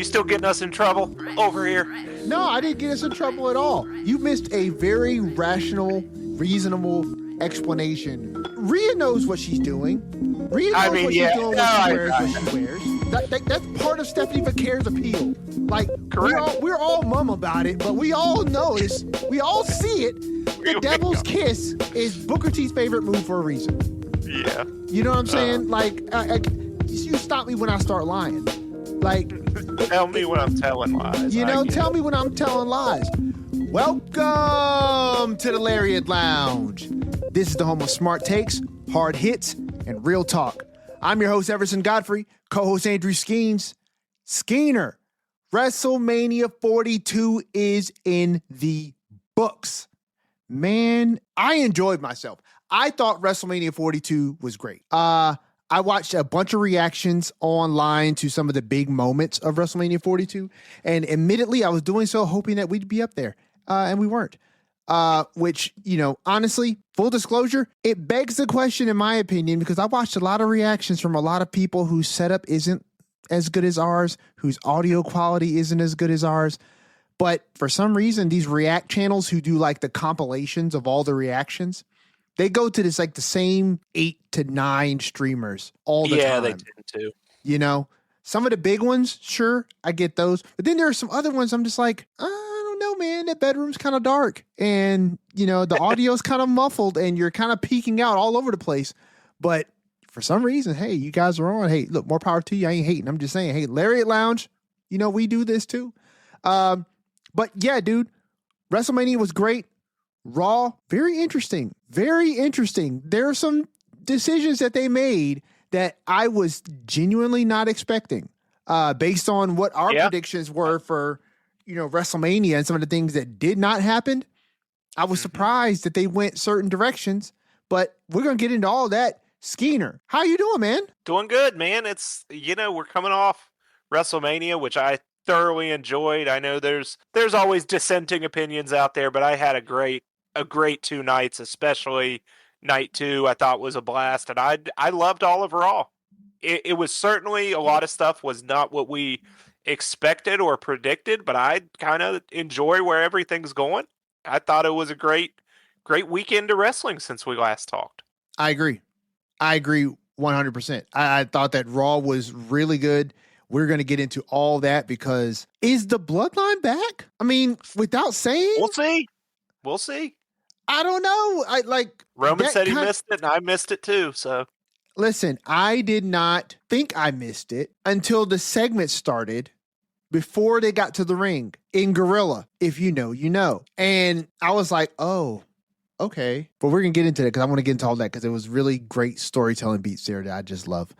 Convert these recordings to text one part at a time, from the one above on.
You still getting us in trouble over here? No, I didn't get us in trouble at all. You missed a very rational, reasonable explanation. Rhea knows what she's doing. Rhea knows what she's doing when she wears what she wears. That's part of Stephanie Vaquer's appeal. Like, we're all mum about it, but we all notice, we all see it. The Devil's Kiss is Booker T's favorite move for a reason. Yeah. You know what I'm saying? Like, you stop me when I start lying. Like, tell me when I'm telling lies. Tell me when I'm telling lies. Welcome to the Lariat Lounge. This is the home of smart takes, hard hits, and real talk. I'm your host, Everson Godfrey, co-host Andrew Skeens. Skeener, WrestleMania 42 is in the books. Man, I enjoyed myself. I thought WrestleMania 42 was great. I watched a bunch of reactions online to some of the big moments of WrestleMania 42, and admittedly, I was doing so hoping that we'd be up there, and we weren't. Which, honestly, full disclosure, it begs the question, in my opinion, because I watched a lot of reactions from a lot of people whose setup isn't as good as ours, whose audio quality isn't as good as ours. But for some reason, these React channels who do like the compilations of all the reactions, they go to this like the same 8 to 9 streamers all the time. Yeah, they tend to. Some of the big ones, sure, I get those. But then there are some other ones I'm just like, I don't know, man, that bedroom's kind of dark. And, the audio's kind of muffled and you're kind of peeking out all over the place. But for some reason, hey, you guys are on. Hey, look, more power to you. I ain't hating. I'm just saying, hey, Lariat Lounge, we do this too. But yeah, dude, WrestleMania was great. Raw, very interesting. Very interesting. There are some decisions that they made that I was genuinely not expecting, based on what our predictions were for, WrestleMania and some of the things that did not happen. I was surprised that they went certain directions, but we're going to get into all that. Skeener, how you doing, man? Doing good, man. It's, we're coming off WrestleMania, which I thoroughly enjoyed. I know there's always dissenting opinions out there, but I had a great 2 nights, especially night 2. I thought was a blast, and I loved all of Raw. It was certainly, a lot of stuff was not what we expected or predicted, but I kind of enjoy where everything's going. I thought it was a great weekend of wrestling since we last talked. I agree 100%. I thought that Raw was really good. We're going to get into all that because is the Bloodline back? I mean, without saying, We'll see. I don't know. Roman said he missed it, and I missed it too. So listen, I did not think I missed it until the segment started before they got to the ring in Gorilla. If you know, you know. And I was like, oh, okay. But we're going to get into it because I want to get into all that because it was really great storytelling beats there that I just love.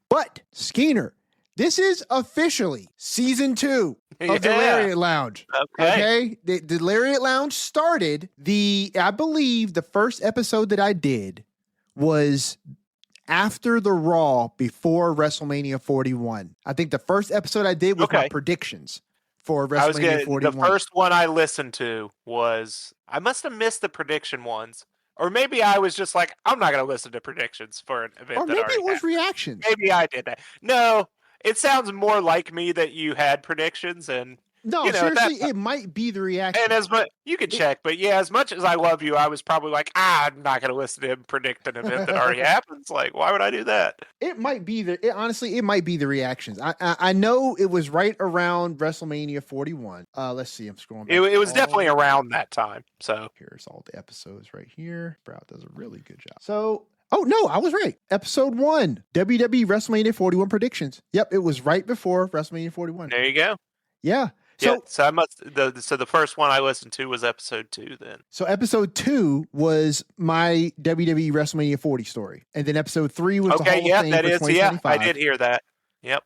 But Skeener, this is officially season 2 of the Lariat Lounge. Okay? The Lariat Lounge started I believe the first episode that I did was after the Raw before WrestleMania 41. I think the first episode I did was my predictions for WrestleMania 41. The first one I listened to was, I must have missed the prediction ones. Or maybe I was just like, I'm not going to listen to predictions for an event. Or maybe it was reactions. Maybe I did that. No. It sounds more like me that you had predictions, and no, seriously, it might be the reaction. And you can check, but yeah, as much as I love you, I was probably like, I'm not going to listen to him predict an event that already happens. Like, why would I do that? It might be honestly, it might be the reactions. I know it was right around WrestleMania 41. Let's see, I'm scrolling back. It was definitely around that time. So here's all the episodes right here. Sprout does a really good job. So. Oh, no, I was right. Episode 1, WWE WrestleMania 41 predictions. Yep, it was right before WrestleMania 41. There you go. Yeah. So the first one I listened to was episode 2 then. So episode 2 was my WWE WrestleMania 40 story. And then episode 3 was the Hall of Fame that for is, 2025. I did hear that. Yep.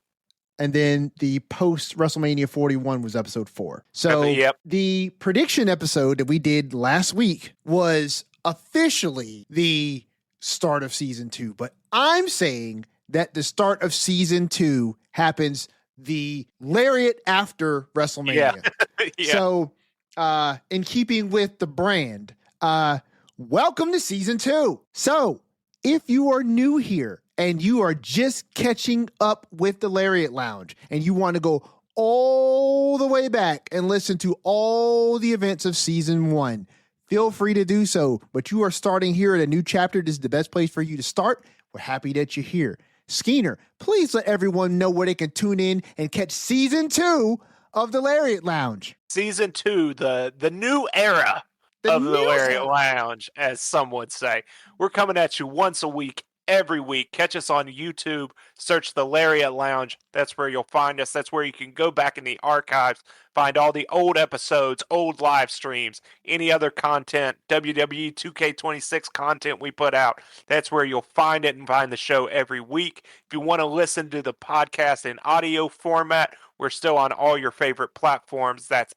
And then the post WrestleMania 41 was episode 4. So the prediction episode that we did last week was officially the start of season 2, but I'm saying that the start of season 2 happens the Lariat after WrestleMania. Yeah. So, in keeping with the brand, welcome to season 2. So, if you are new here and you are just catching up with the Lariat Lounge and you want to go all the way back and listen to all the events of season 1, feel free to do so. But you are starting here at a new chapter. This is the best place for you to start. We're happy that you're here. Skeener, please let everyone know where they can tune in and catch season 2 of the Lariat Lounge. Season 2, the new era of the Lariat Lounge, as some would say. We're coming at you once a week, every week. Catch us on YouTube. Search the Lariat Lounge. That's where you'll find us. That's where you can go back in the archives, find all the old episodes, old live streams, any other content, WWE 2K26 content we put out. That's where you'll find it and find the show every week. If you want to listen to the podcast in audio format, we're still on all your favorite platforms. That's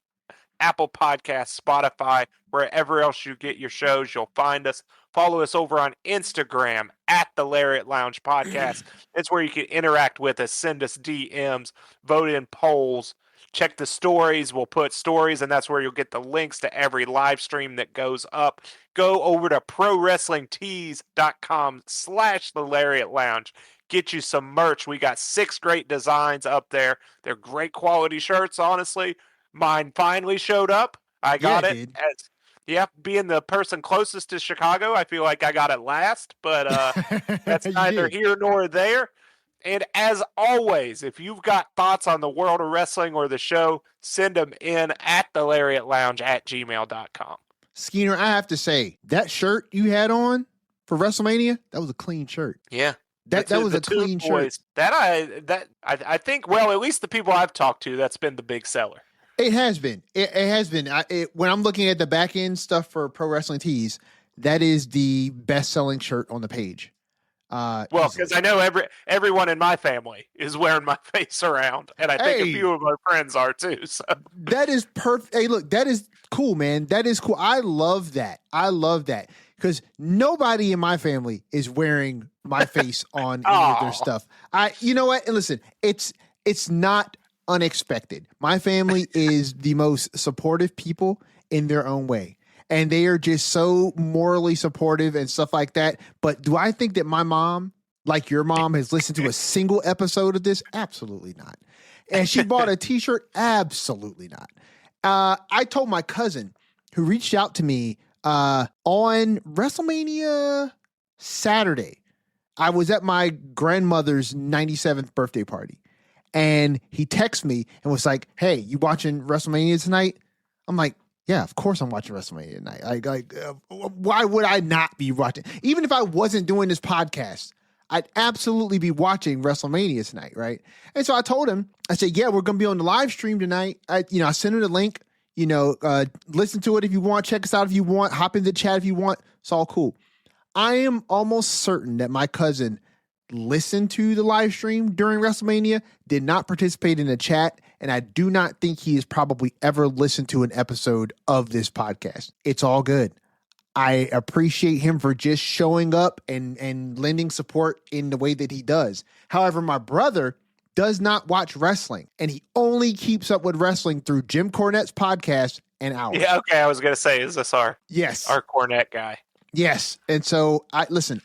Apple Podcasts, Spotify, wherever else you get your shows, you'll find us. Follow us over on Instagram at the Lariat Lounge Podcast. It's where you can interact with us, send us DMs, vote in polls, check the stories. We'll put stories, and that's where you'll get the links to every live stream that goes up. Go over to ProWrestlingTees.com/the Lariat Lounge. Get you some merch. We got 6 great designs up there. They're great quality shirts, honestly. Mine finally showed up. I got it. Being the person closest to Chicago, I feel like I got it last, but that's neither here nor there. And as always, if you've got thoughts on the world of wrestling or the show, send them in at thelariatlounge@gmail.com. Skeener, I have to say, that shirt you had on for WrestleMania, that was a clean shirt. Yeah. That was a clean shirt. I think, well, at least the people I've talked to, that's been the big seller. It has been. It has been. When I'm looking at the back end stuff for Pro Wrestling Tees, that is the best selling shirt on the page. Well, because I know everyone in my family is wearing my face around, and I think a few of my friends are too. So that is perfect. Hey, look, that is cool, man. That is cool. I love that. Because nobody in my family is wearing my face on any of their stuff. You know what? And listen, it's not unexpected. My family is the most supportive people in their own way. And they are just so morally supportive and stuff like that. But do I think that my mom, like your mom, has listened to a single episode of this? Absolutely not. And she bought a t-shirt? Absolutely not. I told my cousin who reached out to me on WrestleMania Saturday. I was at my grandmother's 97th birthday party. And he texted me and was like, "Hey, you watching WrestleMania tonight?" I'm like, "Yeah, of course I'm watching WrestleMania tonight. Why would I not be watching? Even if I wasn't doing this podcast, I'd absolutely be watching WrestleMania tonight, right?" And so I told him, I said, "Yeah, we're going to be on the live stream tonight." I sent him the link. Listen to it if you want. Check us out if you want. Hop in the chat if you want. It's all cool. I am almost certain that my cousin listened to the live stream during WrestleMania, did not participate in the chat, and I do not think he has probably ever listened to an episode of this podcast. It's all good. I appreciate him for just showing up and lending support in the way that he does. However, my brother does not watch wrestling, and he only keeps up with wrestling through Jim Cornette's podcast and ours. Yeah, okay, I was going to say, is this our Cornette guy? Yes. And so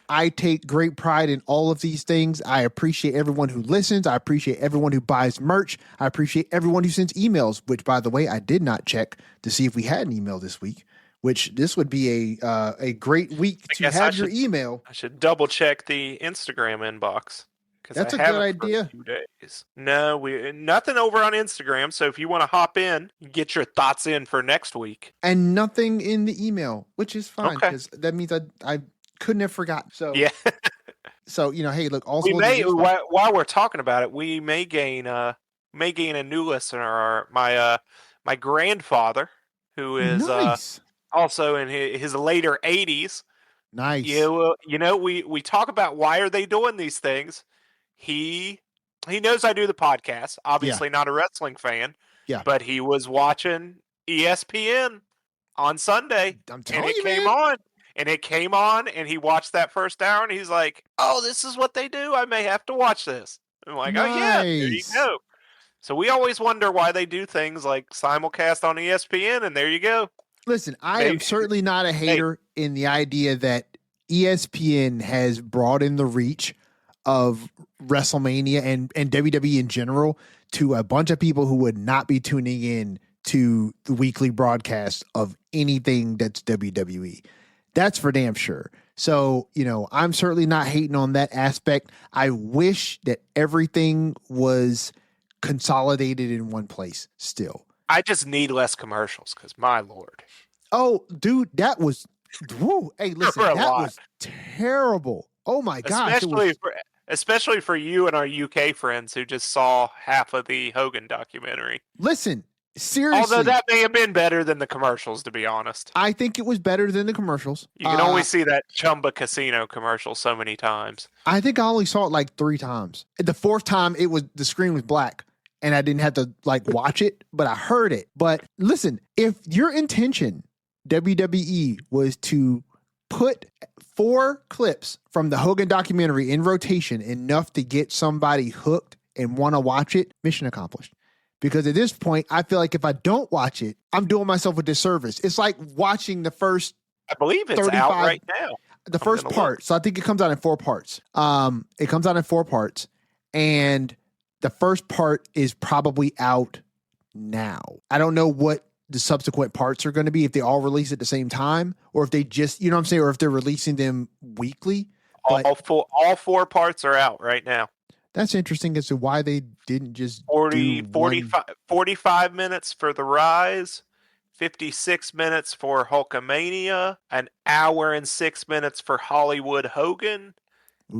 I take great pride in all of these things. I appreciate everyone who listens. I appreciate everyone who buys merch. I appreciate everyone who sends emails, which, by the way, I did not check to see if we had an email this week, which this would be a great week to have your email. I should double check the Instagram inbox. That's a good idea. No, nothing over on Instagram. So if you want to hop in, get your thoughts in for next week. And nothing in the email, which is fine because that means I couldn't have forgotten. So yeah. So hey, look. Also, while we're talking about it, we may gain a new listener. My grandfather, who is also in his later 80s. Nice. We talk about why are they doing these things. He knows I do the podcast. Obviously not a wrestling fan. Yeah. But he was watching ESPN on Sunday. I'm telling you, it came on, and he watched that first hour, and he's like, "Oh, this is what they do. I may have to watch this." I'm like, "Oh yeah, there you go." So we always wonder why they do things like simulcast on ESPN, and there you go. Listen, I am certainly not a hater in the idea that ESPN has broadened the reach of WrestleMania and WWE in general to a bunch of people who would not be tuning in to the weekly broadcast of anything that's WWE. That's for damn sure. So, I'm certainly not hating on that aspect. I wish that everything was consolidated in one place still. I just need less commercials because my Lord. Oh, dude, that was, woo. Hey, listen, that was terrible. Oh my gosh. Especially for you and our UK friends who just saw half of the Hogan documentary. Listen, seriously. Although that may have been better than the commercials, to be honest. I think it was better than the commercials. You can only see that Chumba Casino commercial so many times. I think I only saw it like 3 times. The 4th time, the screen was black. And I didn't have to watch it, but I heard it. But listen, if your intention, WWE, was to put 4 clips from the Hogan documentary in rotation enough to get somebody hooked and want to watch it, mission accomplished. Because at this point, I feel like if I don't watch it, I'm doing myself a disservice. It's like watching the first, I believe it's out right now. The first part. So I think it comes out in 4 parts. It comes out in 4 parts. And the first part is probably out now. I don't know what the subsequent parts are going to be, if they all release at the same time, or if they just, you know what I'm saying, or if they're releasing them weekly. All 4 parts are out right now. That's interesting as to why they didn't just 45 minutes for The Rise, 56 minutes for Hulkamania, an hour and 6 minutes for Hollywood Hogan,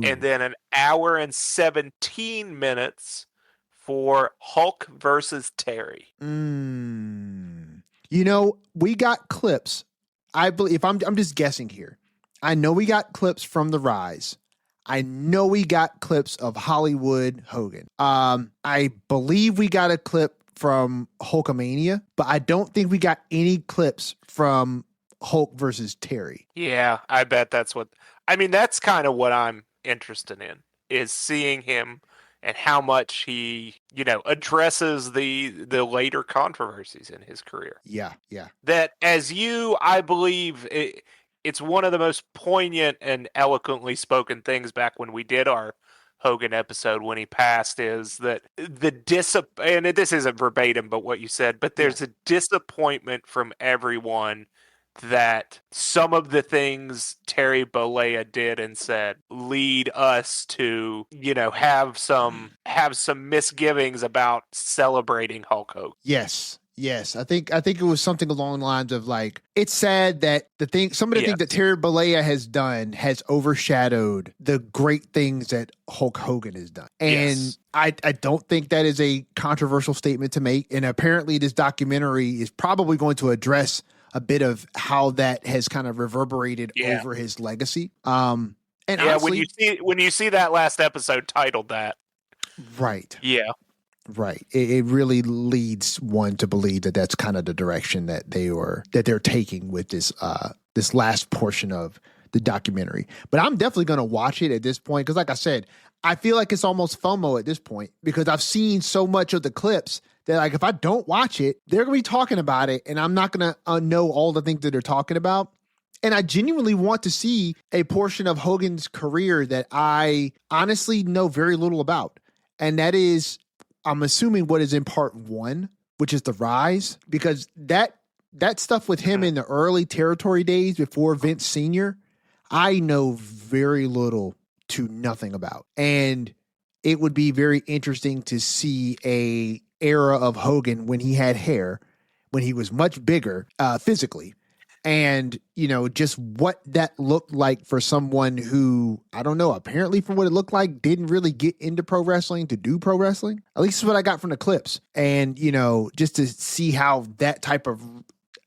and then an hour and 17 minutes for Hulk versus Terry. We got clips. I believe, if I'm just guessing here, I know we got clips from The Rise. I know we got clips of Hollywood Hogan. I believe we got a clip from Hulkamania, but I don't think we got any clips from Hulk versus Terry. Yeah, I bet that's kind of what I'm interested in, is seeing him and how much he, addresses the later controversies in his career. Yeah. That, I believe it's one of the most poignant and eloquently spoken things back when we did our Hogan episode when he passed, is that and this isn't verbatim, but what you said, but there's a disappointment from everyone that some of the things Terry Bollea did and said lead us to, have some misgivings about celebrating Hulk Hogan. Yes. I think it was something along the lines of it's sad that some of the things that Terry Bollea has done has overshadowed the great things that Hulk Hogan has done. And I don't think that is a controversial statement to make. And apparently this documentary is probably going to address a bit of how that has kind of reverberated over his legacy. And honestly, when you see that last episode titled that, right? Yeah, right. It really leads one to believe that that's kind of the direction that they're taking with this last portion of the documentary. But I'm definitely going to watch it at this point because, like I said, I feel like it's almost FOMO at this point because I've seen so much of the clips that if I don't watch it, they're going to be talking about it and I'm not going to know all the things that they're talking about. And I genuinely want to see a portion of Hogan's career that I honestly know very little about. And that is, I'm assuming, what is in part 1, which is The Rise, because that stuff with him in the early territory days before Vince Sr., I know very little to nothing about. And it would be very interesting to see a era of Hogan when he had hair, when he was much bigger physically, and just what that looked like for someone who, I don't know, apparently from what it looked like didn't really get into pro wrestling to do pro wrestling. At least is what I got from the clips. And just to see how that type of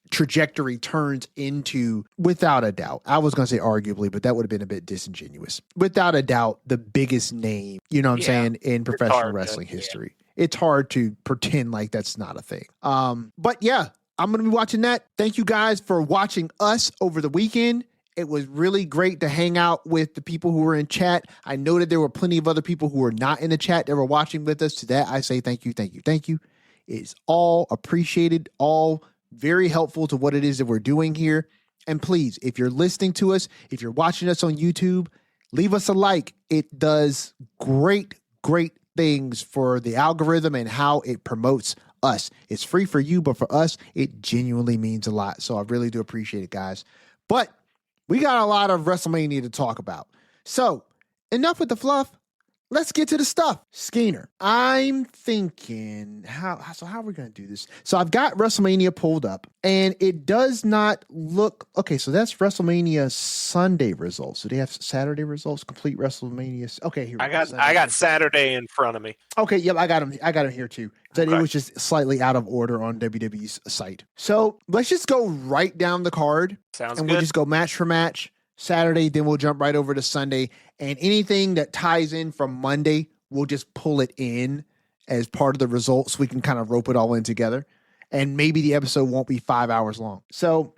trajectory turns into, without a doubt, I was going to say arguably, but that would have been a bit disingenuous, without a doubt, the biggest name, I'm saying, in professional wrestling history. It's hard to pretend like that's not a thing. But yeah, I'm going to be watching that. Thank you guys for watching us over the weekend. It was really great to hang out with the people who were in chat. I know that there were plenty of other people who were not in the chat that were watching with us. To that, I say thank you. It's all appreciated, all very helpful to what it is that we're doing here. And please, if you're listening to us, if you're watching us on YouTube, leave us a like. It does great things for the algorithm and how it promotes us. It's free for you, but for us, it genuinely means a lot. So I really do appreciate it, guys. But we got a lot of WrestleMania to talk about. So enough with the fluff. Let's get to the stuff. Skeiner, I'm thinking, how are we going to do this? So I've got WrestleMania pulled up, and it does not look, okay, so that's WrestleMania Sunday results. Do they have Saturday results? Complete WrestleMania. Okay, here we go. I got Saturday in front of me. Okay, yep, I got him here too. So Okay. It was just slightly out of order on WWE's site. So let's just go right down the card. Sounds and good. We'll just go match for match. Saturday, then we'll jump right over to Sunday. And anything that ties in from Monday, we'll just pull it in as part of the results. We can kind of rope it all in together. And maybe the episode won't be 5 hours long. So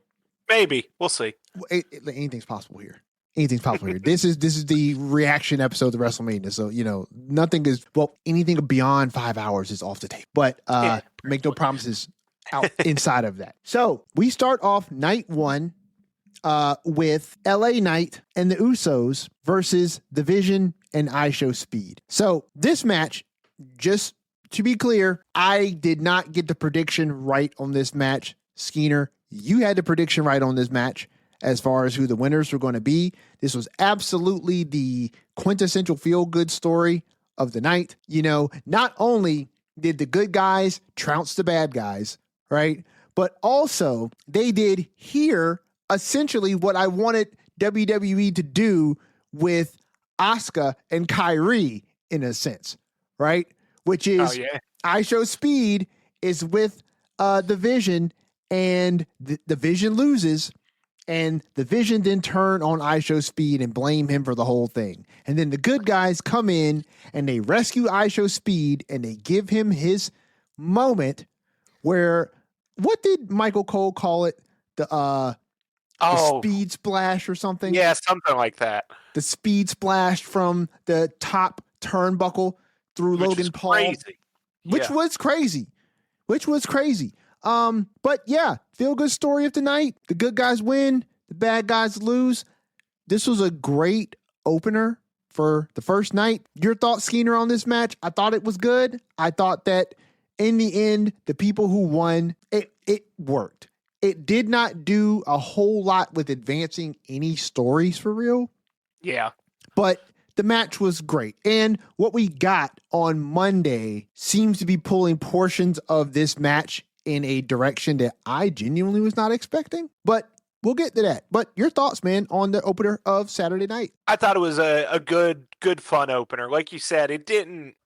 maybe. We'll see. Anything's possible here. Anything's possible here. This is the reaction episode of WrestleMania. So, nothing is, anything beyond 5 hours is off the table. But make no promises out inside of that. So we start off night one with LA Knight and the Usos versus The Vision and ISHO Speed. So this match, just to be clear, I did not get the prediction right on this match. Skeiner, you had the prediction right on this match as far as who the winners were going to be. This was absolutely the quintessential feel-good story of the night. Not only did the good guys trounce the bad guys, right? But also they did here essentially what I wanted WWE to do with Asuka and Kyrie in a sense, right? Which is ISHO Speed is with the Vision, and the Vision loses, and the Vision then turn on ISHO Speed and blame him for the whole thing. And then the good guys come in and they rescue ISHO Speed and they give him his moment where, what did Michael Cole call it? The speed splash or something? Yeah, something like that. The speed splash from the top turnbuckle through Logan Paul. Crazy. Which was crazy. But yeah, feel good story of the night. The good guys win, the bad guys lose. This was a great opener for the first night. Your thoughts, Skeiner, on this match? I thought it was good. I thought that in the end, the people who won, it worked. It did not do a whole lot with advancing any stories for real. Yeah. But the match was great. And what we got on Monday seems to be pulling portions of this match in a direction that I genuinely was not expecting. But we'll get to that. But your thoughts, man, on the opener of Saturday night? I thought it was a good, fun opener. Like you said,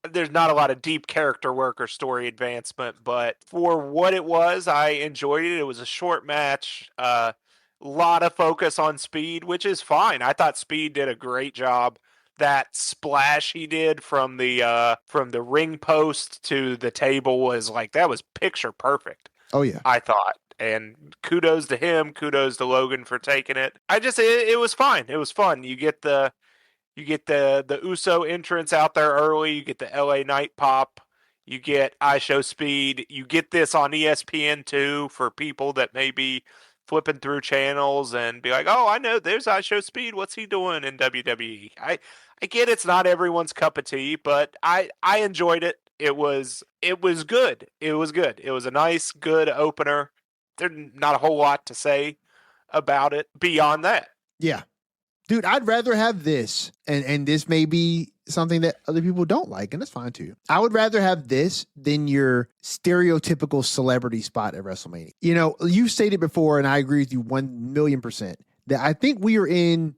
there's not a lot of deep character work or story advancement, but for what it was, I enjoyed it. It was a short match, lot of focus on Speed, which is fine. I thought Speed did a great job. That splash he did from the ring post to the table that was picture perfect. Oh yeah. I thought. And kudos to him, kudos to Logan for taking it. It was fine. It was fun. You get the Uso entrance out there early, you get the LA Knight pop, you get ISHO Speed, you get this on ESPN2 for people that may be flipping through channels and be like, oh, I know there's ISHO Speed. What's he doing in WWE? I get it's not everyone's cup of tea, but I enjoyed it. It was good. It was good. It was a nice, good opener. There's not a whole lot to say about it beyond that. Yeah. Dude, I'd rather have this, and this may be something that other people don't like, and that's fine too. I would rather have this than your stereotypical celebrity spot at WrestleMania. You stated before, and I agree with you 1,000,000%, that I think we are in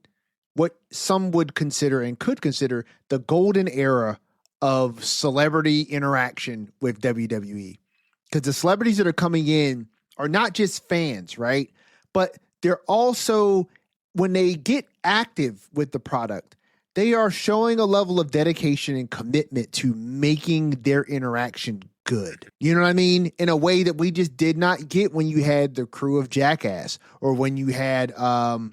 what some would consider and could consider the golden era of celebrity interaction with WWE. Because the celebrities that are coming in are not just fans, right? But they're also, when they get active with the product, they are showing a level of dedication and commitment to making their interaction good. You know what I mean? In a way that we just did not get when you had the crew of Jackass or when you had LeVar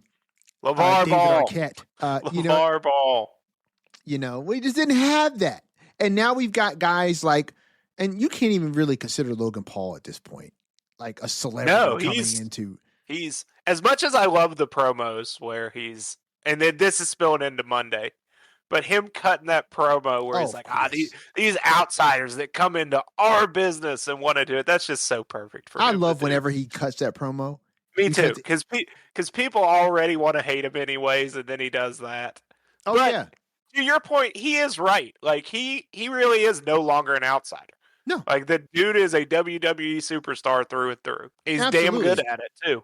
David Ball. Arquette. LeVar Ball. We just didn't have that. And now we've got guys like, and you can't even really consider Logan Paul at this point like a celebrity coming into. He's, as much as I love the promos where and then this is spilling into Monday, But him cutting that promo where he's like, yes. these outsiders that come into our business and want to do it, that's just so perfect for I him to love do. whenever he cuts that promo. Me too, Because, because people already want to hate him anyways, and then he does that. oh, But yeah. to your point, he is right. Like he really is no longer an outsider. No, Like the dude is a WWE superstar through and through. He's damn good absolutely. at it too.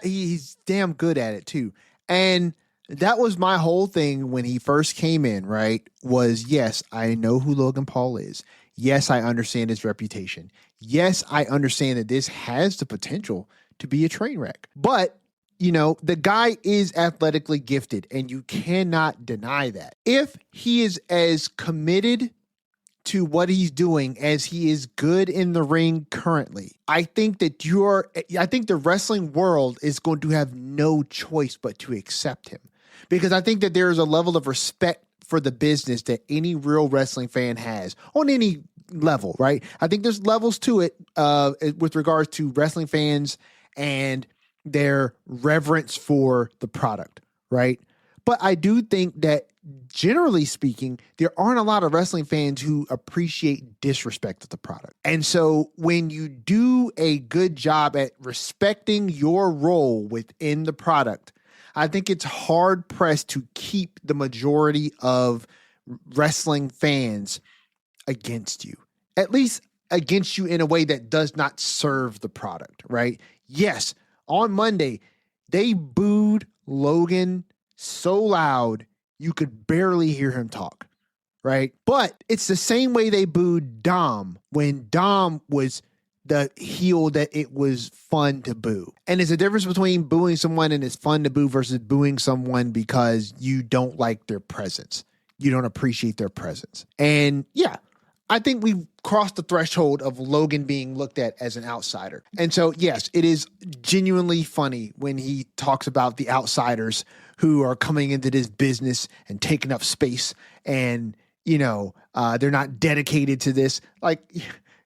He's damn good at it, too. And that was my whole thing when he first came in, right? Was yes, I know who Logan Paul is. Yes, I understand his reputation. Yes, I understand that this has the potential to be a train wreck. But, the guy is athletically gifted, and you cannot deny that. If he is as committed to what he's doing as he is good in the ring currently, I think the wrestling world is going to have no choice but to accept him, because I think that there is a level of respect for the business that any real wrestling fan has on any level, right? I think there's levels to it with regards to wrestling fans and their reverence for the product, right? But I do think that generally speaking, there aren't a lot of wrestling fans who appreciate disrespect of the product. And so when you do a good job at respecting your role within the product, I think it's hard pressed to keep the majority of wrestling fans against you, at least against you in a way that does not serve the product, right? Yes, on Monday, they booed Logan so loud you could barely hear him talk, right? But it's the same way they booed Dom when Dom was the heel that it was fun to boo. And there's a difference between booing someone and it's fun to boo versus booing someone because you don't like their presence. You don't appreciate their presence. And yeah, I think we've crossed the threshold of Logan being looked at as an outsider. And so, yes, it is genuinely funny when he talks about the outsiders who are coming into this business and taking up space and, they're not dedicated to this. Like,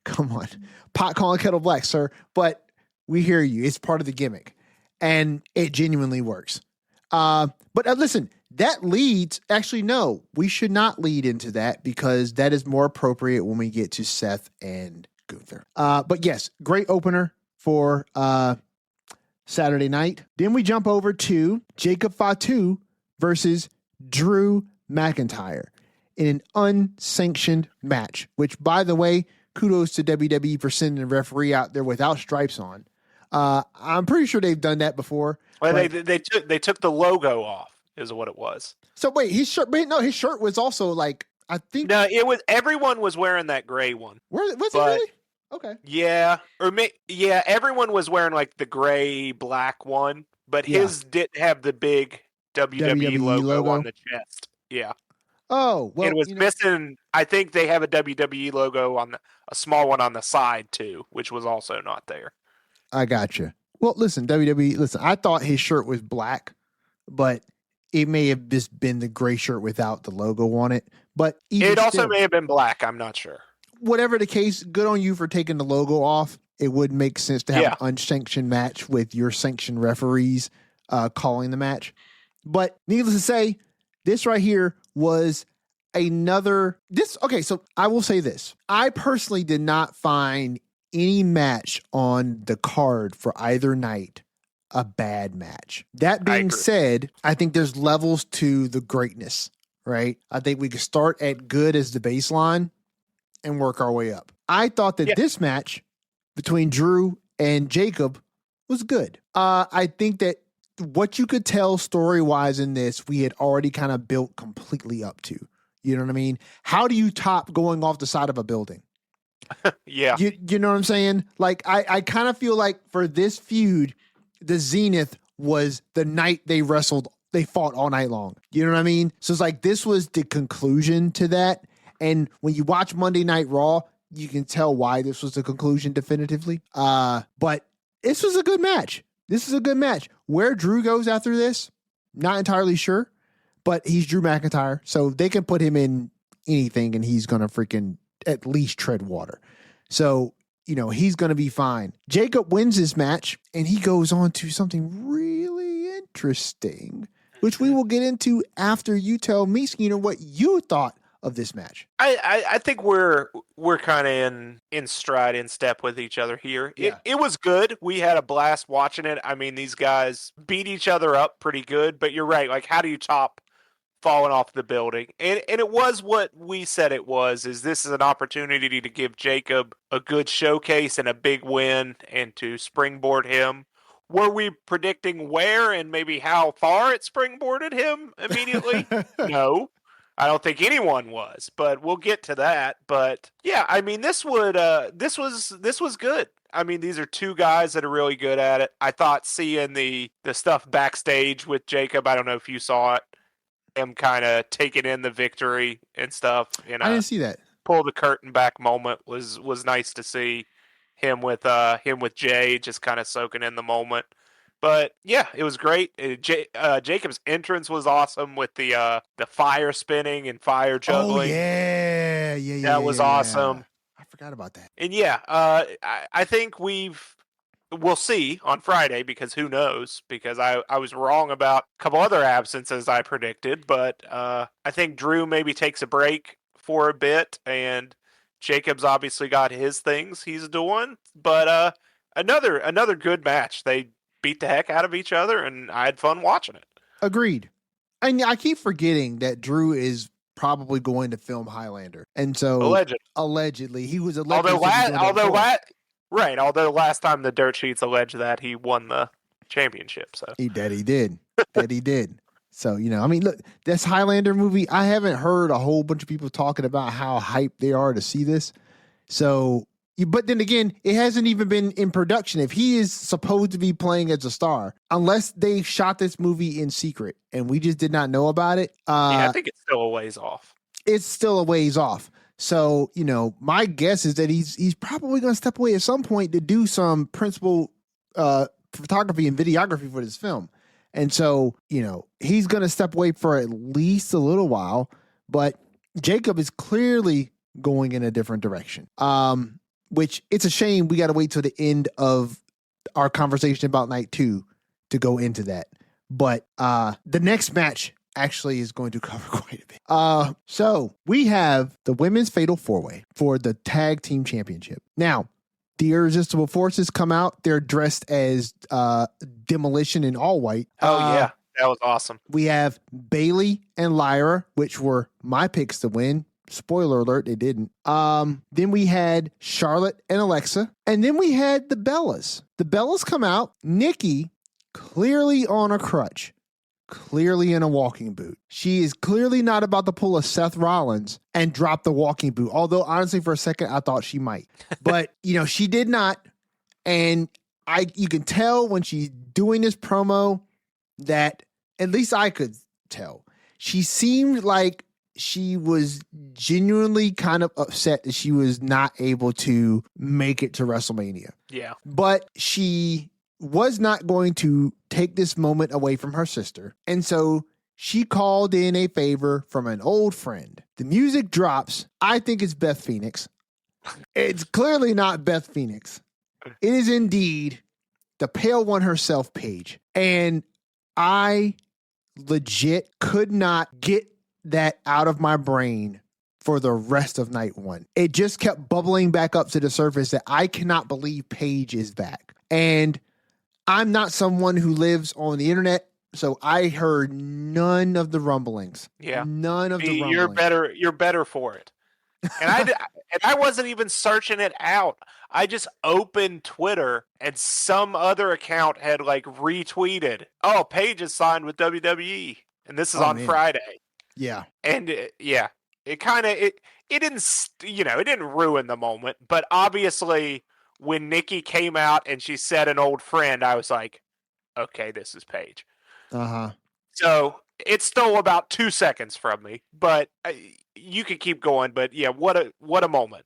come on, pot calling kettle black, sir. But we hear you. It's part of the gimmick and it genuinely works. But listen, that leads, actually, no, we should not lead into that because that is more appropriate when we get to Seth and Gunther. But yes, great opener for Saturday night. Then we jump over to Jacob Fatu versus Drew McIntyre in an unsanctioned match, which, by the way, kudos to WWE for sending a referee out there without stripes on. I'm pretty sure they've done that before. Well, they took the logo off, is what it was. So wait, his shirt was also like, I think. No, everyone was wearing that gray one. Was it really? Okay. Yeah, everyone was wearing like the gray black one, but his didn't have the big WWE logo on the chest. Yeah. Oh, well, it was missing. I think they have a WWE logo on a small one on the side too, which was also not there. I gotcha. Well, listen, WWE. Listen, I thought his shirt was black, but it may have just been the gray shirt without the logo on it. But it also may have been black. I'm not sure. Whatever the case, good on you for taking the logo off. It would make sense to have an unsanctioned match with your sanctioned referees calling the match. But needless to say, this right here was okay, so I will say this. I personally did not find any match on the card for either night a bad match. That being said, I think there's levels to the greatness, right? I think we could start at good as the baseline and work our way up. I thought that this match between Drew and Jacob was good. I think that what you could tell story-wise in this, we had already kind of built completely up to. You know what I mean? How do you top going off the side of a building? Yeah. You know what I'm saying? Like, I kind of feel like for this feud, the zenith was the night they fought all night long. You know what I mean? So it's like, this was the conclusion to that. And when you watch Monday Night Raw, you can tell why this was the conclusion definitively. But this was a good match. This is a good match. Where Drew goes after this, not entirely sure, but he's Drew McIntyre. So they can put him in anything and he's going to freaking at least tread water. So, he's going to be fine. Jacob wins this match and he goes on to something really interesting. which we will get into after you tell me, Skeeter, what you thought of this match. I think we're kind of in stride, in step with each other here. Yeah. It was good. We had a blast watching it. I mean, these guys beat each other up pretty good, but you're right. Like, how do you top falling off the building? And it was what we said it was, is this is an opportunity to give Jacob a good showcase and a big win and to springboard him. Were we predicting where and maybe how far it springboarded him immediately? No. I don't think anyone was, but we'll get to that. But yeah, I mean, this was good. I mean, these are two guys that are really good at it. I thought seeing the stuff backstage with Jacob, I don't know if you saw it, him kind of taking in the victory and stuff. I didn't see that. Pull the curtain back moment was nice to see him with Jay just kind of soaking in the moment. But yeah, it was great. Jacob's entrance was awesome with the fire spinning and fire juggling. Oh yeah. That was awesome. I forgot about that. And yeah, I think we'll see on Friday, because who knows? Because I was wrong about a couple other absences I predicted, but I think Drew maybe takes a break for a bit, and Jacob's obviously got his things he's doing. But another good match. They beat the heck out of each other, and I had fun watching it. Agreed. And I keep forgetting that Drew is probably going to film Highlander, and so allegedly he was alleged. Although last time the dirt sheets alleged that he won the championship, so he did. So I mean, look, this Highlander movie. I haven't heard a whole bunch of people talking about how hyped they are to see this. So. But then again, it hasn't even been in production. If he is supposed to be playing as a star, unless they shot this movie in secret and we just did not know about it. I think it's still a ways off. It's still a ways off. So, my guess is that he's probably going to step away at some point to do some principal photography and videography for this film. And so, he's going to step away for at least a little while. But Jacob is clearly going in a different direction. Which it's a shame we got to wait till the end of our conversation about night 2 to go into that. But the next match actually is going to cover quite a bit. So we have the women's fatal 4-way for the tag team championship. Now, the Irresistible Forces come out. They're dressed as Demolition in all white. Oh, yeah. That was awesome. We have Bailey and Lyra, which were my picks to win. Spoiler alert, they didn't. Then we had Charlotte and Alexa. And then we had the Bellas. The Bellas come out. Nikki, clearly on a crutch, clearly in a walking boot. She is clearly not about to pull a Seth Rollins and drop the walking boot. Although, honestly, for a second, I thought she might. But, she did not. And you can tell when she's doing this promo that, at least I could tell, she seemed like she was genuinely kind of upset that she was not able to make it to WrestleMania. Yeah. But she was not going to take this moment away from her sister. And so she called in a favor from an old friend. The music drops. I think it's Beth Phoenix. It's clearly not Beth Phoenix. It is indeed the pale one herself, Paige. And I legit could not get that out of my brain for the rest of night 1. It just kept bubbling back up to the surface that I cannot believe Paige is back. And I'm not someone who lives on the internet, so I heard none of the rumblings. Yeah. None of the rumblings. You're better for it. And I wasn't even searching it out. I just opened Twitter and some other account had retweeted, "Oh, Paige is signed with WWE." And this is on Friday. Yeah. And it didn't, it didn't ruin the moment, but obviously when Nikki came out and she said an old friend, I was like, okay, this is Paige. Uh-huh. So it stole about 2 seconds from me, but you could keep going. But yeah, what a moment.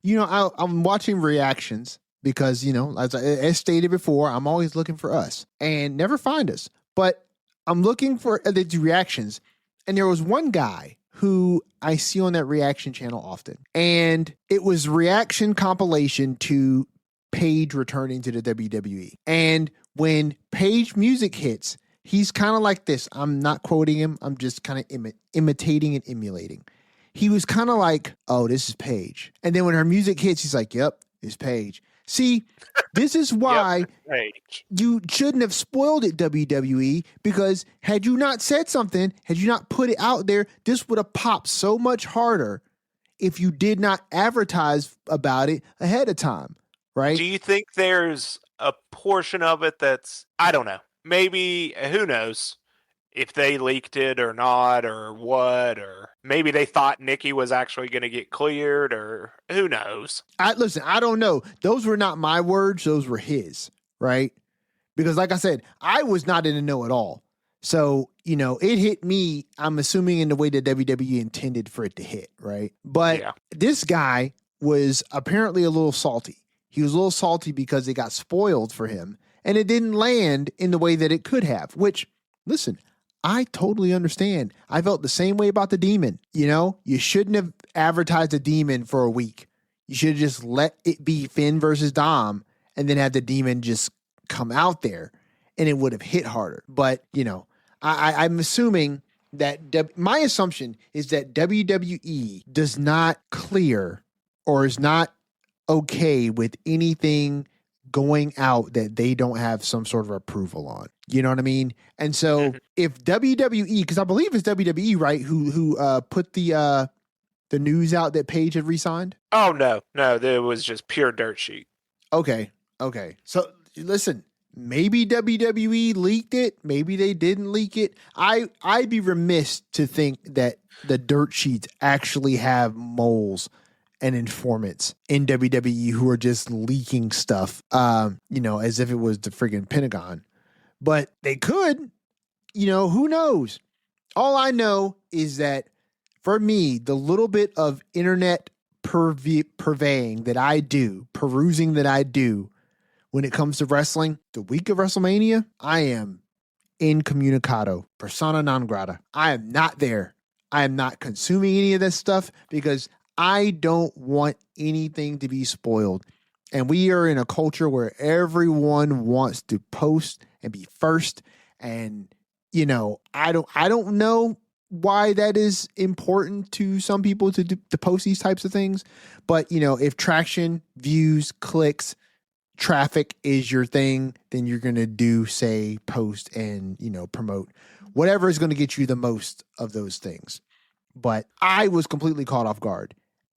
I'm watching reactions because, as stated before, I'm always looking for us and never find us, but I'm looking for the reactions. And there was one guy who I see on that reaction channel often. And it was reaction compilation to Paige returning to the WWE. And when Paige music hits, He's kind of like this. I'm not quoting him. I'm just kind of imitating and emulating. He was kind of like, oh, this is Paige. And then when her music hits, he's like, yep, it's Paige. See, this is why you shouldn't have spoiled it, WWE, because had you not said something, had you not put it out there, this would have popped so much harder if you did not advertise about it ahead of time, right? Do you think there's a portion of it that's, I don't know, maybe, who knows if they leaked it or not or what, or maybe they thought Nikki was actually going to get cleared, or who knows? Listen, I don't know. Those were not my words. Those were his, right? Because like I said, I was not in the know at all. So, it hit me, I'm assuming in the way that WWE intended for it to hit, right? But This guy was apparently a little salty. He was a little salty because it got spoiled for him and it didn't land in the way that it could have, which, listen, I totally understand. I felt the same way about the Demon. You shouldn't have advertised the Demon for a week. You should have just let it be Finn versus Dom and then have the Demon just come out there and it would have hit harder. But, I'm assuming that my assumption is that WWE does not clear or is not okay with anything going out that they don't have some sort of approval on. You know what I mean? And so if WWE, because I believe it's WWE, right, who put the news out that Paige had resigned? Oh, no, it was just pure dirt sheet. Okay. So listen, maybe WWE leaked it. Maybe they didn't leak it. I'd be remiss to think that the dirt sheets actually have moles and informants in WWE who are just leaking stuff, as if it was the friggin' Pentagon. But they could, who knows? All I know is that for me, the little bit of internet perusing that I do when it comes to wrestling, the week of WrestleMania, I am incommunicado, persona non grata. I am not there. I am not consuming any of this stuff because I don't want anything to be spoiled. And we are in a culture where everyone wants to post and be first. And, I don't know why that is important to some people to post these types of things. But, if traction, views, clicks, traffic is your thing, then you're going to do, say, post and, promote whatever is going to get you the most of those things. But I was completely caught off guard.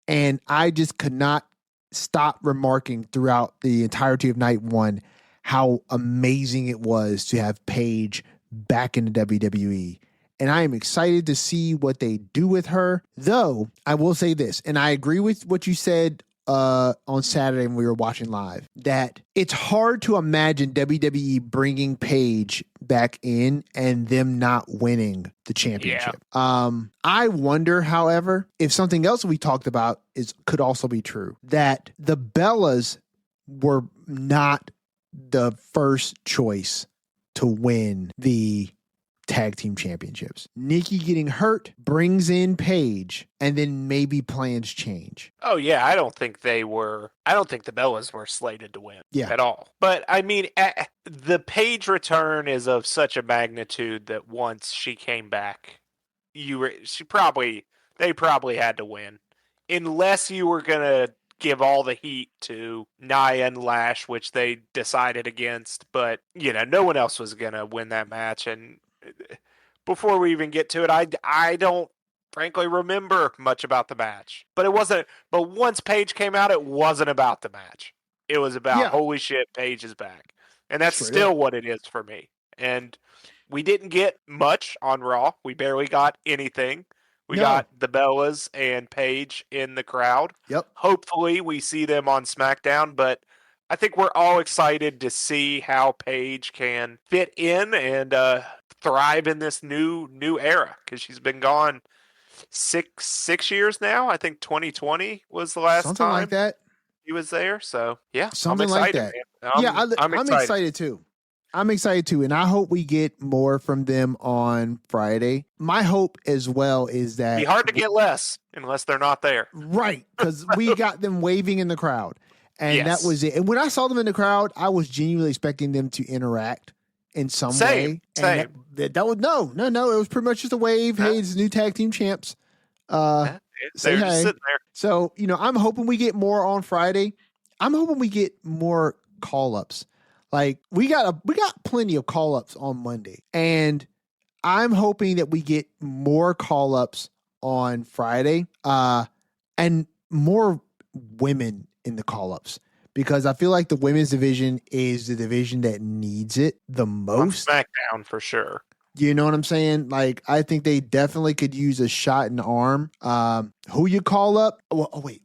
And I just could not stop remarking throughout the entirety of night one how amazing it was to have Paige back in the WWE. And I am excited to see what they do with her. Though, I will say this, and I agree with what you said on Saturday when we were watching live, that it's hard to imagine WWE bringing Paige back in and them not winning the championship. I wonder, however, if something else we talked about could also be true, that the Bellas were not the first choice to win the tag team championships. Nikki getting hurt brings in Paige, and then maybe plans change. Oh yeah, I don't think the Bellas were slated to win at all. But I mean, the Paige return is of such a magnitude that once she came back, they probably had to win, unless you were gonna give all the heat to Nia and Lash, which they decided against. But no one else was gonna win that match. And before we even get to it, I don't frankly remember much about the match. But it wasn't. But once Paige came out, it wasn't about the match. It was about holy shit, Paige is back, and that's still what it is for me. And we didn't get much on Raw. We barely got anything. We got the Bellas and Paige in the crowd. Yep. Hopefully, we see them on SmackDown, but I think we're all excited to see how Paige can fit in and thrive in this new era, because she's been gone six years now. I think 2020 was the last something time like that he was there. So yeah, something I'm excited, like that. I'm excited too. I'm excited too, and I hope we get more from them on Friday. My hope as well is that it'd be hard to get less unless they're not there, right? Because we got them waving in the crowd. And that was it. And when I saw them in the crowd, I was genuinely expecting them to interact in some Same, way. And same. that was no. It was pretty much just a wave. Hey, it's new tag team champs. Yeah, Say they're just hey. sitting there. So, I'm hoping we get more on Friday. I'm hoping we get more call-ups. Like we got plenty of call-ups on Monday. And I'm hoping that we get more call-ups on Friday. And more women in the call-ups. Because I feel like the women's division is the division that needs it the most. On SmackDown for sure. You know what I'm saying? Like, I think they definitely could use a shot in the arm. Who you call up? Oh, wait.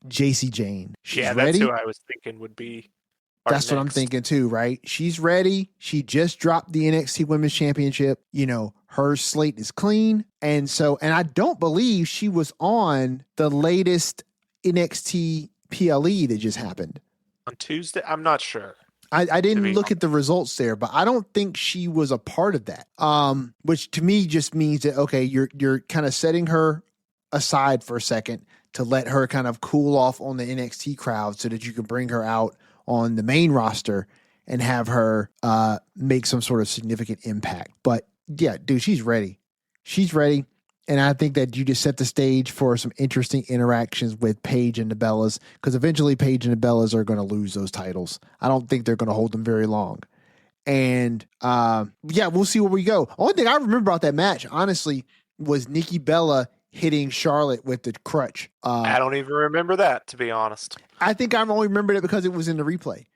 JC Jane. She's that's ready. who I was thinking would be That's what I'm thinking too, right? She's ready. She just dropped the NXT Women's Championship. Her slate is clean. And I don't believe she was on the latest NXT PLE that just happened. On Tuesday? I'm not sure. I didn't look at the results there, but I don't think she was a part of that. Which to me just means that, okay, you're kind of setting her aside for a second to let her kind of cool off on the NXT crowd so that you can bring her out on the main roster and have her make some sort of significant impact. But yeah, dude, she's ready. She's ready. And I think that you just set the stage for some interesting interactions with Paige and the Bellas, because eventually Paige and the Bellas are going to lose those titles. I don't think they're going to hold them very long. And we'll see where we go. Only thing I remember about that match, honestly, was Nikki Bella hitting Charlotte with the crutch. I don't even remember that, to be honest. I think I only remembered it because it was in the replay.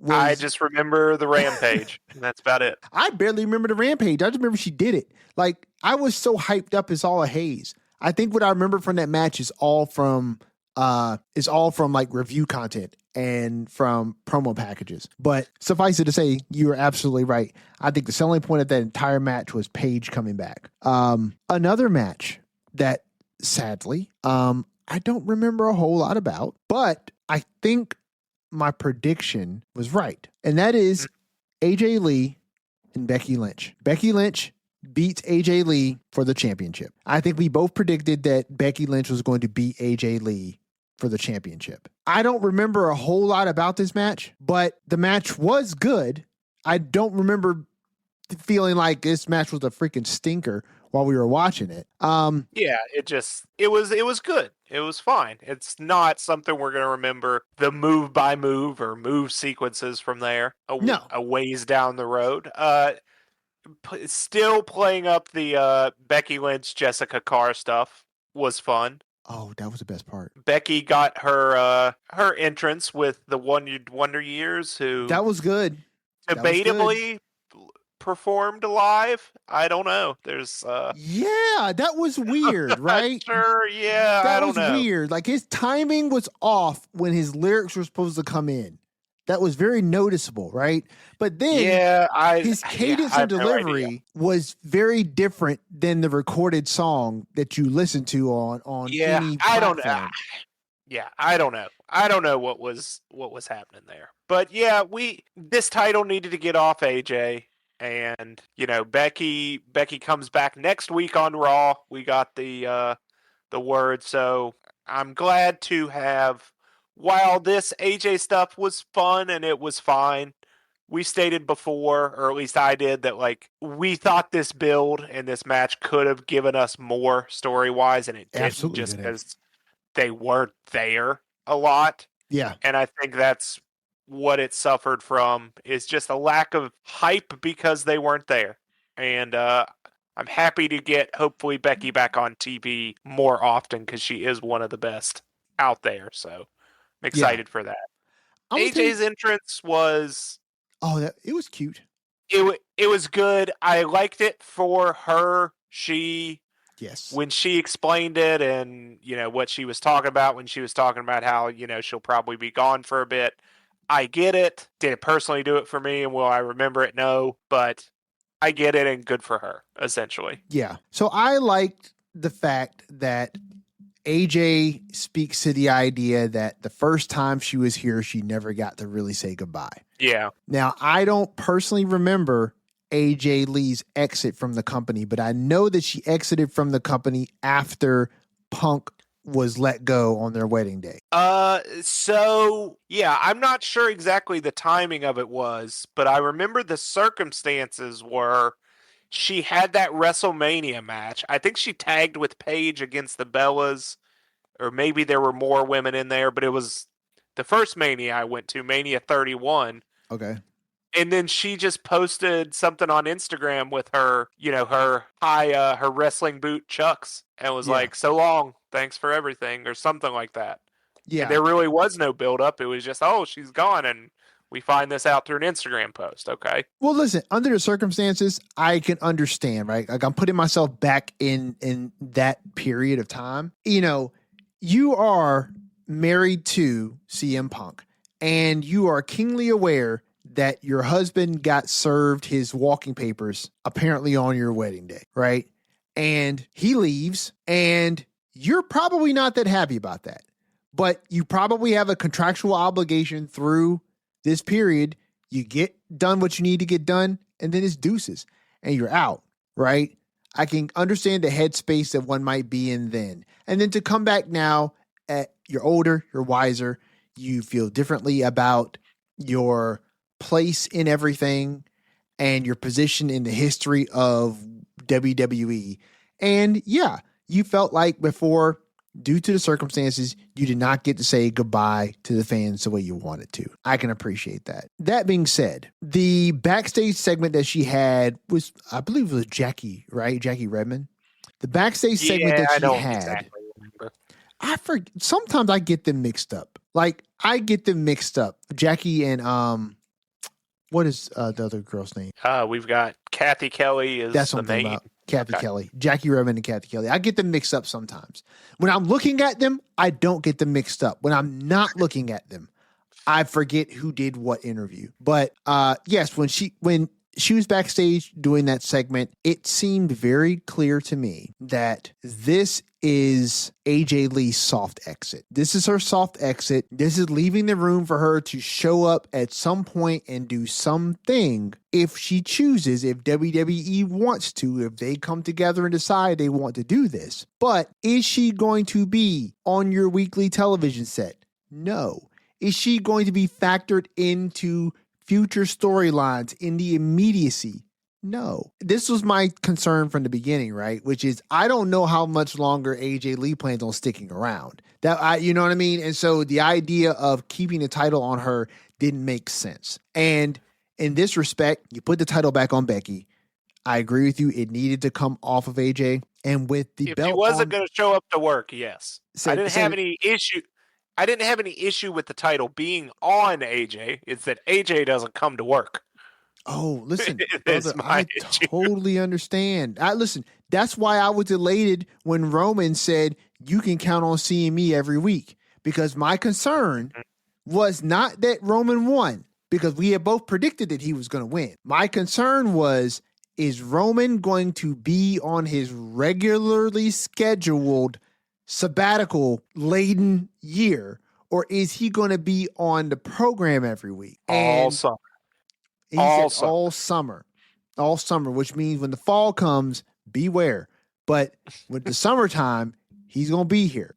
I just remember the Rampage, and that's about it. I barely remember the Rampage. I just remember she did it. Like, I was so hyped up, it's all a haze. I think what I remember from that match is all from like review content and from promo packages. But suffice it to say, you are absolutely right. I think the selling point of that entire match was Paige coming back. Another match that sadly, I don't remember a whole lot about, but I think my prediction was right. And that is AJ Lee and Becky Lynch. Becky Lynch beats AJ Lee for the championship. I think we both predicted that Becky Lynch was going to beat AJ Lee for the championship. I don't remember a whole lot about this match, but the match was good. I don't remember feeling like this match was a freaking stinker while we were watching it. It was good. It was fine. It's not something we're going to remember the move by move or move sequences from there. A ways down the road. Still playing up the Becky Lynch, Jessica Carr stuff was fun. Oh, that was the best part. Becky got her entrance with the Wonder Years, who that was good. Debatably performed live. I don't know. There's that was weird, right? Sure, yeah. I don't know. That was weird. Like, his timing was off when his lyrics were supposed to come in. That was very noticeable, right? But then his cadence and delivery was very different than the recorded song that you listen to on any platform. I don't know. I don't know. I don't know what was happening there. But this title needed to get off AJ. And, Becky comes back next week on Raw. We got the word. So I'm glad to have, while this AJ stuff was fun and it was fine, we stated before, or at least I did, that we thought this build and this match could have given us more story-wise, and it didn't, just because they weren't there a lot. Yeah. And I think that's what it suffered from, is just a lack of hype because they weren't there. And I'm happy to get, hopefully, Becky back on TV more often, because she is one of the best out there. So I'm excited for that. AJ's entrance was... it was cute. It was good. I liked it for her. When she explained it, and, what she was talking about when she was talking about how, she'll probably be gone for a bit. I get it. Did it personally do it for me, and will I remember it? No, but I get it, and good for her, essentially. Yeah. So I liked the fact that AJ speaks to the idea that the first time she was here, she never got to really say goodbye. Yeah. Now, I don't personally remember AJ Lee's exit from the company, but I know that she exited from the company after Punk was let go on their wedding day? So yeah, I'm not sure exactly the timing of it was, but I remember the circumstances were she had that WrestleMania match. I think she tagged with Paige against the Bellas, or maybe there were more women in there, but it was the first Mania I went to, Mania 31. Okay. And then she just posted something on Instagram with her, her wrestling boot Chucks, and was Yeah. like, "So long, thanks for everything," or something like that. And Yeah. there really was no build up. It was just, "Oh, she's gone," and we find this out through an Instagram post. Okay. Well, listen, under the circumstances, I can understand, right? Like I'm putting myself back in that period of time. You are married to CM Punk, and you are keenly aware that your husband got served his walking papers apparently on your wedding day, right? And he leaves, and you're probably not that happy about that. But you probably have a contractual obligation through this period. You get done what you need to get done, and then it's deuces, and you're out, right? I can understand the headspace that one might be in then. And then to come back now, you're older, you're wiser, you feel differently about your place in everything and your position in the history of WWE. And yeah, you felt like before, due to the circumstances, you did not get to say goodbye to the fans the way you wanted to. I can appreciate that. That being said, the backstage segment that she had was, I believe it was Jackie, right? Jackie Redmond. The backstage segment that I she don't had, exactly remember. I forget. Sometimes I get them mixed up. Like I get them mixed up. Jackie and what is the other girl's name? We've got Kathy Kelly is That's the something main. about Kathy Okay. Kelly, Jackie Redmond and Kathy Kelly. I get them mixed up sometimes. When I'm looking at them, I don't get them mixed up. When I'm not looking at them, I forget who did what interview. But yes, when she was backstage doing that segment, it seemed very clear to me that this is AJ Lee's soft exit. This is her soft exit. This is leaving the room for her to show up at some point and do something if she chooses, if WWE wants to, if they come together and decide they want to do this. But is she going to be on your weekly television set? No. Is she going to be factored into future storylines in the immediacy? No. This was my concern from the beginning, right? Which is I don't know how much longer AJ Lee plans on sticking around. You know what I mean? And so the idea of keeping the title on her didn't make sense. And in this respect, you put the title back on Becky. I agree with you. It needed to come off of AJ. And with the If belt she wasn't going to show up to work, yes. I didn't have any issue. I didn't have any issue with the title being on AJ. It's that AJ doesn't come to work. Oh, listen, It's brother, my I issue. totally understand. Listen, that's why I was elated when Roman said, you can count on seeing me every week. Because my concern was not that Roman won, because we had both predicted that he was going to win. My concern was, is Roman going to be on his regularly scheduled sabbatical laden year, or is he going to be on the program every week? All summer. He said all summer, which means when the fall comes, beware. But with the summertime, he's going to be here,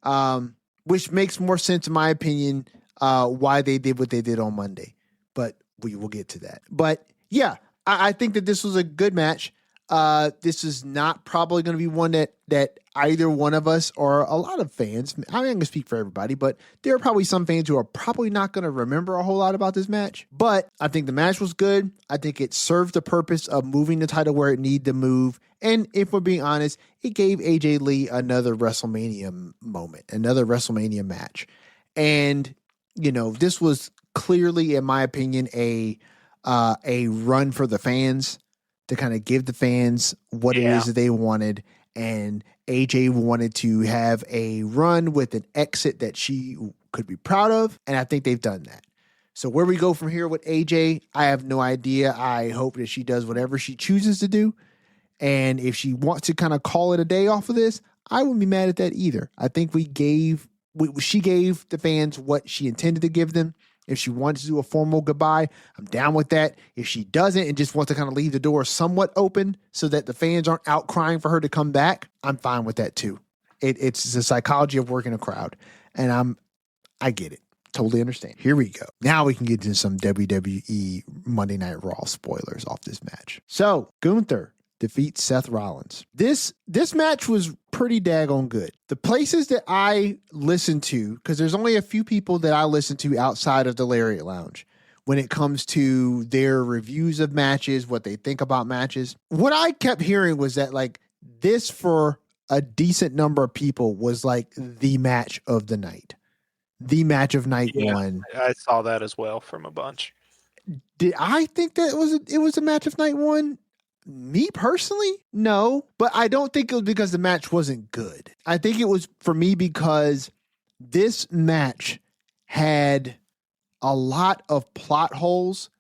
which makes more sense, in my opinion, why they did what they did on Monday. But we will get to that. But yeah, I think that this was a good match. This is not probably going to be one that either one of us or a lot of fans, I'm not going to speak for everybody, but there are probably some fans who are probably not going to remember a whole lot about this match. But I think the match was good. I think it served the purpose of moving the title where it needed to move. And if we're being honest, it gave AJ Lee another WrestleMania moment, another WrestleMania match. And, this was clearly, in my opinion, a run for the fans, to kind of give the fans what it is that they wanted. And AJ wanted to have a run with an exit that she could be proud of. And I think they've done that. So where we go from here with AJ, I have no idea. I hope that she does whatever she chooses to do. And if she wants to kind of call it a day off of this, I wouldn't be mad at that either. I think she gave the fans what she intended to give them. If she wants to do a formal goodbye, I'm down with that. If she doesn't and just wants to kind of leave the door somewhat open so that the fans aren't out crying for her to come back, I'm fine with that too. It's the psychology of working a crowd. And I get it. Totally understand. Here we go. Now we can get into some WWE Monday Night Raw spoilers off this match. So Gunther defeats Seth Rollins. This match was pretty daggone good. The places that I listen to, because there's only a few people that I listen to outside of the Lariat Lounge when it comes to their reviews of matches, what they think about matches. What I kept hearing was that like this for a decent number of people was like the match of the night. The match of night one. I saw that as well from a bunch. Did I think that it was a match of night one? Me personally, no. But I don't think it was because the match wasn't good. I think it was for me because this match had a lot of plot holes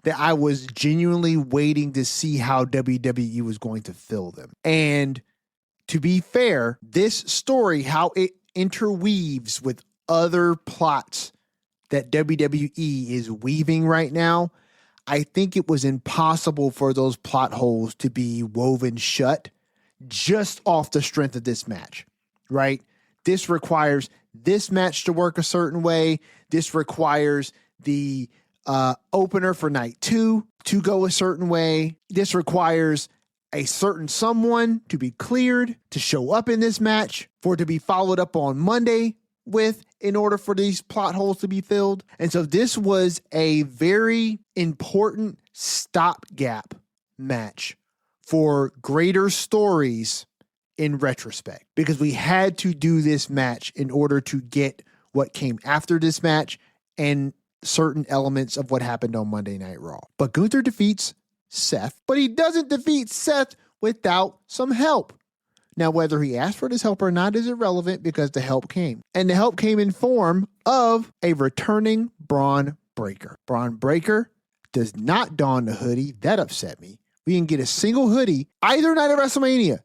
that I was genuinely waiting to see how WWE was going to fill them. And to be fair, this story, how it interweaves with other plots that WWE is weaving right now, I think it was impossible for those plot holes to be woven shut just off the strength of this match, right? This requires this match to work a certain way. This requires the opener for night 2 to go a certain way. This requires a certain someone to be cleared to show up in this match for it to be followed up on Monday with in order for these plot holes to be filled. And so this was a very important stopgap match for greater stories in retrospect, because we had to do this match in order to get what came after this match and certain elements of what happened on Monday Night Raw. But Gunther defeats Seth, but he doesn't defeat Seth without some help. Now, whether he asked for this help or not is irrelevant because the help came. And the help came in form of a returning Braun Breaker. Braun Breaker does not don the hoodie. That upset me. We didn't get a single hoodie either night of WrestleMania.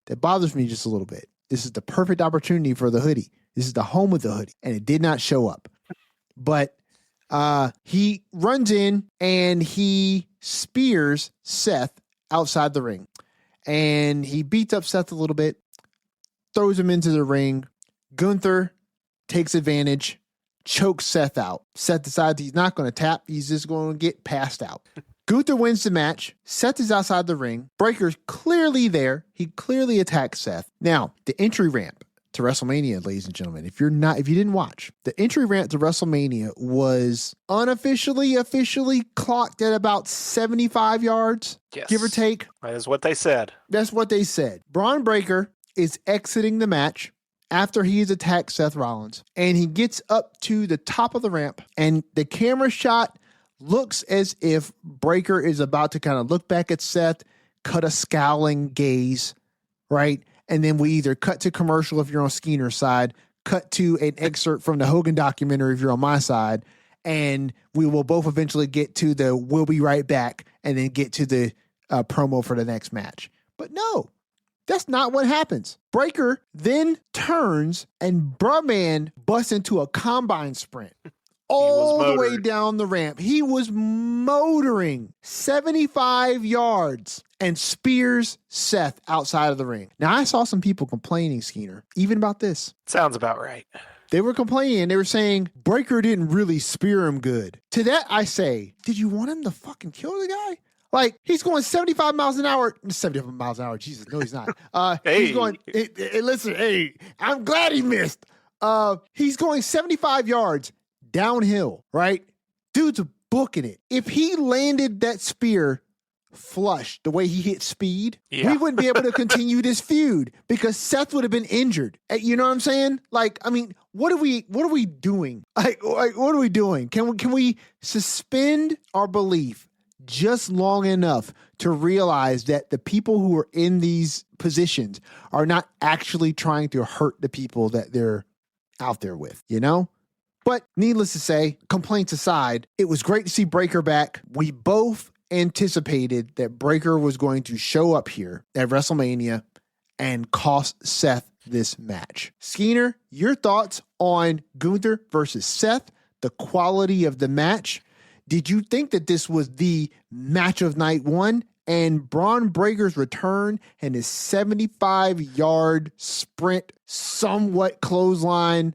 That bothers me just a little bit. This is the perfect opportunity for the hoodie. This is the home of the hoodie. And it did not show up. But he runs in and he spears Seth outside the ring. And he beats up Seth a little bit, throws him into the ring. Gunther takes advantage, chokes Seth out. Seth decides he's not going to tap. He's just going to get passed out. Gunther wins the match. Seth is outside the ring. Breaker's clearly there. He clearly attacks Seth. Now, the entry ramp to WrestleMania, ladies and gentlemen, if you didn't watch, the entry ramp to WrestleMania was officially clocked at about 75 yards, yes, give or take. That is what they said. That's what they said. Braun Breaker is exiting the match after he has attacked Seth Rollins, and he gets up to the top of the ramp, and the camera shot looks as if Breaker is about to kind of look back at Seth, cut a scowling gaze, right? And then we either cut to commercial if you're on Skeener's side, cut to an excerpt from the Hogan documentary if you're on my side, and we will both eventually get to the "we'll be right back" and then get to the promo for the next match. But no, that's not what happens. Breaker then turns and Brahman busts into a combine sprint all the way down the ramp. He was motoring 75 yards and spears Seth outside of the ring. Now, I saw some people complaining, Skeener, even about this. Sounds about right. They were complaining. They were saying Breaker didn't really spear him good. To that, I say, did you want him to fucking kill the guy? Like, he's going 75 miles an hour. 75 miles an hour. Jesus, no, he's not. Hey. He's going, listen, hey, I'm glad he missed. He's going 75 yards downhill, right? Dude's booking it. If he landed that spear flush the way he hit Speed, we wouldn't be able to continue this feud because Seth would have been injured. You know what I'm saying? Like, I mean, what are we doing? Like what are we doing? Can we suspend our belief just long enough to realize that the people who are in these positions are not actually trying to hurt the people that they're out there with, you know? But needless to say, complaints aside, it was great to see Breaker back. We both anticipated that Breaker was going to show up here at WrestleMania and cost Seth this match. Skeener, your thoughts on Gunther versus Seth, the quality of the match? Did you think that this was the match of night one And Braun Breaker's return and his 75-yard sprint, somewhat clothesline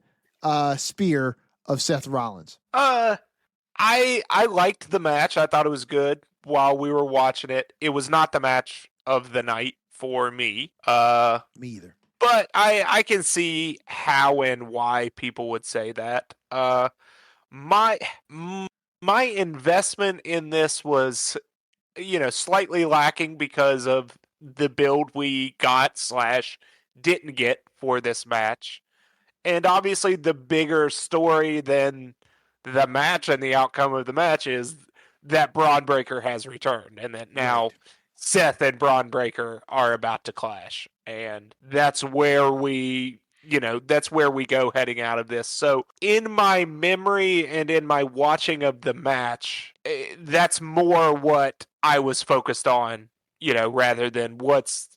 spear of Seth Rollins. I liked the match. I thought it was good while we were watching it. It was not the match of the night for me. Me either. But I can see how and why people would say that. My my investment in this was, slightly lacking because of the build we got slash didn't get for this match. And obviously the bigger story than the match and the outcome of the match is that Braun Breaker has returned and that now Right. Seth and Braun Breaker are about to clash. And that's where that's where we go heading out of this. So in my memory and in my watching of the match, that's more what I was focused on, rather than what's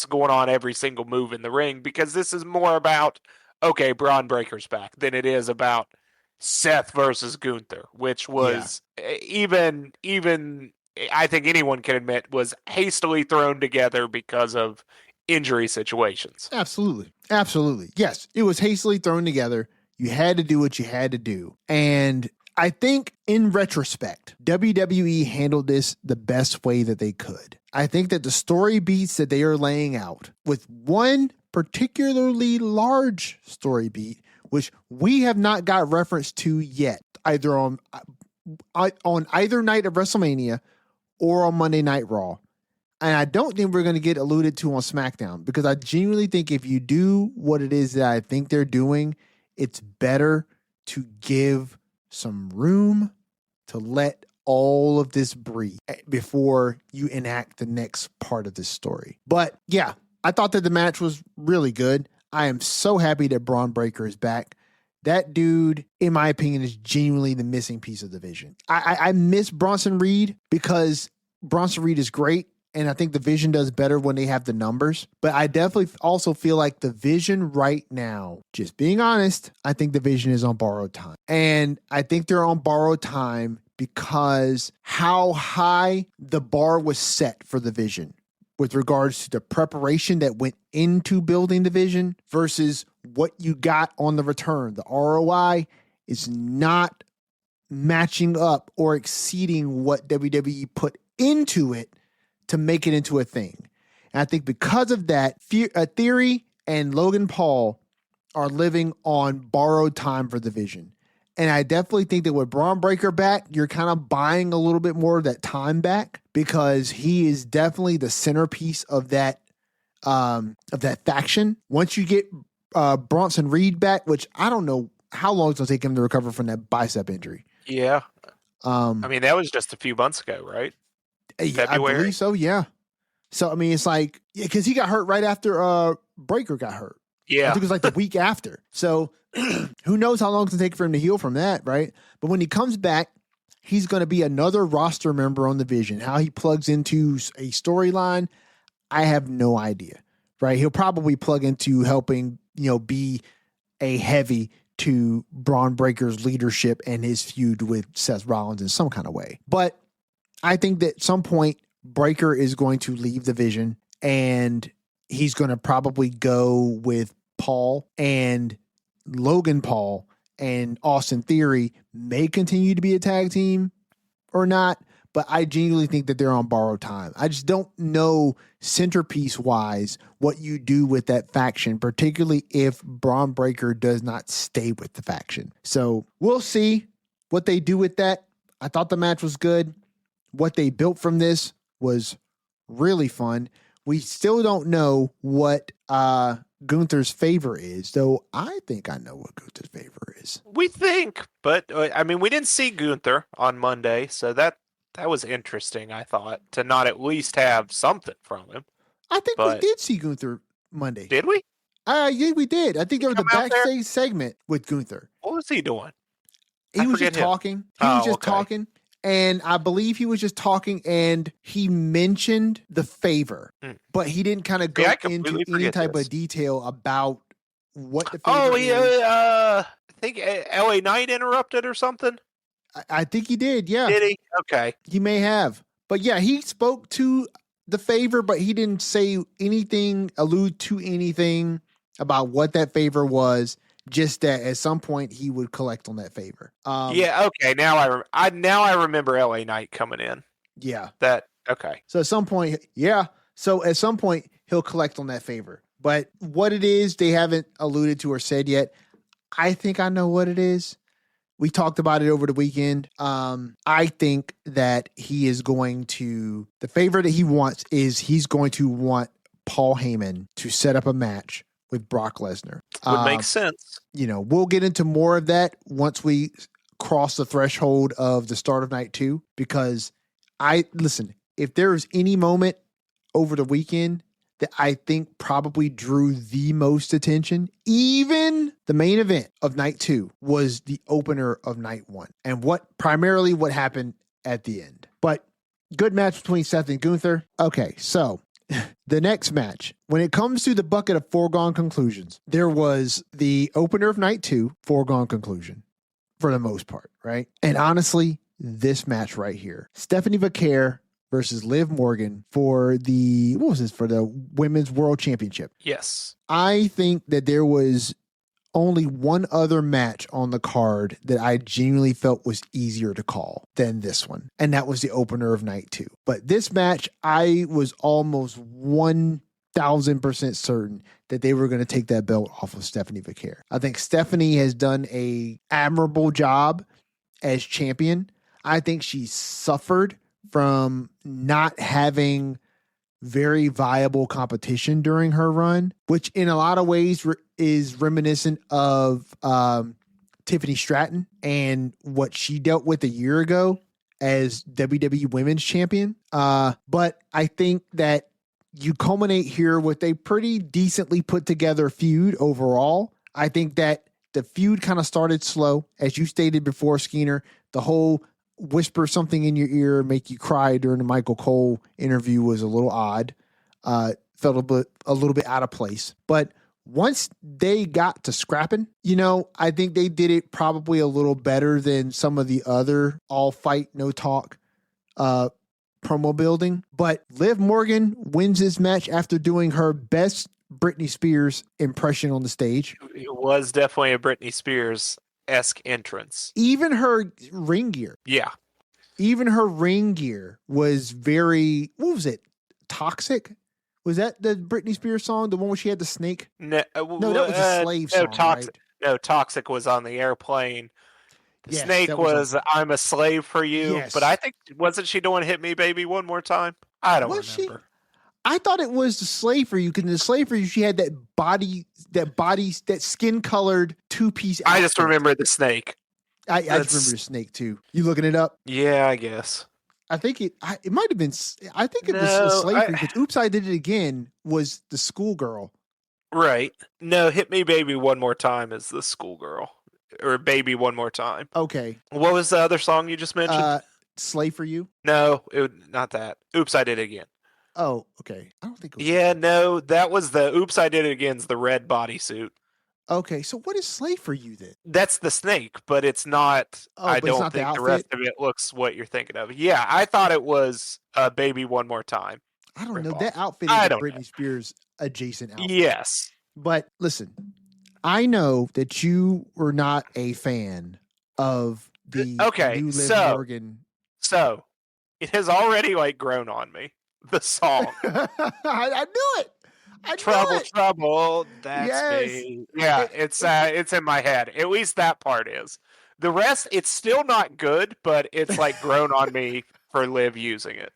going on every single move in the ring, because this is more about, okay, Braun Breaker's back than it is about Seth versus Gunther, which was even I think anyone can admit was hastily thrown together because of injury situations. Absolutely. Absolutely. Yes, it was hastily thrown together. You had to do what you had to do. And I think in retrospect, WWE handled this the best way that they could. I think that the story beats that they are laying out, with one particularly large story beat, which we have not got reference to yet, either on either night of WrestleMania or on Monday Night Raw. And I don't think we're going to get alluded to on SmackDown, because I genuinely think if you do what it is that I think they're doing, it's better to give some room to let all of this breathe before you enact the next part of this story. But yeah, I thought that the match was really good. I am so happy that Braun Breaker is back. That dude, in my opinion, is genuinely the missing piece of the vision. I miss Bronson Reed, because Bronson Reed is great, and I think the Vision does better when they have the numbers. But I definitely also feel like the Vision right now, just being honest, I think the Vision is on borrowed time. And I think they're on borrowed time because how high the bar was set for the Vision with regards to the preparation that went into building the Vision versus what you got on the return. The ROI is not matching up or exceeding what WWE put into it to make it into a thing. And I think because of that, Theory and Logan Paul are living on borrowed time for the Vision. And I definitely think that with Braun Breaker back, you're kind of buying a little bit more of that time back, because he is definitely the centerpiece of that faction. Once you get Bronson Reed back, which I don't know how long it's going to take him to recover from that bicep injury. Yeah. I mean, that was just a few months ago, right? February? I believe so, yeah. So, I mean, it's like, because he got hurt right after Breaker got hurt. Yeah. I think it was like the week after. So who knows how long it's going to take for him to heal from that, right? But when he comes back, he's going to be another roster member on the Vision. How he plugs into a storyline, I have no idea, right? He'll probably plug into helping, be a heavy to Braun Breaker's leadership and his feud with Seth Rollins in some kind of way. But I think that at some point, Breaker is going to leave the Vision, and he's going to probably go with Paul, and Logan Paul and Austin Theory may continue to be a tag team or not, but I genuinely think that they're on borrowed time. I just don't know centerpiece wise what you do with that faction, particularly if Braun Breaker does not stay with the faction. So we'll see what they do with that. I thought the match was good. What they built from this was really fun. We still don't know what Gunther's favor is, though I think I know what Gunther's favor is. We think, but I mean, we didn't see Gunther on Monday, so that was interesting, I thought, to not at least have something from him. I think we did see Gunther Monday. Did we? Yeah, we did. I think there was a backstage segment with Gunther. What was he doing? He was just talking. He was just talking. And I believe he was just talking, and he mentioned the favor, but he didn't kind of go into any type of detail about what the favor is. I think LA Knight interrupted or something. I think he did, yeah. Did he? Okay. He may have. But yeah, he spoke to the favor, but he didn't say anything, allude to anything about what that favor was. Just that at some point he would collect on that favor. Yeah, okay. Now I remember LA Knight coming in. Yeah. That okay. So at some point, yeah. So at some point he'll collect on that favor. But what it is, they haven't alluded to or said yet. I think I know what it is. We talked about it over the weekend. I think that he is going to, the favor that he wants is he's going to want Paul Heyman to set up a match with Brock Lesnar. Would make sense. You know, we'll get into more of that once we cross the threshold of the start of night 2, because listen, if there was any moment over the weekend that I think probably drew the most attention, even the main event of night 2 was the opener of night 1 and what happened at the end. But good match between Seth and Gunther. Okay, so the next match, when it comes to the bucket of foregone conclusions, there was the opener of night 2, foregone conclusion for the most part, right? And honestly, this match right here, Stephanie Vaquer versus Liv Morgan for the Women's World Championship. Yes. I think that there was only one other match on the card that I genuinely felt was easier to call than this one, and that was the opener of night 2. But this match, I was almost 1,000% certain that they were going to take that belt off of Stephanie Vaquer. I think Stephanie has done a admirable job as champion. I think she suffered from not having very viable competition during her run, which in a lot of ways is reminiscent of Tiffany Stratton and what she dealt with a year ago as WWE Women's Champion. But I think that you culminate here with a pretty decently put together feud overall. I think that the feud kind of started slow, as you stated before, Skeener. The whole whisper something in your ear, make you cry during the Michael Cole interview was a little odd. Felt a little bit out of place. But once they got to scrapping, I think they did it probably a little better than some of the other all fight, no talk promo building. But Liv Morgan wins this match after doing her best Britney Spears impression on the stage. It was definitely a Britney Spears-esque entrance. Even her ring gear. Yeah. Even her ring gear was very, what was it? Toxic? Was that the Britney Spears song? The one where she had the snake? No, that was a slave song, Toxic. right? No, Toxic was on the airplane. The Yes, snake was I'm a slave for you. Yes. But I think, wasn't she doing Hit Me Baby one more time? I don't remember. I thought it was the slave for you, because in the slave for you, she had that skin colored 2-piece outfit. I just remember the snake. I just remember the snake too. You looking it up? Yeah, I guess. I think it might have been. I think it was a slave for you, because Oops, I Did It Again was the schoolgirl. Right. No, Hit Me Baby One More Time is the schoolgirl. Or Baby One More Time. Okay. What was the other song you just mentioned? Slave for You? No, not that. Oops, I Did It Again. Oh, okay. I don't think it was. Yeah, no, that was the Oops, I Did It Again's the red bodysuit. Okay, so what is Slave for You then? That's the snake, but it's not. I don't think the rest of it looks what you're thinking of. Yeah, I thought it was Baby One More Time. I don't know. That outfit is a Britney Spears adjacent outfit. Yes. But listen, I know that you were not a fan of the new Liv Morgan. So, it has already grown on me. The song. I knew it. Trouble. That's me. Yeah, it's in my head. At least that part is. The rest, it's still not good, but it's grown on me for Liv using it.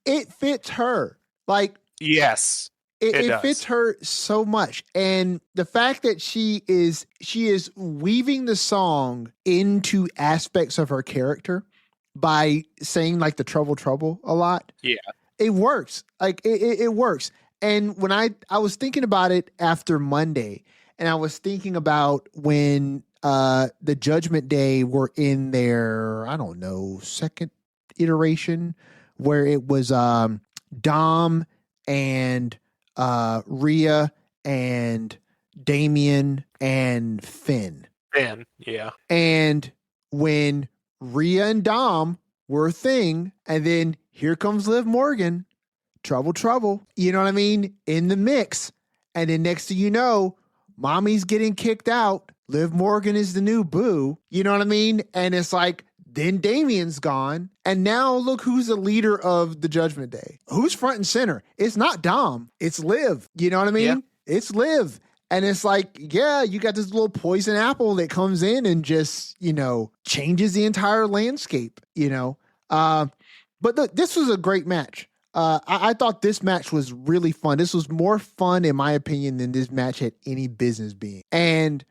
It fits her. Yes. It fits her so much. And the fact that she is weaving the song into aspects of her character by saying the trouble a lot. Yeah. It works. It works. And when I was thinking about it after Monday, and I was thinking about when the Judgment Day were in their, I don't know, second iteration, where it was Dom and Rhea and Damian and Finn. Finn, yeah. And when Rhea and Dom were a thing, and then here comes Liv Morgan, trouble. You know what I mean? In the mix. And then next thing you know, mommy's getting kicked out. Liv Morgan is the new boo. You know what I mean? And it's like, then Damien's gone. And now look who's the leader of the Judgment Day. Who's front and center? It's not Dom. It's Liv. You know what I mean? Yeah. It's Liv. And it's like, yeah, you got this little poison apple that comes in and just, changes the entire landscape, But look, this was a great match. I thought this match was really fun. This was more fun, in my opinion, than this match had any business being. And,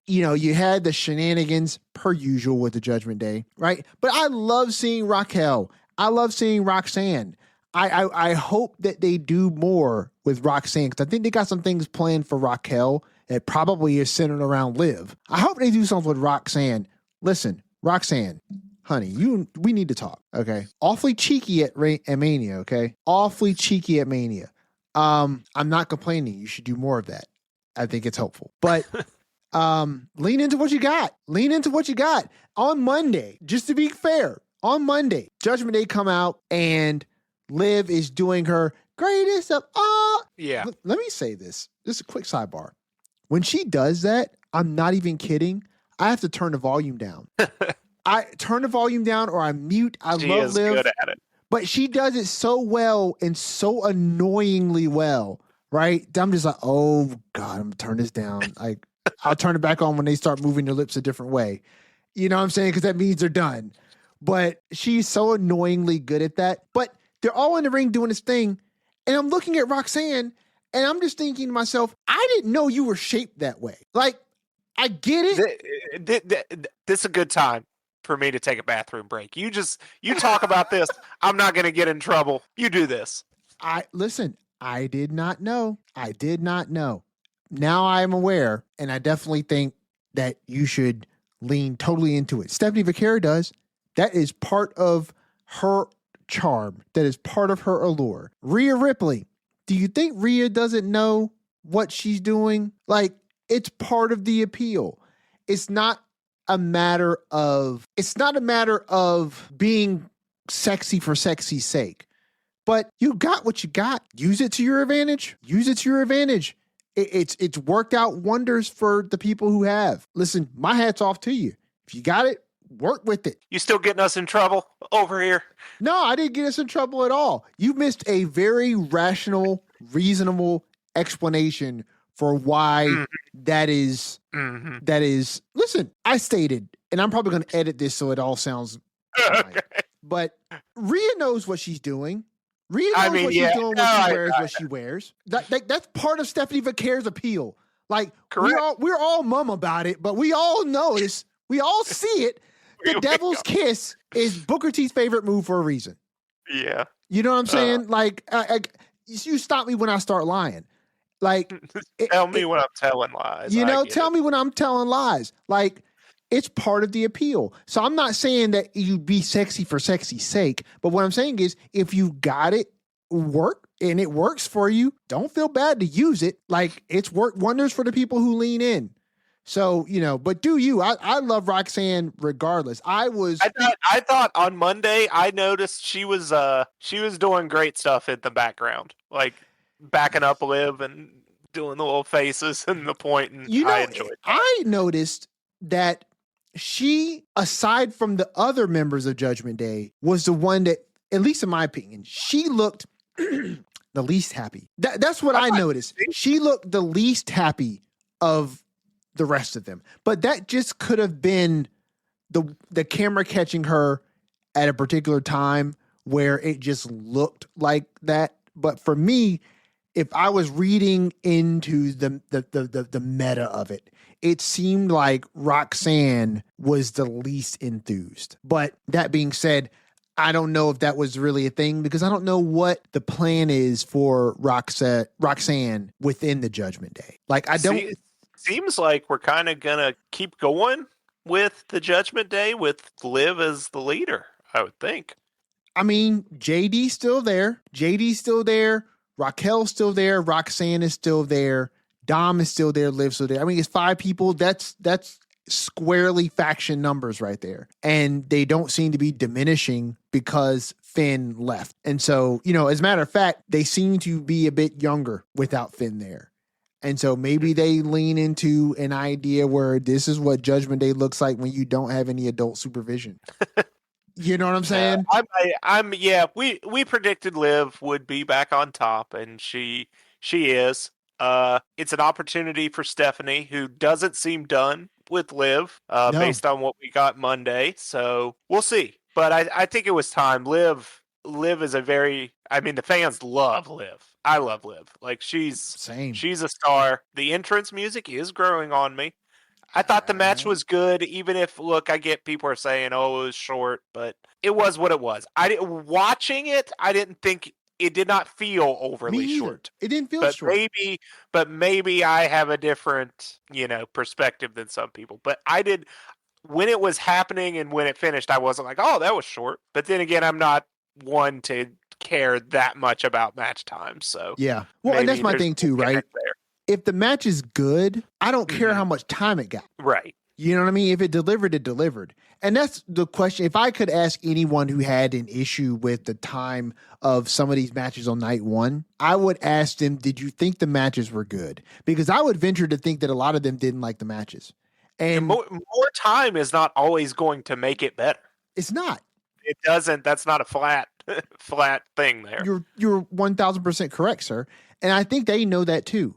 you had the shenanigans per usual with the Judgment Day, right? But I love seeing Raquel. I love seeing Roxanne. I hope that they do more with Roxanne, because I think they got some things planned for Raquel that probably is centered around Liv. I hope they do something with Roxanne. Listen, Roxanne, honey, we need to talk, okay? Awfully cheeky at Mania, okay? Awfully cheeky at Mania. I'm not complaining. You should do more of that. I think it's helpful. But lean into what you got. Lean into what you got. On Monday, just to be fair, on Monday, Judgment Day come out and Liv is doing her greatest of all. Yeah. Let me say this. This is a quick sidebar. When she does that, I'm not even kidding. I have to turn the volume down. I turn the volume down or I mute. She love is Liv. good at it. But she does it so well and so annoyingly well, right? I'm just like, oh God, I'm gonna turn this down. I'll turn it back on when they start moving their lips a different way. You know what I'm saying? Because that means they're done. But she's so annoyingly good at that. But they're all in the ring doing this thing. And I'm looking at Roxanne and I'm just thinking to myself, I didn't know you were shaped that way. Like, I get it. This is a good time for me to take a bathroom break. You talk about this. I'm not going to get in trouble. You do this. Listen, I did not know. Now I'm aware, and I definitely think that you should lean totally into it. Stephanie Vaquera does. That is part of her charm. That is part of her allure. Rhea Ripley. Do you think Rhea doesn't know what she's doing? Like, it's part of the appeal. It's not a matter of being sexy for sexy's sake. But you got what you got. Use it to your advantage. It's worked out wonders for the people who have. Listen, my hat's off to you. If you got it, work with it. You still getting us in trouble over here? No, I didn't get us in trouble at all. You missed a very rational, reasonable explanation for why that is. Listen, I stated, and I'm probably going to edit this so it all sounds fine. Okay. But Rhea knows what she's doing. Rhea knows what she's doing when she wears what she wears. That's part of Stephanie Vaquera's appeal. Like, we're all mum about it, but we all know this. We all see it. The Devil's Kiss is Booker T's favorite move for a reason. Yeah. You know what I'm saying? You stop me when I start lying. Like, tell me when I'm telling lies. Tell me when I'm telling lies. Like, it's part of the appeal. So I'm not saying that you be sexy for sexy's sake, but what I'm saying is if you got it, work, and it works for you, don't feel bad to use it. Like, it's worked wonders for the people who lean in. So, but do you? I love Roxanne regardless. I thought on Monday I noticed she was doing great stuff in the background, like backing up Liv and doing the little faces and the point, and I enjoyed that. I noticed that she, aside from the other members of Judgment Day, was the one that, at least in my opinion, she looked the least happy. That's what I noticed. She looked the least happy of the rest of them. But that just could have been the camera catching her at a particular time where it just looked like that. But for me, if I was reading into the meta of it, it seemed like Roxanne was the least enthused. But that being said, I don't know if that was really a thing because I don't know what the plan is for Roxanne within the Judgment Day. Like, I don't. Seems like we're kind of going to keep going with the Judgment Day with Liv as the leader, I would think. I mean, JD's still there. Raquel's still there. Roxanne is still there. Dom is still there. Liv's still there. I mean, it's 5 people. That's squarely faction numbers right there. And they don't seem to be diminishing because Finn left. And so, as a matter of fact, they seem to be a bit younger without Finn there. And so maybe they lean into an idea where this is what Judgment Day looks like when you don't have any adult supervision. You know what I'm saying? We predicted Liv would be back on top, and she is. It's an opportunity for Stephanie, who doesn't seem done with Liv, No. based on what we got Monday. So we'll see. But I think it was time. Liv is the fans love Liv. I love Liv. Like she's a star. The entrance music is growing on me. I thought the match was good, even if, look, I get people are saying, oh, it was short, but it was what it was. Watching it, I didn't think it did not feel overly short. It didn't feel short. Maybe I have a different, perspective than some people. But I did, when it was happening and when it finished, I wasn't like, oh, that was short. But then again, I'm not one to care that much about match time. So yeah, well, and that's my thing too, right? If the match is good, I don't care how much time it got. Right. You know what I mean? If it delivered, it delivered. And that's the question. If I could ask anyone who had an issue with the time of some of these matches on night one, I would ask them, did you think the matches were good? Because I would venture to think that a lot of them didn't like the matches. And more time is not always going to make it better. It's not. It doesn't. That's not a flat thing there. You're 1,000% correct, sir. And I think they know that too.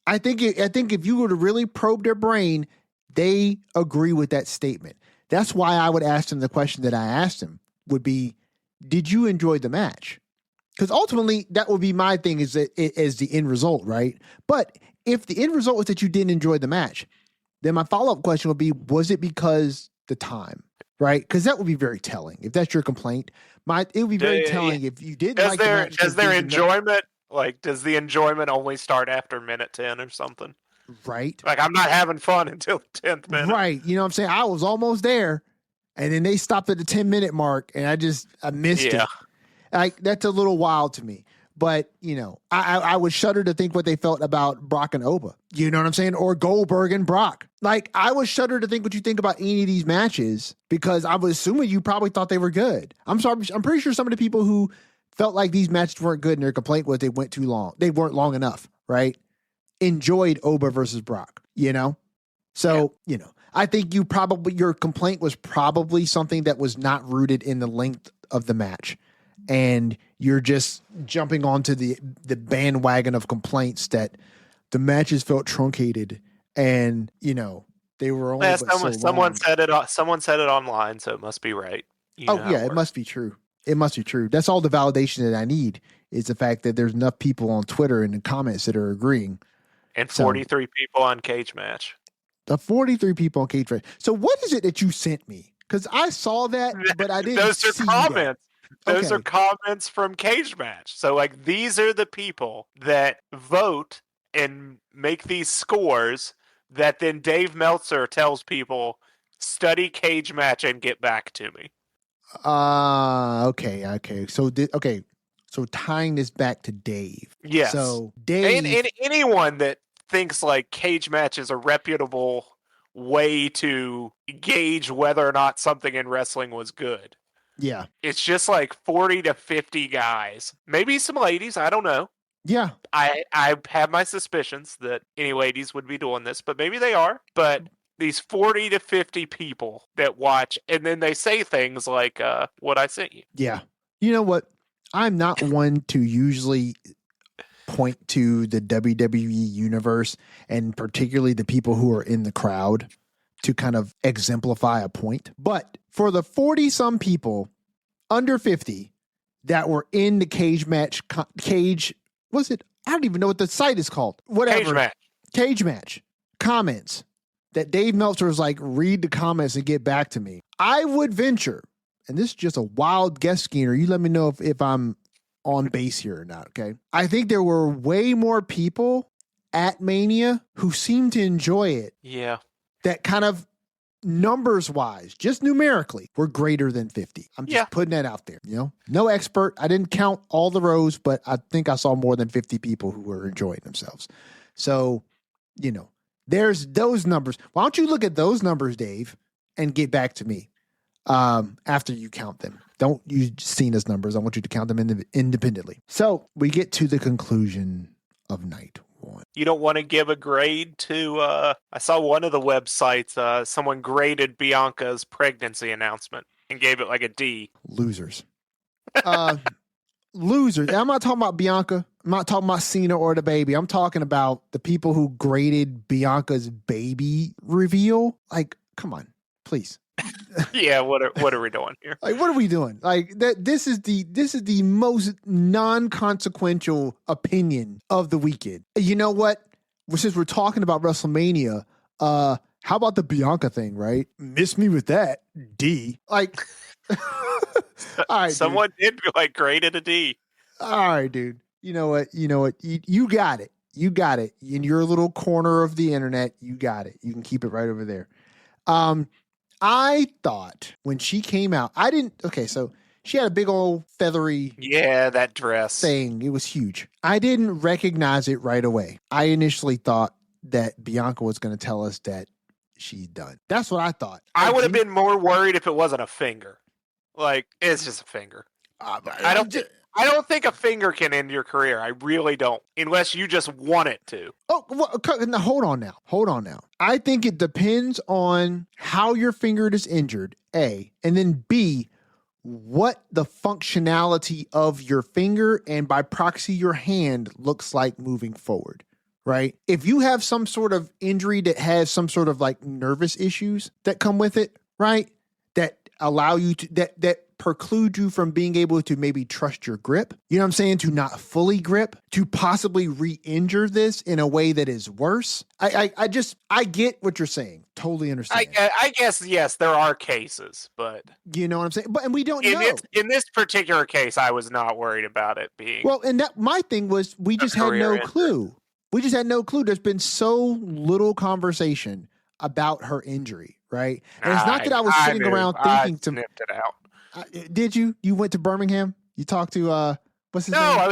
I think if you were to really probe their brain, they agree with that statement. That's why I would ask them the question that I asked them would be, did you enjoy the match? Because ultimately that would be my thing is the end result, right? But if the end result was that you didn't enjoy the match, then my follow-up question would be, was it because the time, right? Because that would be very telling. If that's your complaint, it would be very telling if you didn't like the match. Does their enjoyment... Like, does the enjoyment only start after minute 10 or something? Right. Like, I'm not having fun until the 10th minute. Right. You know what I'm saying? I was almost there, and then they stopped at the 10-minute mark, and I missed it. Like, that's a little wild to me. But, I would shudder to think what they felt about Brock and Oba. You know what I'm saying? Or Goldberg and Brock. Like, I would shudder to think what you think about any of these matches, because I was assuming you probably thought they were good. I'm pretty sure some of the people who felt like these matches weren't good and their complaint was they went too long. They weren't long enough, right? Enjoyed Oba versus Brock, So, I think your complaint was probably something that was not rooted in the length of the match. And you're just jumping onto the bandwagon of complaints that the matches felt truncated and, they were only someone said it online, so it must be right. It must be true. It must be true. That's all the validation that I need is the fact that there's enough people on Twitter and the comments that are agreeing. And 43 people on Cage Match. The 43 people on Cage Match. So what is it that you sent me? Because I saw that, but I didn't see that. Those are comments. Those are comments from Cage Match. So, like, these are the people that vote and make these scores that then Dave Meltzer tells people, study Cage Match and get back to me. Okay. So tying this back to Dave. Yes. So Dave and anyone that thinks like Cage Match is a reputable way to gauge whether or not something in wrestling was good. Yeah. It's just like 40 to 50 guys. Maybe some ladies, I don't know. Yeah. I have my suspicions that any ladies would be doing this, but maybe they are. But these 40 to 50 people that watch, and then they say things like, what I sent you. Yeah. You know what? I'm not one to usually point to the WWE universe, and particularly the people who are in the crowd, to kind of exemplify a point. But for the 40-some people under 50 that were in the Cage Match, was it? I don't even know what the site is called. Whatever. Cage Match comments. That Dave Meltzer is like, read the comments and get back to me. I would venture, and this is just a wild guess, Skeeter. You let me know if I'm on base here or not, okay? I think there were way more people at Mania who seemed to enjoy it. Yeah. That kind of numbers-wise, just numerically, were greater than 50. I'm just putting that out there, No expert. I didn't count all the rows, but I think I saw more than 50 people who were enjoying themselves. So, There's those numbers. Why don't you look at those numbers, Dave, and get back to me after you count them. Don't use Cena's numbers. I want you to count them independently. So we get to the conclusion of night one. You don't want to give a grade to, I saw one of the websites, someone graded Bianca's pregnancy announcement and gave it like a D. Losers. Losers. I'm not talking about Bianca. I'm not talking about Cena or the baby. I'm talking about the people who graded Bianca's baby reveal. Like, come on, please. Yeah, what are we doing here? Like, what are we doing? Like that. This is the most non-consequential opinion of the weekend. You know what? Since we're talking about WrestleMania, how about the Bianca thing? Right? Miss me with that D. Like, all right, someone did like graded a D. All right, dude. You know what? You got it. You got it. In your little corner of the internet, you got it. You can keep it right over there. I thought when she came out, so she had a big old feathery that dress thing. It was huge. I didn't recognize it right away. I initially thought that Bianca was going to tell us that she's done. That's what I thought. I would have been more worried if it wasn't a finger. Like, it's just a finger. I don't think a finger can end your career. I really don't, unless you just want it to. Oh, well, now, hold on now. I think it depends on how your finger is injured, A, and then B, what the functionality of your finger and by proxy your hand looks like moving forward, right? If you have some sort of injury that has some sort of like nervous issues that come with it, right? That allow you to, that preclude you from being able to maybe trust your grip, you know what I'm saying, to not fully grip, to possibly re-injure this in a way that is worse. I get what you're saying. Totally understand. I guess, yes, there are cases, but... You know what I'm saying? And we don't know. In this particular case, I was not worried about it being... Well, and my thing was, we just had no clue. We just had no clue. There's been so little conversation about her injury, right? And it's not that I was sitting around thinking I snipped it out. Did you? You went to Birmingham? You talked to what's his name? No, I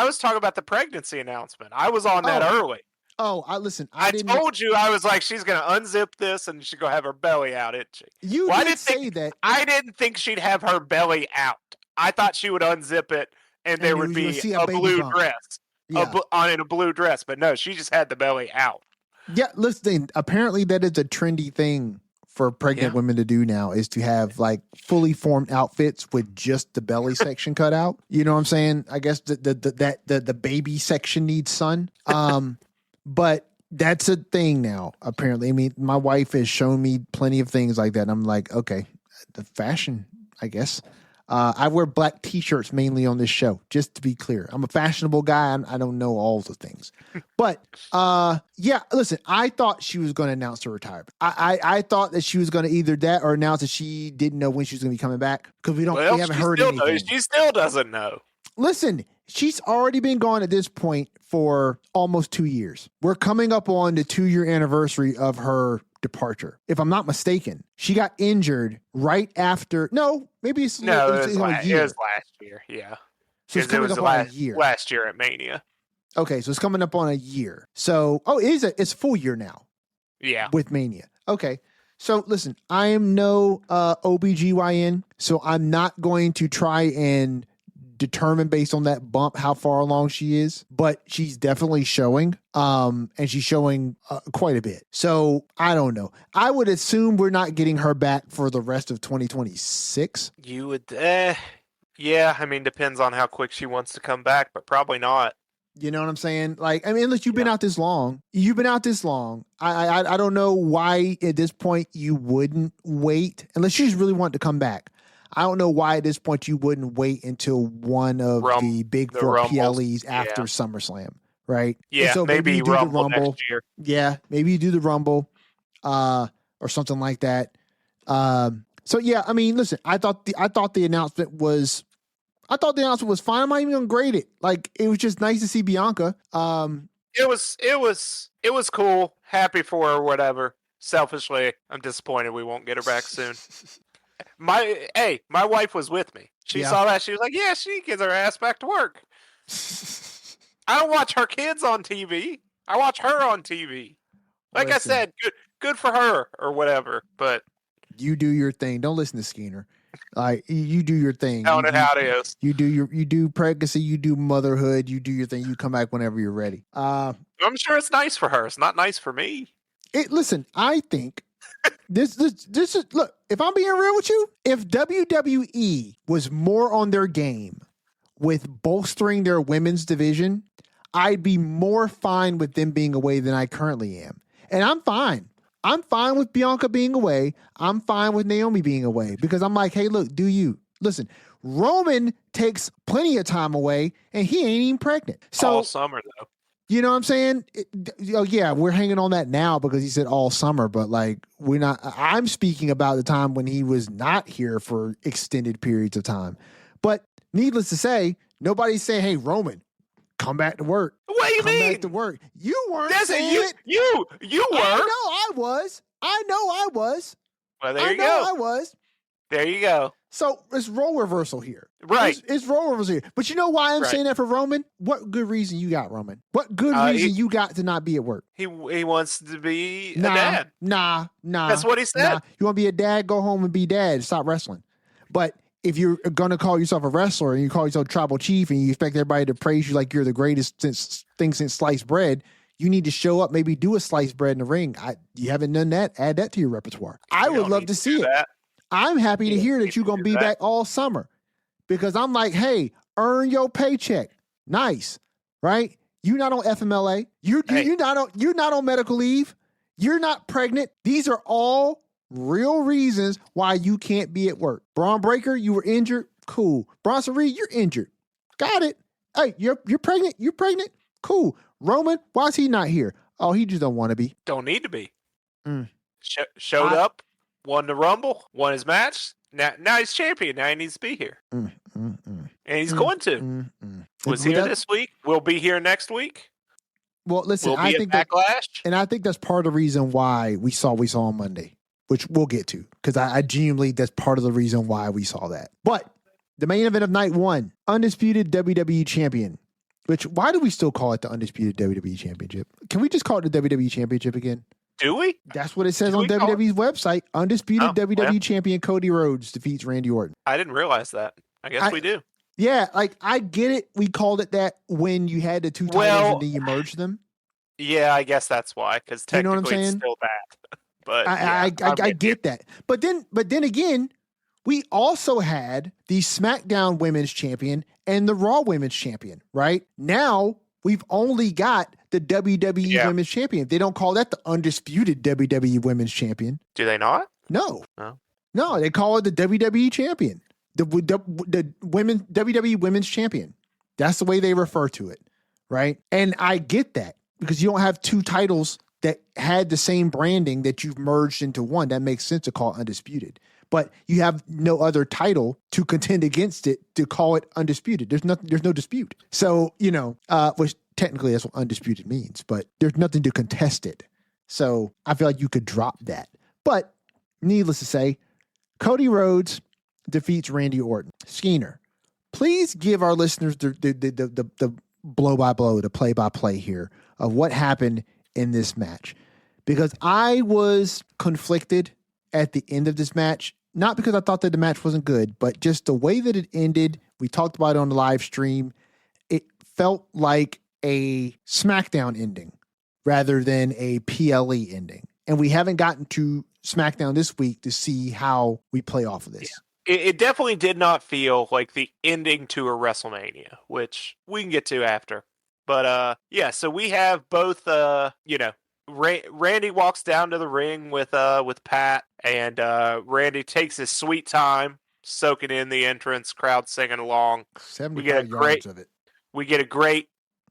was talking about the pregnancy announcement. I was on that early. Oh, listen. I told you, I was like, she's gonna unzip this and she's gonna have her belly out, isn't she? You did say that. I didn't think she'd have her belly out. I thought she would unzip it and there would be a blue dress. Yeah. In a blue dress, but no, she just had the belly out. Yeah, listen, apparently that is a trendy thing for pregnant women to do now, is to have like fully formed outfits with just the belly section cut out. You know what I'm saying? I guess the baby section needs sun. But that's a thing now, apparently. I mean, my wife has shown me plenty of things like that. And I'm like, okay, the fashion, I guess. I wear black t-shirts mainly on this show, just to be clear. I'm a fashionable guy. I don't know all the things. But yeah, listen, I thought she was going to announce her retirement. I thought that she was going to either that or announce that she didn't know when she was going to be coming back, because we haven't heard anything. She still doesn't know. Listen, she's already been gone at this point for almost 2 years. We're coming up on the 2-year anniversary of her departure. If I'm not mistaken, she got injured right after. No, maybe it's a year. It was last year. Yeah. So it's coming up on a year. Last year at Mania. Okay, so it's coming up on a year. So, it's a full year now. Yeah. With Mania. Okay. So listen, I am no OBGYN, so I'm not going to try and determine based on that bump how far along she is, but she's definitely showing, and she's showing quite a bit. So I don't know. I would assume we're not getting her back for the rest of 2026. You would, yeah. I mean, depends on how quick she wants to come back, but probably not. You know what I'm saying? Like, I mean, unless you've been out this long, I don't know why at this point you wouldn't wait, unless she just really want to come back. I don't know why at this point you wouldn't wait until one of the big four PLEs after SummerSlam, right? Yeah, so maybe you do Rumble the Rumble next year. Yeah, maybe you do the Rumble, or something like that. So yeah, I mean, listen, I thought the announcement was fine. I'm not even gonna grade it. Like, it was just nice to see Bianca. It was cool. Happy for her, whatever. Selfishly, I'm disappointed we won't get her back soon. My wife was with me. She saw that. She was like, yeah, she gets her ass back to work. I don't watch her kids on TV. I watch her on TV. Like I Listen, said, good for her or whatever. But you do your thing. Don't listen to Skeeter. Like you do your thing. telling it how it is. You do pregnancy. You do motherhood. You do your thing. You come back whenever you're ready. I'm sure it's nice for her. It's not nice for me. Listen, I think this is look. If I'm being real with you, if WWE was more on their game with bolstering their women's division, I'd be more fine with them being away than I currently am. And I'm fine. I'm fine with Bianca being away. I'm fine with Naomi being away because I'm like, hey, look, do you listen? Roman takes plenty of time away and he ain't even pregnant. So All summer though. you know what I'm saying? Yeah, we're hanging on that now because he said all summer, but like we're not. I'm speaking about the time when he was not here for extended periods of time. But needless to say, nobody's saying, "Hey, Roman, come back to work." What do you come mean? back to work. You weren't That's saying it. it. You were. I know I was. Well, there I you know go. I was. There you go. So it's role reversal here. Right. It's role reversal here. But you know why I'm Right. saying that for Roman? What good reason you got, Roman? What good reason you got to not be at work? He wants to be a dad. Nah. That's what he said. Nah. You want to be a dad? Go home and be dad. Stop wrestling. But if you're going to call yourself a wrestler and you call yourself tribal chief and you expect everybody to praise you like you're the greatest since sliced bread, you need to show up, maybe do a sliced bread in the ring. You haven't done that. Add that to your repertoire. I would love to see it. That. I'm happy to hear that you're going to be back all summer because I'm like, hey, earn your paycheck. Nice, right? You're not on FMLA. You're not on medical leave. You're not pregnant. These are all real reasons why you can't be at work. Braun Breaker, you were injured. Cool. Bronson Reed, you're injured. Got it. Hey, you're pregnant. You're pregnant. Cool. Roman, why is he not here? Oh, he just don't want to be. Don't need to be. Showed up, won the Rumble, won his match. Now he's champion. Now he needs to be here. And he's going to. Was here this week. Will be here next week. Well, listen, I think backlash. And I think that's part of the reason why we saw on Monday, which we'll get to, because I genuinely, that's part of the reason why we saw that. But the main event of night one, undisputed WWE champion, which why do we still call it the undisputed WWE championship? Can we just call it the WWE championship again? Do we? That's what it says on WWE's website. Undisputed WWE champion Cody Rhodes defeats Randy Orton. I didn't realize that. I guess we do. Yeah, like I get it. We called it that when you had the two titles and then you merged them. Yeah, I guess that's why. Because technically it's still that. But I get that. But then again, we also had the SmackDown Women's Champion and the Raw Women's Champion. Right now, we've only got the WWE Women's Champion. They don't call that the undisputed WWE Women's Champion. Do they not? No. They call it the WWE Champion. The women WWE Women's Champion. That's the way they refer to it, right? And I get that because you don't have two titles that had the same branding that you've merged into one. That makes sense to call it undisputed. But you have no other title to contend against it to call it undisputed. There's no dispute. So, which technically that's what undisputed means, but there's nothing to contest it. So I feel like you could drop that. But needless to say, Cody Rhodes defeats Randy Orton. Skeeter, please give our listeners the blow-by-blow, the play-by-play here of what happened in this match. Because I was conflicted at the end of this match, not because I thought that the match wasn't good, but just the way that it ended. We talked about it on the live stream. It felt like a SmackDown ending rather than a PLE ending. And we haven't gotten to SmackDown this week to see how we play off of this. Yeah. It definitely did not feel like the ending to a WrestleMania, which we can get to after. But so we have both Randy walks down to the ring with Pat, and Randy takes his sweet time soaking in the entrance, crowd singing along. 75 yards of it. We get a great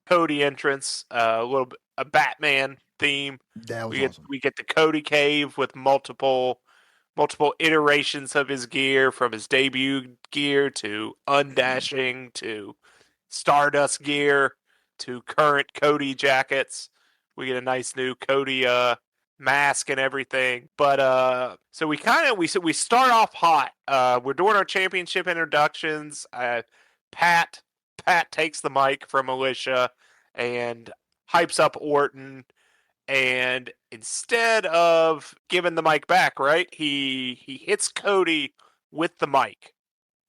Cody entrance, a Batman theme. That was awesome. We get the Cody cave with multiple iterations of his gear, from his debut gear to undashing to Stardust gear to current Cody jackets. We get a nice new Cody mask and everything. But so we start off hot. We're doing our championship introductions. Pat takes the mic from Alicia and hypes up Orton. And instead of giving the mic back, right, he hits Cody with the mic.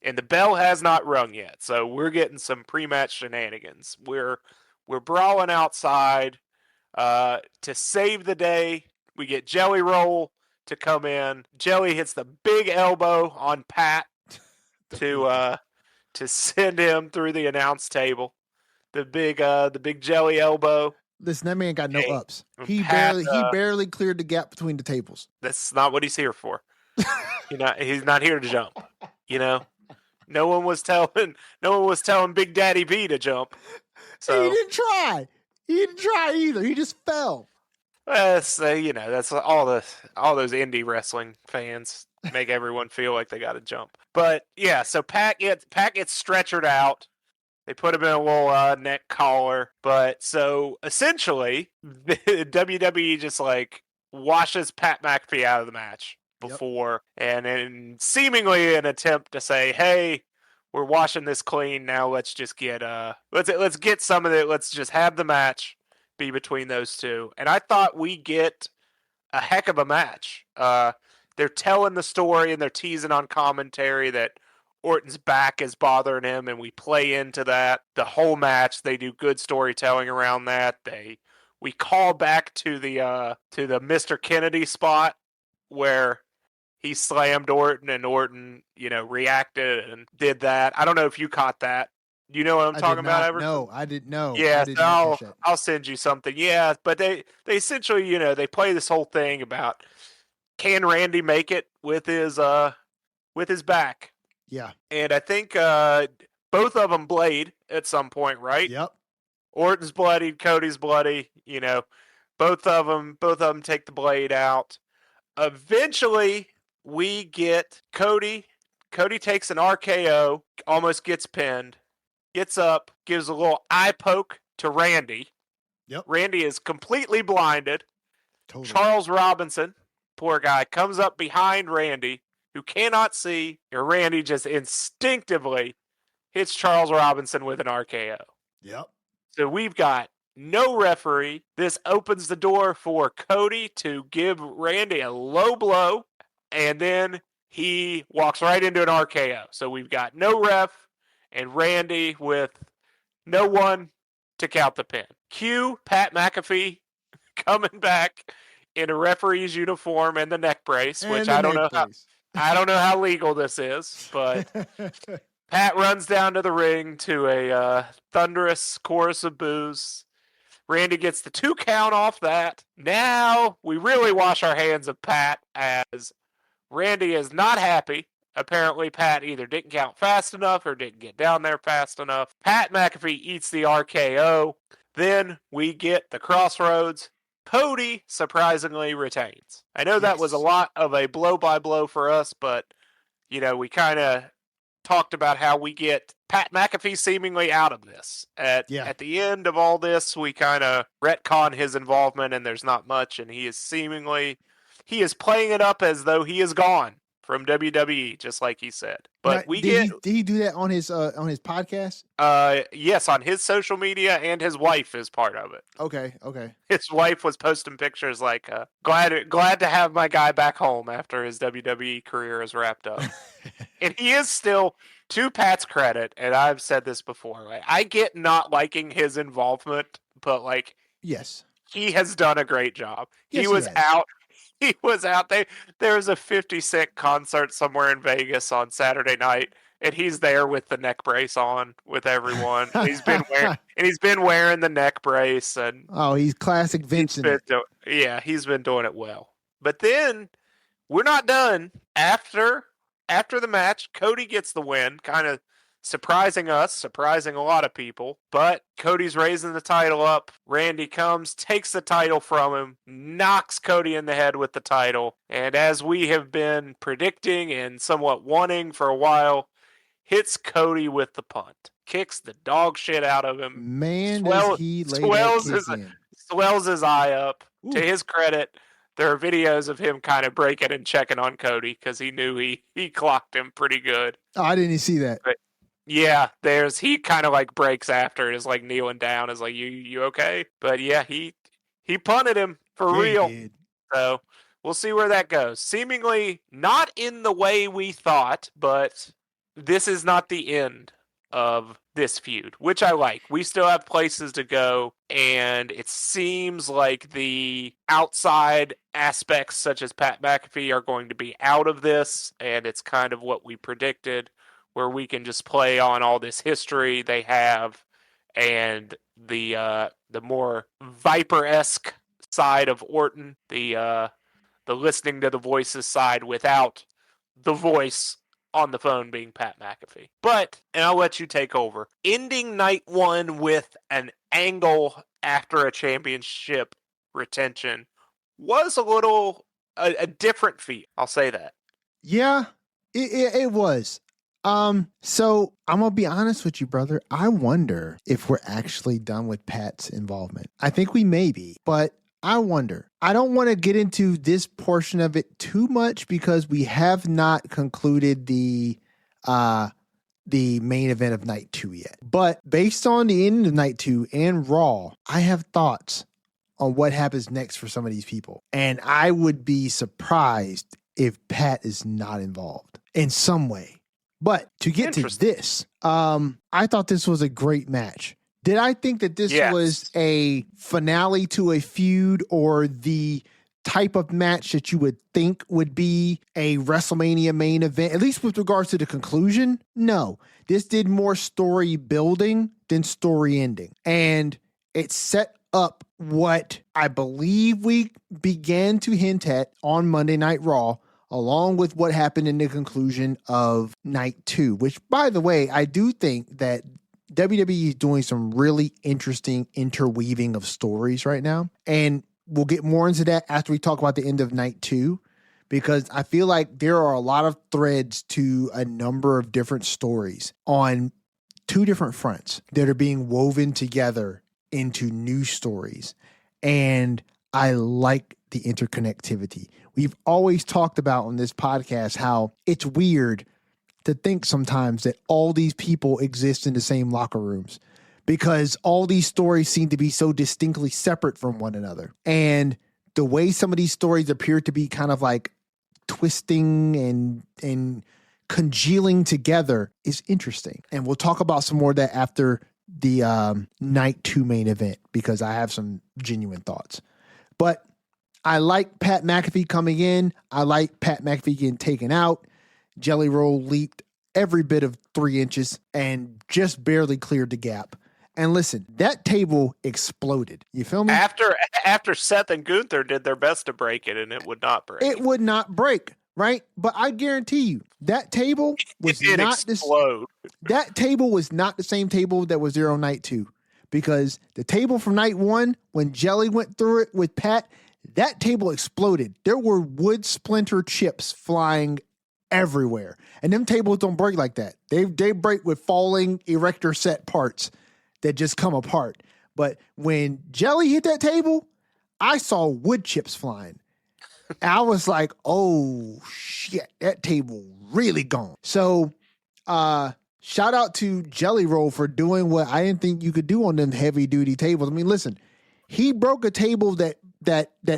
And the bell has not rung yet, so we're getting some pre-match shenanigans. We're brawling outside. To save the day, we get Jelly Roll to come in. Jelly hits the big elbow on Pat to send him through the announce table. The big Jelly elbow. Listen, that man got no ups. He Pat, barely cleared the gap between the tables. That's not what he's here for. He's not here to jump. No one was telling Big Daddy B to jump. So he didn't try. He didn't try either. He just fell. That's that's all those indie wrestling fans make everyone feel like they got to jump. But yeah, so Pat gets stretchered out. They put him in a little neck collar. But so essentially, the WWE just like washes Pat McAfee out of the match before, and in seemingly an attempt to say, "Hey, we're washing this clean now. Let's just get let's get some of it. Let's just have the match be between those two." And I thought we get a heck of a match. They're telling the story and they're teasing on commentary that Orton's back is bothering him, and we play into that the whole match. They do good storytelling around that. We call back to the Mr. Kennedy spot where he slammed Orton and Orton, reacted and did that. I don't know if you caught that. You know what I'm talking about, Everson? No, I didn't know. Yeah, I'll send you something. Yeah, but they essentially, they play this whole thing about can Randy make it with his back? Yeah. And I think both of them blade at some point, right? Yep. Orton's bloody, Cody's bloody. Both of them take the blade out. Eventually, we get Cody. Cody takes an RKO, almost gets pinned, gets up, gives a little eye poke to Randy. Yep. Randy is completely blinded. Totally. Charles Robinson, poor guy, comes up behind Randy, who cannot see, and Randy just instinctively hits Charles Robinson with an RKO. Yep. So we've got no referee. This opens the door for Cody to give Randy a low blow, and then he walks right into an RKO. So we've got no ref and Randy with no one to count the pin. Cue Pat McAfee coming back in a referee's uniform and the neck brace, which I don't know how legal this is, but Pat runs down to the ring to a thunderous chorus of boos. Randy gets the 2 count off that. Now we really wash our hands of Pat, as Randy is not happy. Apparently, Pat either didn't count fast enough or didn't get down there fast enough. Pat McAfee eats the RKO. Then we get the Crossroads. Cody surprisingly retains. I know that was a lot of a blow-by-blow for us, but, we kind of talked about how we get Pat McAfee seemingly out of this. At the end of all this, we kind of retcon his involvement, and there's not much, and he is playing it up as though he is gone from WWE, just like he said. But now, did he do that on his podcast? Yes, on his social media, and his wife is part of it. Okay. His wife was posting pictures like, glad to have my guy back home after his WWE career is wrapped up. And he is still, to Pat's credit, and I've said this before, like, I get not liking his involvement, but yes, he has done a great job. Yes, He was out. There was a 50 Cent concert somewhere in Vegas on Saturday night, and he's there with the neck brace on with everyone. He's been wearing the neck brace, and he's classic Vincent. He's been doing it well. But then we're not done. After the match, Cody gets the win, kind of surprising us, surprising a lot of people. But Cody's raising the title up. Randy comes, takes the title from him, knocks Cody in the head with the title. And as we have been predicting and somewhat wanting for a while, hits Cody with the punt. Kicks the dog shit out of him. Man, does he swells his eye up. Ooh. To his credit, there are videos of him kind of breaking and checking on Cody because he knew he clocked him pretty good. Oh, I didn't see that. But, yeah, he kind of breaks after and is kneeling down, is you okay? But yeah, he punted him. For Yeah, he real. did. So we'll see where that goes. Seemingly not in the way we thought, but this is not the end of this feud, which I like. We still have places to go, and it seems like the outside aspects, such as Pat McAfee, are going to be out of this, and it's kind of what we predicted, where we can just play on all this history they have and the more Viper-esque side of Orton, the listening to the voices side without the voice on the phone being Pat McAfee. But, and I'll let you take over, ending night one with an angle after a championship retention was a little a different feat. I'll say that. Yeah, it was. So I'm gonna be honest with you, brother. I wonder if we're actually done with Pat's involvement. I think we may be, but I wonder. I don't want to get into this portion of it too much because we have not concluded the main event of night 2 yet. But based on the end of night 2 and Raw, I have thoughts on what happens next for some of these people. And I would be surprised if Pat is not involved in some way. But to get to this, I thought this was a great match. Did I think that this was a finale to a feud or the type of match that you would think would be a WrestleMania main event, at least with regards to the conclusion? No. This did more story building than story ending. And it set up what I believe we began to hint at on Monday Night Raw, along with what happened in the conclusion of night 2, which, by the way, I do think that WWE is doing some really interesting interweaving of stories right now. And we'll get more into that after we talk about the end of night 2, because I feel like there are a lot of threads to a number of different stories on 2 different fronts that are being woven together into new stories. And I like the interconnectivity. We've always talked about on this podcast how it's weird to think sometimes that all these people exist in the same locker rooms because all these stories seem to be so distinctly separate from one another. And the way some of these stories appear to be kind of like twisting and congealing together is interesting. And we'll talk about some more of that after the night 2 main event, because I have some genuine thoughts. But I like Pat McAfee coming in. I like Pat McAfee getting taken out. Jelly Roll leaped every bit of 3 inches and just barely cleared the gap. And listen, that table exploded. You feel me? After Seth and Gunther did their best to break it, and it would not break. It would not break, right? But I guarantee you, that table was not explode. That table was not the same table that was there on night 2, because the table from night 1, when Jelly went through it with Pat, that table exploded. There were wood splinter chips flying everywhere. And them tables don't break like that. They break with falling erector set parts that just come apart. But when Jelly hit that table, I saw wood chips flying. I was like, oh shit, that table really gone. So shout out to Jelly Roll for doing what I didn't think you could do on them heavy duty tables. I mean, listen, he broke a table that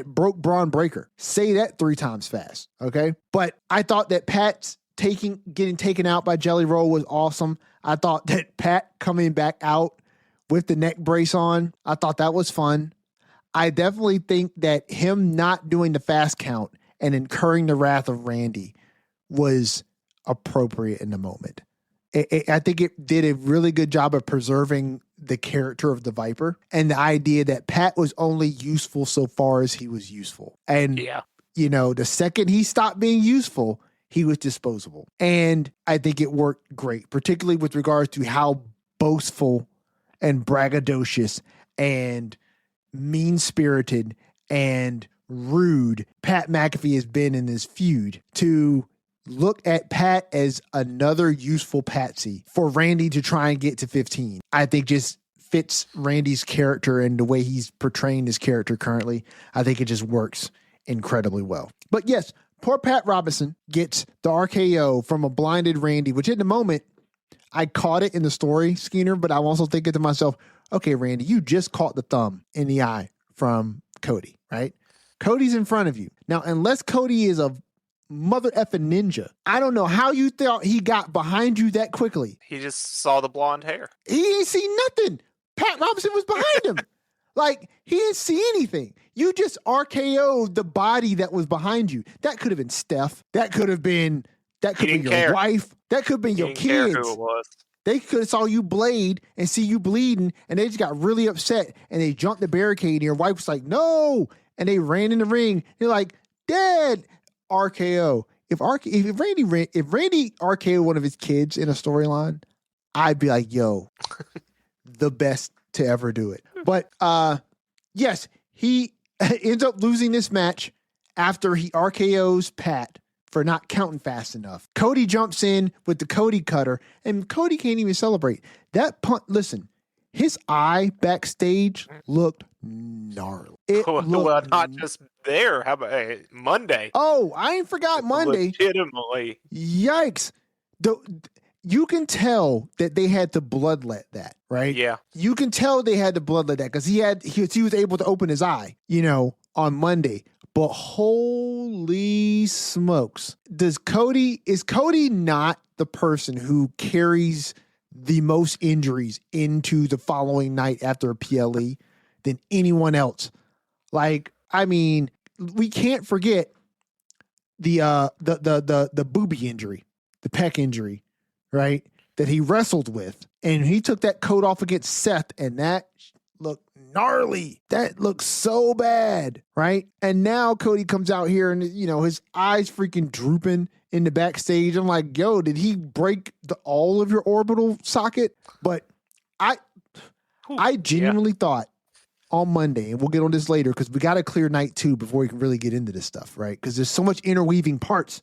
broke Braun Breaker. Say that 3 times fast, okay? But I thought that Pat's getting taken out by Jelly Roll was awesome. I thought that Pat coming back out with the neck brace on, I thought that was fun. I definitely think that him not doing the fast count and incurring the wrath of Randy was appropriate in the moment. I think it did a really good job of preserving the character of the Viper and the idea that Pat was only useful so far as he was useful. And, you know, the second he stopped being useful, he was disposable. And I think it worked great, particularly with regards to how boastful and braggadocious and mean-spirited and rude Pat McAfee has been in this feud. To look at Pat as another useful patsy for Randy to try and get to 15, I think just fits Randy's character and the way he's portraying his character currently. I think it just works incredibly well. But yes, poor Pat Robinson gets the RKO from a blinded Randy, which in the moment, I caught it in the story, Skeena, but I'm also thinking to myself, okay, Randy, you just caught the thumb in the eye from Cody, right? Cody's in front of you. Now, unless Cody is a mother effing ninja, I don't know how you thought he got behind you that quickly. He just saw the blonde hair. He ain't see nothing. Pat Robinson was behind him. Like, he didn't see anything. You just RKO'd the body that was behind you. That could have been Steph. That could have been your wife. That could have been your kids. Care who it was. They could have saw you blade and see you bleeding, and they just got really upset, and they jumped the barricade, and your wife was like, no, and they ran in the ring. You're like, Dad, RKO. If Randy RKO one of his kids in a storyline, I'd be like, yo, the best to ever do it. But yes, he ends up losing this match after he RKO's Pat for not counting fast enough. Cody jumps in with the Cody cutter, and Cody can't even celebrate. That punt, listen, his eye backstage looked gnarly. Well, not just there. How about Monday? Oh, I ain't forgot Monday. Legitimately. Yikes. You can tell that they had to bloodlet that, right? Yeah. You can tell they had to bloodlet that because he was able to open his eye, on Monday. But holy smokes. Is Cody not the person who carries the most injuries into the following night after a PLE than anyone else? Like, I mean, we can't forget the booby injury, the pec injury, right? That he wrestled with. And he took that coat off against Seth, and that looked gnarly. That looks so bad, right? And now Cody comes out here and, his eyes freaking drooping in the backstage. I'm like, yo, did he break all of your orbital socket? But I genuinely thought on Monday, and we'll get on this later because we got to clear night 2 before we can really get into this stuff, right? Because there's so much interweaving parts.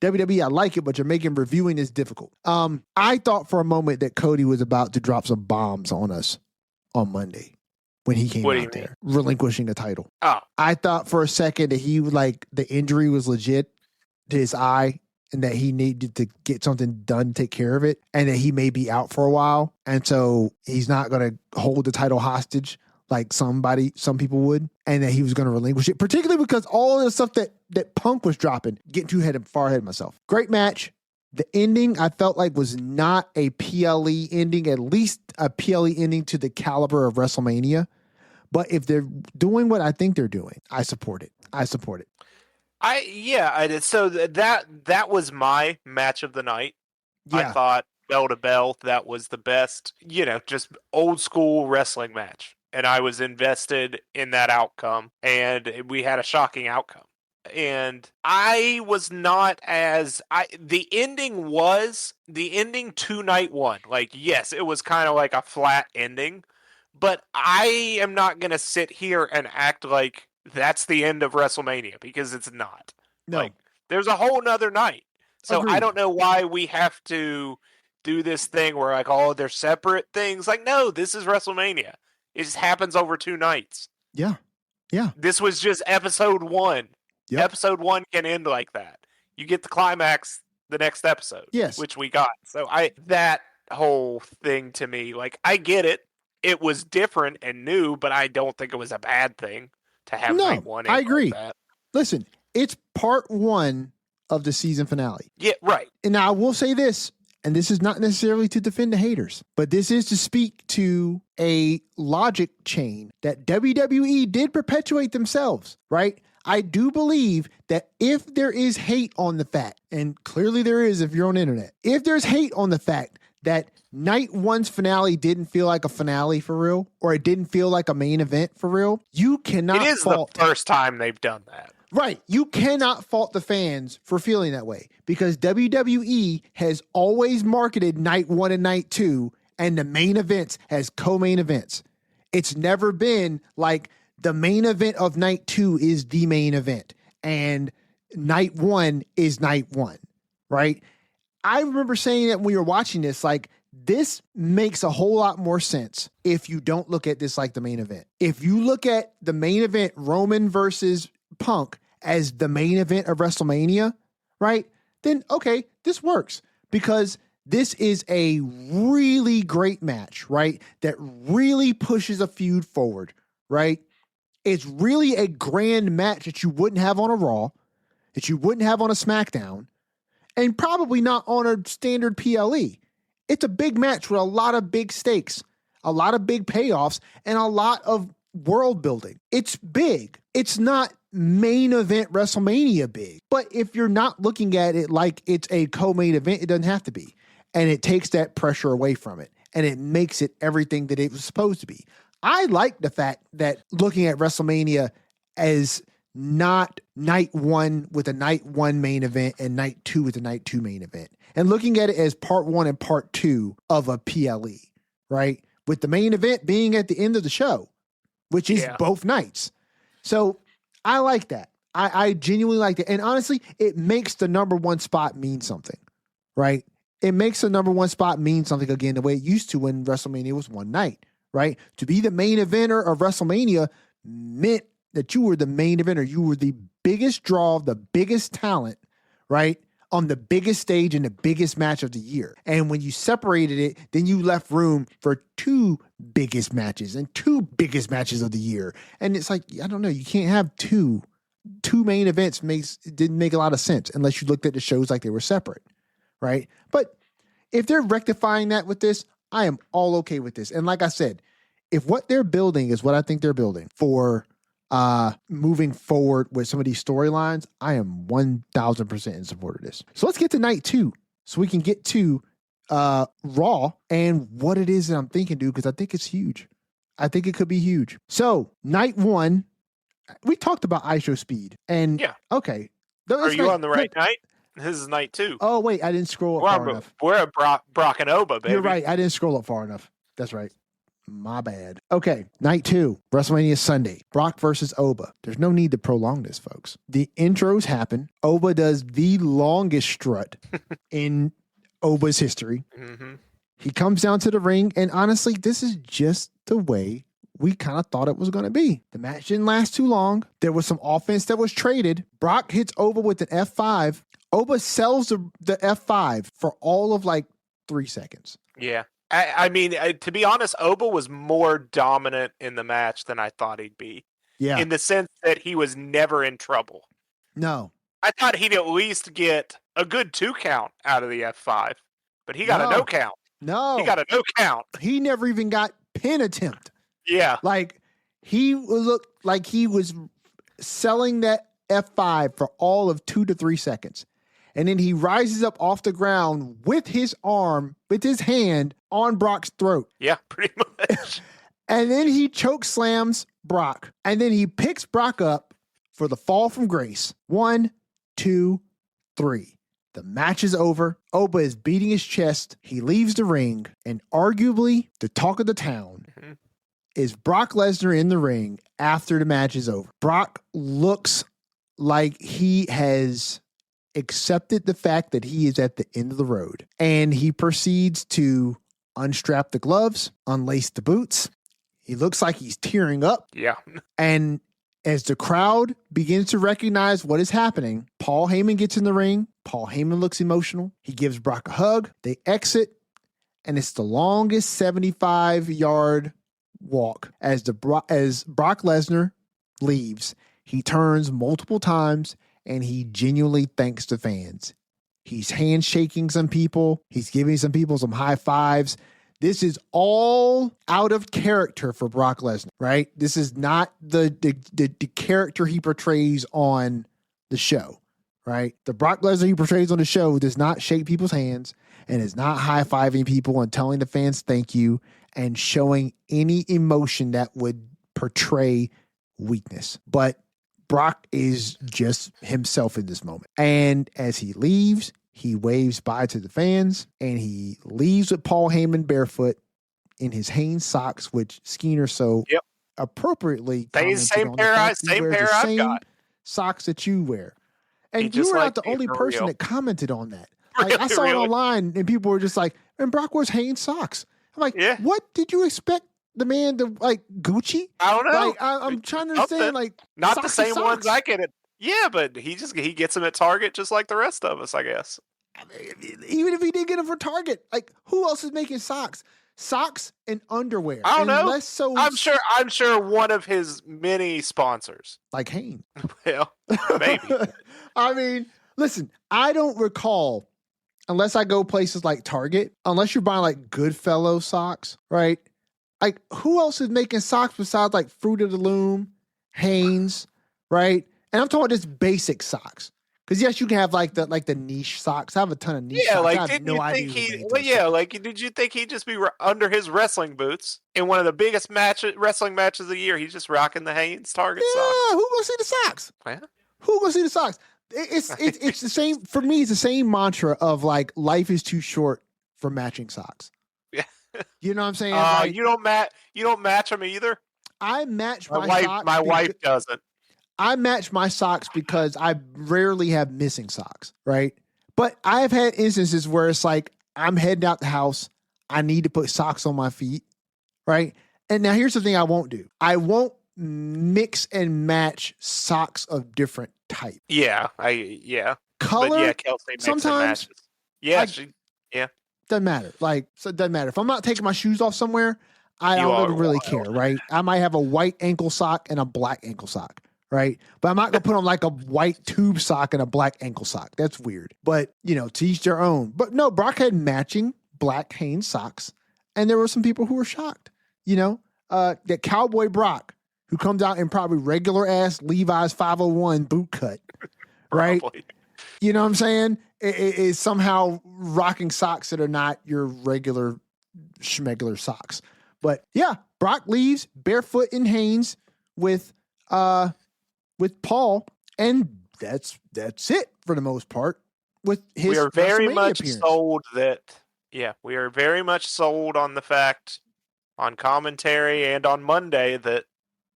WWE, I like it, but you're making reviewing this difficult. I thought for a moment that Cody was about to drop some bombs on us on Monday when he came out there, relinquishing a title. Oh. I thought for a second that he the injury was legit to his eye and that he needed to get something done, take care of it, and that he may be out for a while. And so he's not going to hold the title hostage like some people would, and that he was going to relinquish it, particularly because all of the stuff that Punk was dropping, getting far ahead of myself. Great match. The ending I felt like was not a PLE ending, at least a PLE ending to the caliber of WrestleMania. But if they're doing what I think they're doing, I support it. I did. So that was my match of the night. Yeah. I thought bell to bell, that was the best, just old school wrestling match. And I was invested in that outcome, and we had a shocking outcome. And I was not the ending to night 1. Like, yes, it was kind of like a flat ending, but I am not going to sit here and act like that's the end of WrestleMania because it's not. No. Like, there's a whole nother night. So agreed. I don't know why we have to do this thing where like, oh, they're separate things. Like, no, this is WrestleMania. It just happens over 2 nights. Yeah. Yeah. This was just episode 1. Yep. Episode 1 can end like that. You get the climax the next episode. Yes. Which we got. So that whole thing to me, like, I get it. It was different and new, but I don't think it was a bad thing to have night 1. I agree. Like that. Listen, it's part 1 of the season finale. Yeah, right. And now I will say this. And this is not necessarily to defend the haters, but this is to speak to a logic chain that WWE did perpetuate themselves, right? I do believe that if there is hate on the fact, and clearly there is if you're on the internet, if there's hate on the fact that night 1's finale didn't feel like a finale for real, or it didn't feel like a main event for real, you cannot fault. It is the first time they've done that. Right. You cannot fault the fans for feeling that way because WWE has always marketed night 1 and night 2 and the main events as co-main events. It's never been like the main event of night 2 is the main event and night 1 is night 1, right? I remember saying that when we were watching this, like, this makes a whole lot more sense if you don't look at this like the main event. If you look at the main event, Roman versus Punk, as the main event of WrestleMania, right? Then, okay, this works because this is a really great match, right? That really pushes a feud forward, right? It's really a grand match that you wouldn't have on a Raw, that you wouldn't have on a SmackDown, and probably not on a standard PLE. It's a big match with a lot of big stakes, a lot of big payoffs, and a lot of world building. It's big. It's not main event WrestleMania big. But if you're not looking at it like it's a co-main event, it doesn't have to be. And it takes that pressure away from it. And it makes it everything that it was supposed to be. I like the fact that looking at WrestleMania as not night one with a night one main event and night two with a night two main event. And looking at it as part one and part two of a PLE, right? With the main event being at the end of the show, which is both nights. So I like that. I genuinely like that. And honestly, it makes the number one spot mean something, right? It makes the number one spot mean something again, the way it used to when WrestleMania was one night, right? To be the main eventer of WrestleMania meant that you were the main eventer. You were the biggest draw, the biggest talent, right? On the biggest stage in the biggest match of the year. And when you separated it, then you left room for two biggest matches and two biggest matches of the year. And it's like, I don't know, you can't have two main events. It didn't make a lot of sense unless you looked at the shows like they were separate, right? But if they're rectifying that with this, I am all okay with this. And like I said, if what they're building is what I think they're building for moving forward with some of these storylines, I am 1000% in support of this. So let's get to night two so we can get to Raw and what it is that I'm thinking, dude, because I think it's huge. I think it could be huge. So night one, we talked about ISO speed. And okay. Are you on the right night? This is night two. Oh, wait, I didn't scroll up far enough. We're at Brock and Oba, baby. You're right. I didn't scroll up far enough. That's right. My bad. Okay, night two, WrestleMania Sunday, Brock versus Oba. There's no need to prolong this, folks. The intros happen. Oba does the longest strut in Oba's history. Mm-hmm. He comes down to the ring, and honestly, this is just the way we kind of thought it was going to be. The match didn't last too long. There was some offense that was traded. Brock hits Oba with an F5. Oba sells the F5 for all of like 3 seconds. Yeah. I mean, to be honest, Oba was more dominant in the match than I thought he'd be. Yeah. In the sense that he was never in trouble. No. I thought he'd at least get a good 2 count out of the F5, but he got a no count. No. He got a no count. He never even got pin attempt. Yeah. Like, he looked like he was selling that F5 for all of 2 to 3 seconds. And then he rises up off the ground with his arm, with his hand on Brock's throat. Yeah, pretty much. And then he choke slams Brock. And then he picks Brock up for the fall from grace. 1, 2, 3. The match is over. Oba is beating his chest. He leaves the ring. And arguably, the talk of the town is Brock Lesnar in the ring after the match is over. Brock looks like he has accepted the fact that he is at the end of the road. And he proceeds to unstrap the gloves, unlace the boots. He looks like he's tearing up. Yeah. And as the crowd begins to recognize what is happening, Paul Heyman gets in the ring. Paul Heyman looks emotional. He gives Brock a hug. They exit. And it's the longest 75-yard walk as Brock Lesnar leaves. He turns multiple times and he genuinely thanks the fans. He's handshaking some people. He's giving some people some high fives. This is all out of character for Brock Lesnar, right? This is not the character he portrays on the show, right? The Brock Lesnar he portrays on the show does not shake people's hands and is not high-fiving people and telling the fans thank you and showing any emotion that would portray weakness. But Brock is just himself in this moment. And as he leaves, he waves bye to the fans, and he leaves with Paul Heyman barefoot in his Hanes socks, which Skeena so appropriately same pair I've got. Socks that you wear. And you were not the only person that commented on that. Like, I saw it online, and people were just like, and Brock wears Hanes socks. I'm like, what did you expect the man to, like, Gucci? I don't know. Like, I'm trying to understand, like, not the same ones I get it. Yeah, but he gets them at Target just like the rest of us, I guess. I mean, even if he did get them for Target, like who else is making socks? Socks and underwear, I don't and know. less so. I'm sure one of his many sponsors. Like Hanes. Well, maybe. I mean, listen, I don't recall, unless I go places like Target, unless you're buying like Goodfellow socks, right? Like, who else is making socks besides like Fruit of the Loom, Hanes, right? And I'm talking about just basic socks. Because yes, you can have like the niche socks. I have a ton of niche Yeah, socks. like I have didn't no you idea think who he? made Well, those yeah, socks. like did you think he'd just be under his wrestling boots in one of the biggest wrestling matches of the year? He's just rocking the Hanes Target Yeah, socks. who gonna see the socks? Well, Who gonna see the socks? It's the same for me. It's the same mantra of like life is too short for matching socks. yeah. You know what I'm saying? Like You don't match them either. I match my socks. My wife doesn't. I match my socks because I rarely have missing socks, right? But I've had instances where it's like I'm heading out the house, I need to put socks on my feet, right? And now here's the thing I won't do. I won't mix and match socks of different type. Yeah, Color, but yeah, Kelsey makes and sometimes matches. Yeah, I, doesn't matter. Like, so it doesn't matter. If I'm not taking my shoes off somewhere, I You don't are really wild. care, right? I might have a white ankle sock and a black ankle sock, right? But I'm not gonna put on like a white tube sock and a black ankle sock. That's weird. But to each their own. But no, Brock had matching black Hanes socks, and there were some people who were shocked. That Cowboy Brock, who comes out in probably regular ass Levi's 501 boot cut, right? Probably. You know what I'm saying? Is somehow rocking socks that are not your regular schmegular socks. But yeah, Brock leaves barefoot in Hanes with Paul, and that's it for the most part. With his We are very WrestleMania much appearance. sold that. Yeah, we are very much sold on the fact on commentary and on Monday that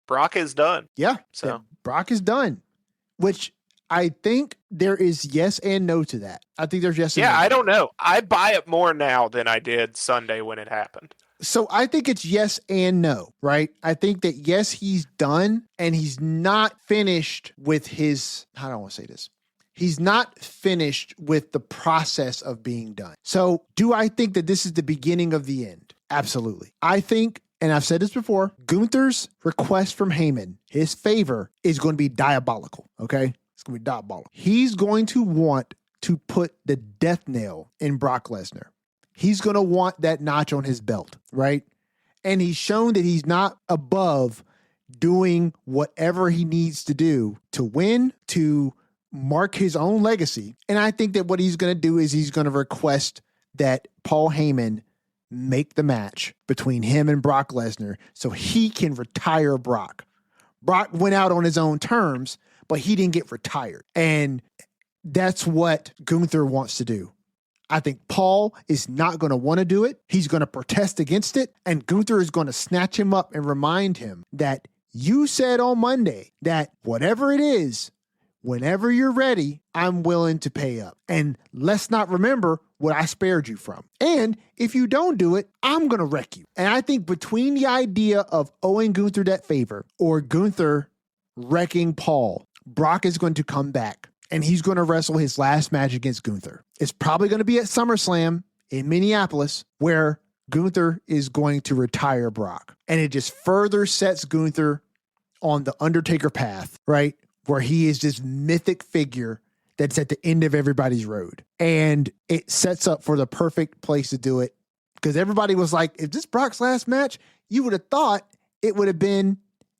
Brock is done. Yeah, So Brock is done, which I think there is yes and no to that. I think there's yes and no. Yeah, I don't know. I buy it more now than I did Sunday when it happened. So I think it's yes and no, right? I think that yes, he's done, and he's not finished with his, how do I want to say this? He's not finished with the process of being done. So do I think that this is the beginning of the end? Absolutely. I think, and I've said this before, Gunther's request from Heyman, his favor, is going to be diabolical, okay? It's going to be diabolical. He's going to want to put the death nail in Brock Lesnar. He's going to want that notch on his belt, right? And he's shown that he's not above doing whatever he needs to do to win, to mark his own legacy. And I think that what he's going to do is he's going to request that Paul Heyman make the match between him and Brock Lesnar so he can retire Brock. Brock went out on his own terms, but he didn't get retired. And that's what Gunther wants to do. I think Paul is not going to want to do it. He's going to protest against it. And Gunther is going to snatch him up and remind him that you said on Monday that whatever it is, whenever you're ready, I'm willing to pay up. And let's not remember what I spared you from. And if you don't do it, I'm going to wreck you. And I think between the idea of owing Gunther that favor or Gunther wrecking Paul, Brock is going to come back. And he's going to wrestle his last match against Gunther. It's probably going to be at SummerSlam in Minneapolis, where Gunther is going to retire Brock. And it just further sets Gunther on the Undertaker path, right? Where he is this mythic figure that's at the end of everybody's road. And it sets up for the perfect place to do it. Because everybody was like, if this Brock's last match, you would have thought it would have been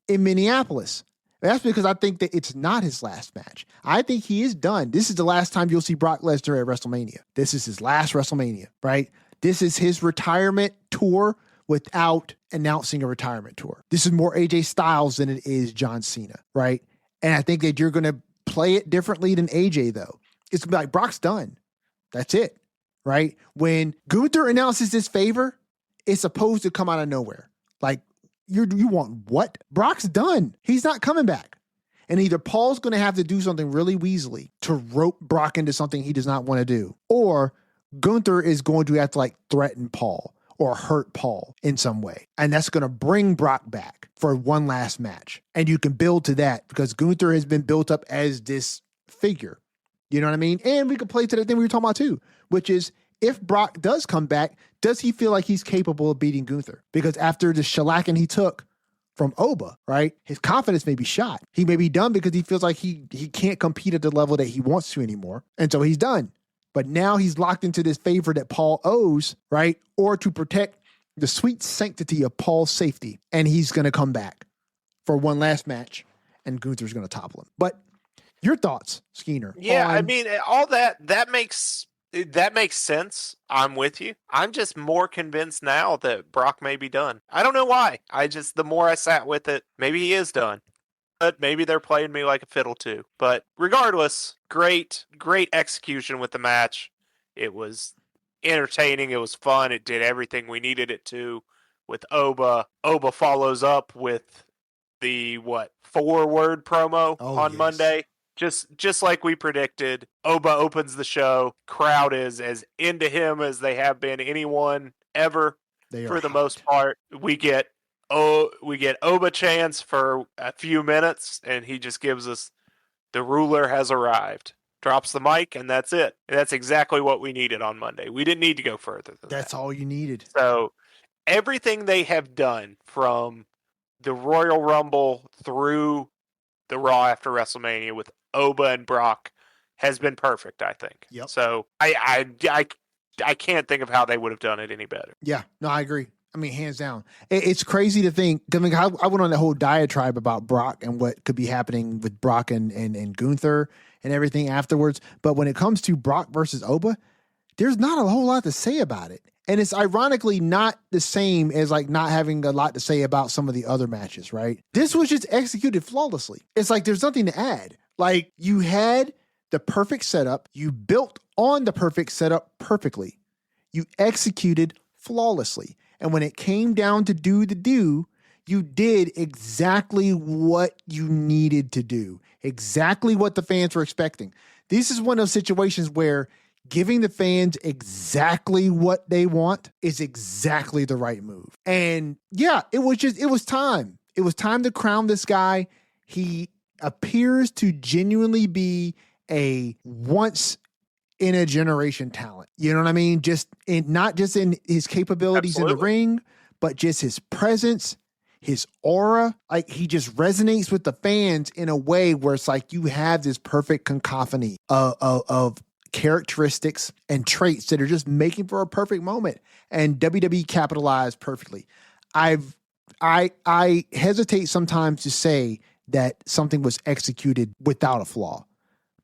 in Minneapolis. That's because I think that it's not his last match. I think he is done. This is the last time you'll see Brock Lesnar at WrestleMania. This is his last WrestleMania, right? This is his retirement tour without announcing a retirement tour. This is more AJ Styles than it is John Cena, right? And I think that you're going to play it differently than AJ, though. It's going to be like, Brock's done. That's it, right? When Gunther announces this favor, it's supposed to come out of nowhere. Like, you want what? Brock's done. He's not coming back. And either Paul's going to have to do something really weaselly to rope Brock into something he does not want to do, or Gunther is going to have to like threaten Paul or hurt Paul in some way. And that's going to bring Brock back for one last match. And you can build to that because Gunther has been built up as this figure. You know what I mean? And we could play to the thing we were talking about too, which is if Brock does come back, does he feel like he's capable of beating Gunther? Because after the shellacking he took from Oba, right, his confidence may be shot. He may be done because he feels like he can't compete at the level that he wants to anymore. And so he's done. But now he's locked into this favor that Paul owes, right? Or to protect the sweet sanctity of Paul's safety. And he's going to come back for one last match and Gunther's going to topple him. But your thoughts, Skeena? Yeah, I mean, all that makes sense. I'm with you. I'm just more convinced now that Brock may be done. I don't know why. The more I sat with it, maybe he is done. But maybe they're playing me like a fiddle too. But regardless, great execution with the match. It was entertaining. It was fun. It did everything we needed it to. With Oba follows up with the 4-word promo on Monday. Just like we predicted. Oba opens the show. Crowd is as into him as they have been anyone ever. For the most part. We get Oba chants for a few minutes, and he just gives us the ruler has arrived. Drops the mic, and that's it. And that's exactly what we needed on Monday. We didn't need to go further than that. That's all you needed. So everything they have done from the Royal Rumble through the Raw after WrestleMania with Oba and Brock has been perfect, I think. Yep. So I can't think of how they would have done it any better. Yeah, no, I agree. I mean, hands down. It's crazy to think. I mean, I went on the whole diatribe about Brock and what could be happening with Brock and Gunther and everything afterwards. But when it comes to Brock versus Oba, there's not a whole lot to say about it. And it's ironically not the same as like not having a lot to say about some of the other matches, right? This was just executed flawlessly. It's like there's nothing to add. Like you had the perfect setup. You built on the perfect setup perfectly. You executed flawlessly. And when it came down to do, you did exactly what you needed to do. Exactly what the fans were expecting. This is one of those situations where giving the fans exactly what they want is exactly the right move. And yeah, it was time. It was time to crown this guy. He appears to genuinely be a once in a generation talent. You know what I mean? Not just in his capabilities in the ring, but just his presence, his aura. Like he just resonates with the fans in a way where it's like you have this perfect cacophony of characteristics and traits that are just making for a perfect moment. And WWE capitalized perfectly. I hesitate sometimes to say that something was executed without a flaw.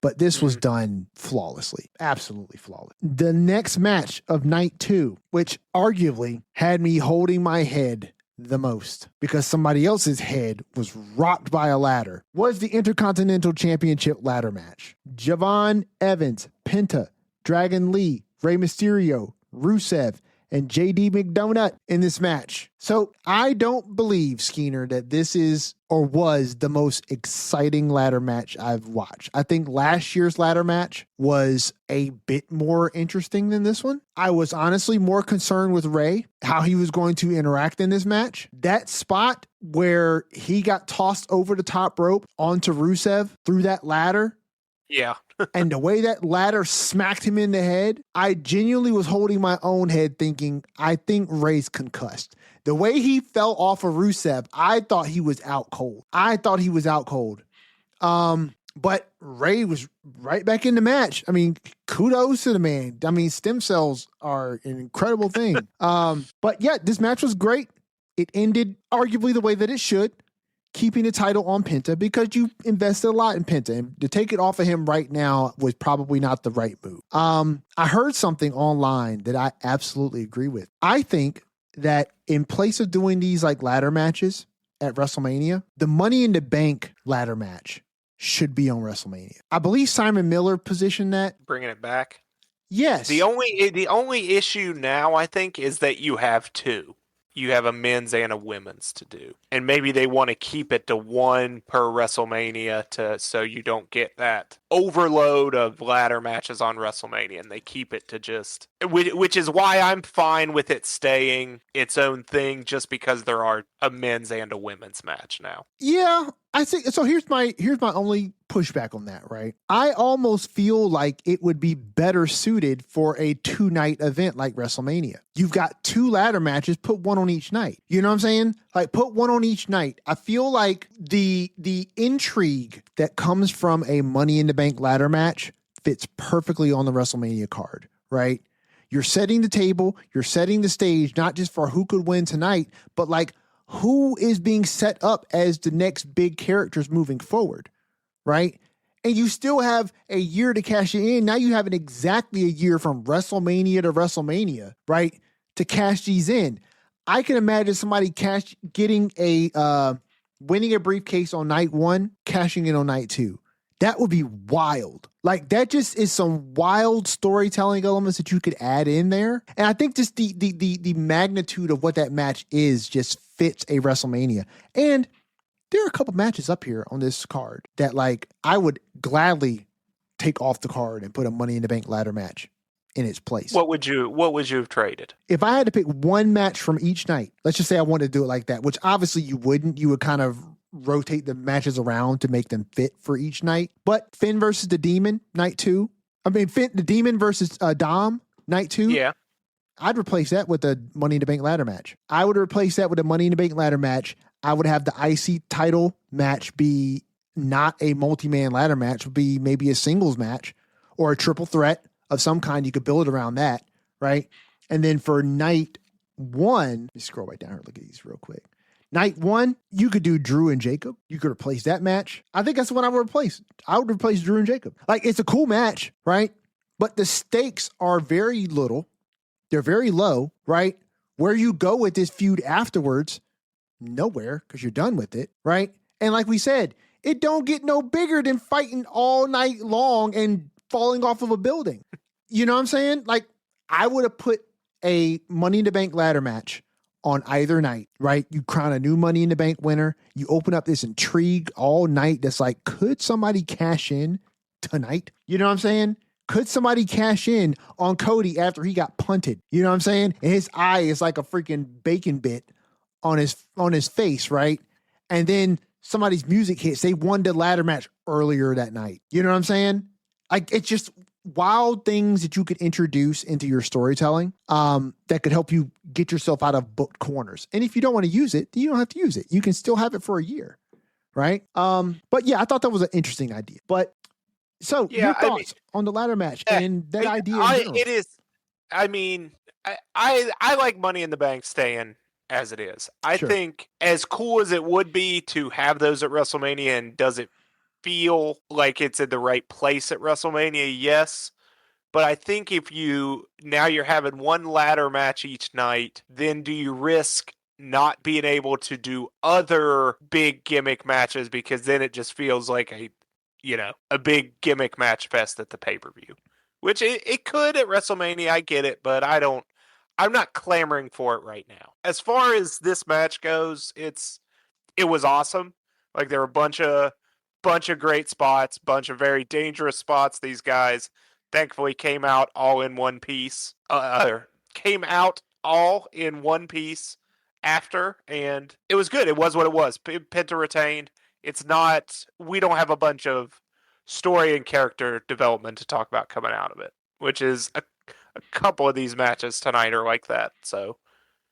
But this was done flawlessly. Absolutely flawless. The next match of night 2, which arguably had me holding my head the most because somebody else's head was rocked by a ladder, was the Intercontinental Championship ladder match. Javon Evans, Penta, Dragon Lee, Rey Mysterio, Rusev, and JD McDonagh in this match. So I don't believe, Skeena, that this is or was the most exciting ladder match I've watched. I think last year's ladder match was a bit more interesting than this one. I was honestly more concerned with Rey, how he was going to interact in this match. That spot where he got tossed over the top rope onto Rusev through that ladder. Yeah. And the way that ladder smacked him in the head, I genuinely was holding my own head thinking, I think Rey's concussed. The way he fell off of Rusev, I thought he was out cold. But Rey was right back in the match. I mean, kudos to the man. I mean, stem cells are an incredible thing. But yeah, this match was great. It ended arguably the way that it should, keeping the title on Penta because you invested a lot in Penta, and to take it off of him right now was probably not the right move. I heard something online that I absolutely agree with. I think that in place of doing these like ladder matches at WrestleMania, the Money in the Bank ladder match should be on WrestleMania. I believe Simon Miller positioned that. Bringing it back. Yes. The only issue now, I think, is that you have two. You have a men's and a women's to do. And maybe they want to keep it to one per WrestleMania so you don't get that overload of ladder matches on WrestleMania, and they keep it to just... Which is why I'm fine with it staying its own thing, just because there are a men's and a women's match now. Yeah, I think so. Here's my only pushback on that, right? I almost feel like it would be better suited for a 2-night event like WrestleMania. You've got 2 ladder matches, put one on each night. You know what I'm saying? Like put one on each night. I feel like the intrigue that comes from a Money in the Bank ladder match fits perfectly on the WrestleMania card, right? You're setting the table, you're setting the stage, not just for who could win tonight, but like who is being set up as the next big characters moving forward, right? And you still have a year to cash it in. Now you have exactly a year from WrestleMania to WrestleMania, right? To cash these in. I can imagine somebody winning a briefcase on night 1, cashing in on night 2. That would be wild. Like that just is some wild storytelling elements that you could add in there. And I think just the magnitude of what that match is just fits a WrestleMania. And there are a couple matches up here on this card that like I would gladly take off the card and put a Money in the Bank ladder match in its place. What would you have traded? If I had to pick one match from each night, let's just say I wanted to do it like that, which obviously you wouldn't. You would kind of rotate the matches around to make them fit for each night. But Finn versus the Demon, night 2. The Demon versus Dom, night 2. Yeah. I'd replace that with a Money in the Bank ladder match. I would replace that with a Money in the Bank ladder match. I would have the IC title match be not a multi-man ladder match, would be maybe a singles match or a triple threat of some kind. You could build around that, right? And then for night 1, let me scroll right down here and look at these real quick. Night 1, you could do Drew and Jacob. You could replace that match. I think that's what I would replace. I would replace Drew and Jacob. Like, it's a cool match, right? But the stakes are very little. They're very low, right? Where you go with this feud afterwards, nowhere, because you're done with it, right? And like we said, it don't get no bigger than fighting all night long and falling off of a building. You know what I'm saying? Like, I would have put a Money in the Bank ladder match on either night, right? You crown a new Money in the Bank winner. You open up this intrigue all night that's like, could somebody cash in tonight? You know what I'm saying? Could somebody cash in on Cody after he got punted? You know what I'm saying? And his eye is like a freaking bacon bit on his face, right? And then somebody's music hits. They won the ladder match earlier that night. You know what I'm saying? Like, it's just wild things that you could introduce into your storytelling that could help you get yourself out of booked corners. And if you don't want to use it, you don't have to use it. You can still have it for a year, right? But yeah, I thought that was an interesting idea. But so your thoughts on the ladder match and that idea in general? It is. I mean, I like Money in the Bank staying as it is. I think as cool as it would be to have those at WrestleMania, and does it feel like it's in the right place at WrestleMania? Yes. But I think if you're having one ladder match each night, then do you risk not being able to do other big gimmick matches, because then it just feels like a big gimmick match fest at the pay-per-view, which it could at WrestleMania. I get it, but I'm not clamoring for it right now. As far as this match goes, it was awesome. Like, there were a bunch of great spots, bunch of very dangerous spots. These guys thankfully came out all in one piece. After, and it was good. It was what it was. Penta retained. We don't have a bunch of story and character development to talk about coming out of it, which is a couple of these matches tonight are like that. So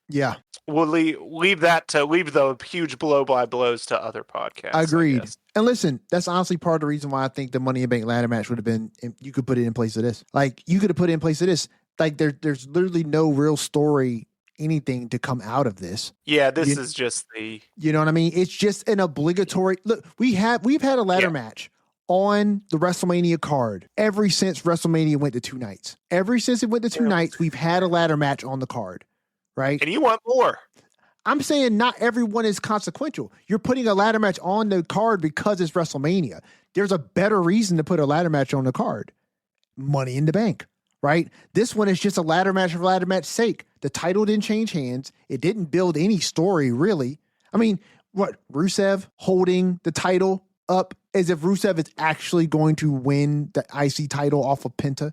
yeah, we'll leave the huge blow by blows to other podcasts. Agreed. And listen, that's honestly part of the reason why I think the Money in the Bank ladder match would have been, you could put it in place of this. Like, you could have put it in place of this. Like, there's literally no real story, anything to come out of this. Yeah, this is just the... You know what I mean? It's just an obligatory... Look, we've had a ladder match on the WrestleMania card ever since WrestleMania went to 2 nights. Ever since it went to 2 nights, we've had a ladder match on the card, right? And you want more. I'm saying not everyone is consequential. You're putting a ladder match on the card because it's WrestleMania. There's a better reason to put a ladder match on the card. Money in the Bank, right? This one is just a ladder match for ladder match's sake. The title didn't change hands. It didn't build any story, really. I mean, Rusev holding the title up as if Rusev is actually going to win the IC title off of Penta?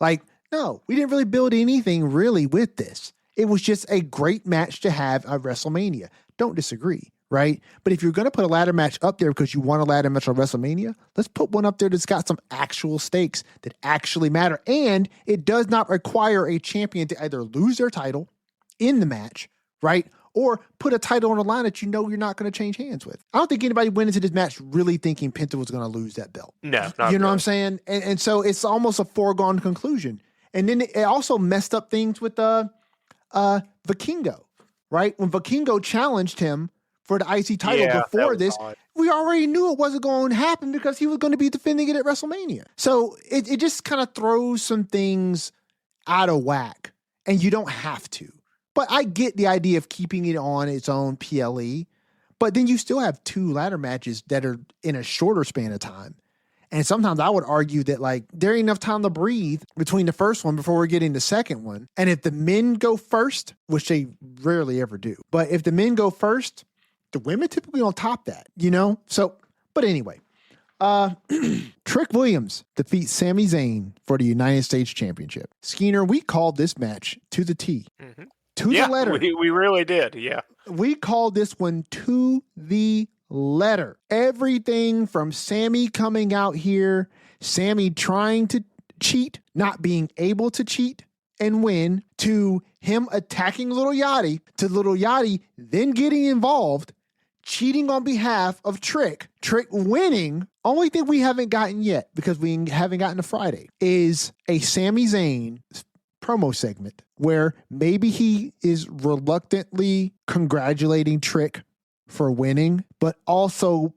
Like, no, we didn't really build anything really with this. It was just a great match to have at WrestleMania. Don't disagree, right? But if you're going to put a ladder match up there because you want a ladder match on WrestleMania, let's put one up there that's got some actual stakes that actually matter. And it does not require a champion to either lose their title in the match, right? Or put a title on the line that you know you're not going to change hands with. I don't think anybody went into this match really thinking Penta was going to lose that belt. No, not you know really. what I'm saying? And so it's almost a foregone conclusion. And then it also messed up things with Vikingo, right? When Vikingo challenged him for the IC title before this, we already knew it wasn't going to happen because he was going to be defending it at WrestleMania. So it just kind of throws some things out of whack, and you don't have to. But I get the idea of keeping it on its own PLE, but then you still have 2 ladder matches that are in a shorter span of time. And sometimes I would argue that like there ain't enough time to breathe between the first one before we're getting the second one. And if the men go first, which they rarely ever do, but if the men go first, the women typically don't top that, you know? So, but anyway, Trick Williams defeats Sami Zayn for the United States Championship. Skeener, we called this match to the T. Mm-hmm. To the letter. We really did, yeah. We called this one to the letter. Everything from Sami coming out here, Sami trying to cheat, not being able to cheat and win, to him attacking Little Yachty, to Little Yachty then getting involved, cheating on behalf of Trick winning. Only thing we haven't gotten yet, because we haven't gotten to Friday, is a Sami Zayn promo segment where maybe he is reluctantly congratulating Trick for winning, but also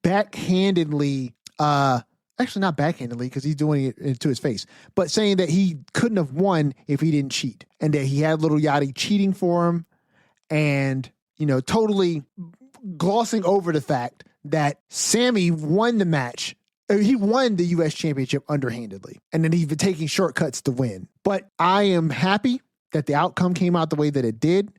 backhandedly, actually not backhandedly because he's doing it into his face, but saying that he couldn't have won if he didn't cheat and that he had Little Yachty cheating for him, and, you know, totally glossing over the fact that Sami won the match. He won the U.S. Championship underhandedly, and then he's been taking shortcuts to win. But I am happy that the outcome came out the way that it did.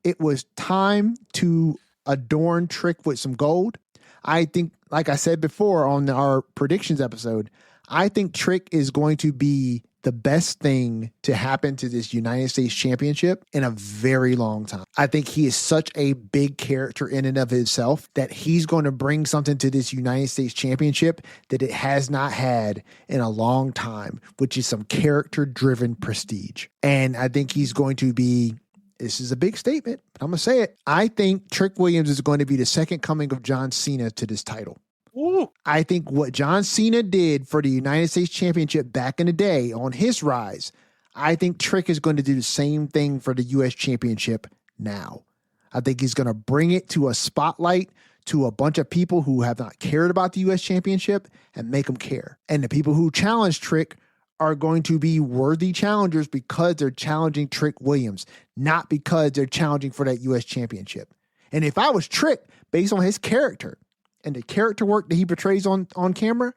It was time to adorn Trick with some gold. I think, like I said before on our predictions episode, I think Trick is going to be the best thing to happen to this United States Championship in a very long time. I think he is such a big character in and of himself that he's going to bring something to this United States Championship that it has not had in a long time, which is some character-driven prestige. And I think he's going to be, this is a big statement, but I'm going to say it, I think Trick Williams is going to be the second coming of John Cena to this title. Ooh. I think what John Cena did for the United States Championship back in the day on his rise, I think Trick is going to do the same thing for the U.S. Championship now. I think he's going to bring it to a spotlight to a bunch of people who have not cared about the U.S. Championship and make them care. And the people who challenge Trick are going to be worthy challengers because they're challenging Trick Williams, not because they're challenging for that U.S. Championship. And if I was Trick, based on his character and the character work that he portrays on camera,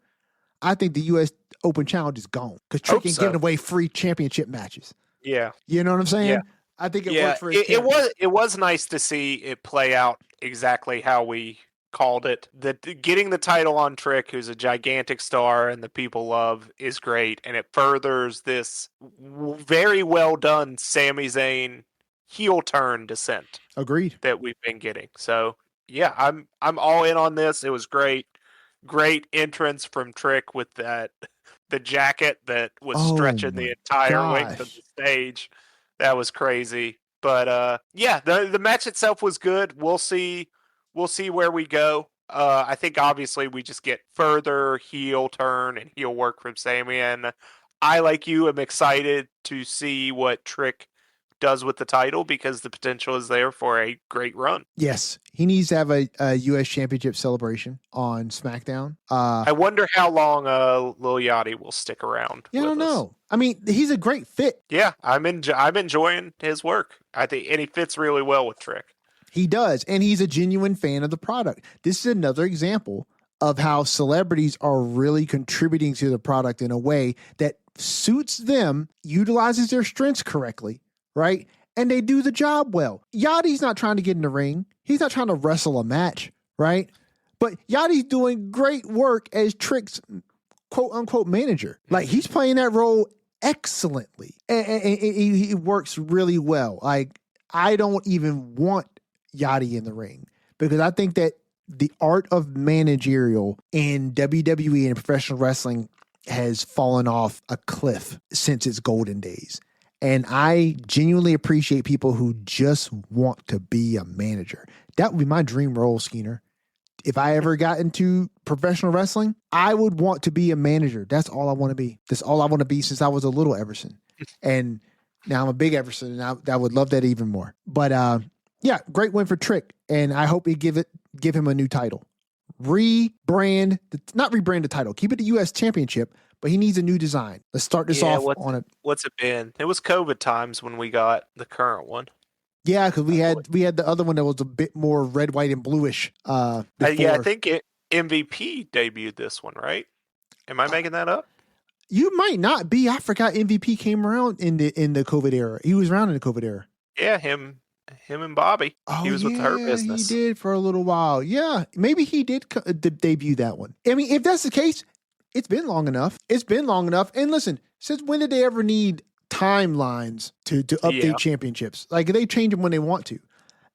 I think the U.S. Open Challenge is gone because Trick ain't giving away free championship matches. Yeah. You know what I'm saying? Yeah. I think it worked for his it was nice to see it play out exactly how we called it. That getting the title on Trick, who's a gigantic star and the people love, is great, and it furthers this very well done Sami Zayn heel turn descent. Agreed. That we've been getting. So yeah, I'm all in on this. It was great. Great entrance from Trick with the jacket that was stretching the entire length of the stage. That was crazy. But yeah, the match itself was good. We'll see where we go. I think obviously we just get further heel turn and heel work from Sami, and I, like you, am excited to see what Trick does with the title because the potential is there for a great run. Yes. He needs to have a U.S. Championship celebration on SmackDown. I wonder how long Lil Yachty will stick around. Yeah, I don't know. I mean, he's a great fit. Yeah, I'm enjoying his work. I think, and he fits really well with Trick. He does, and he's a genuine fan of the product. This is another example of how celebrities are really contributing to the product in a way that suits them, utilizes their strengths correctly, right? And they do the job well. Yachty's not trying to get in the ring. He's not trying to wrestle a match, right? But Yachty's doing great work as Trick's quote unquote manager. Like, he's playing that role excellently. And he works really well. Like, I don't even want Yachty in the ring because I think that the art of managerial in WWE and professional wrestling has fallen off a cliff since its golden days. And I genuinely appreciate people who just want to be a manager. That would be my dream role, Skeena. If I ever got into professional wrestling, I would want to be a manager. That's all I want to be. That's all I want to be since I was a little Everson. And now I'm a big Everson, and I would love that even more. But yeah, great win for Trick. And I hope he give him a new title. Not rebrand the title. Keep it the U.S. Championship, but he needs a new design. Let's start this off on it. What's it been? It was COVID times when we got the current one. Yeah, because we had the other one that was a bit more red, white, and bluish. Yeah, I think MVP debuted this one, right? Am I making that up? You might not be. I forgot MVP came around in the COVID era. He was around in the COVID era. Yeah, him and Bobby. Oh, he was with Her Business. He did for a little while. Yeah, maybe he did debut that one. I mean, if that's the case, it's been long enough. And listen, since when did they ever need timelines to update championships? Like, they change them when they want to.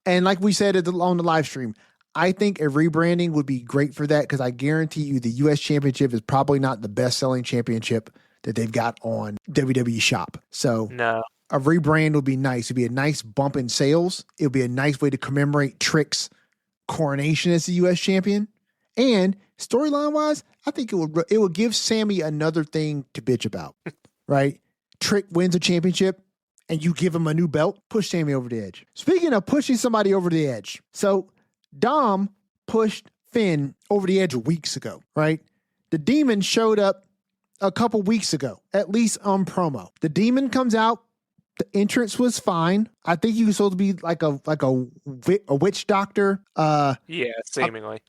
And like we said on the live stream, I think a rebranding would be great for that, because I guarantee you the U.S. Championship is probably not the best-selling championship that they've got on WWE Shop. So no, a rebrand would be nice. It'd be a nice bump in sales. It would be a nice way to commemorate Trick's coronation as the U.S. champion. And storyline-wise, I think it would give Sammy another thing to bitch about, right? Trick wins a championship, and you give him a new belt, push Sammy over the edge. Speaking of pushing somebody over the edge, so Dom pushed Finn over the edge weeks ago, right? The Demon showed up a couple weeks ago, at least on promo. The Demon comes out. The entrance was fine. I think he was supposed to be like a witch doctor. Yeah, seemingly.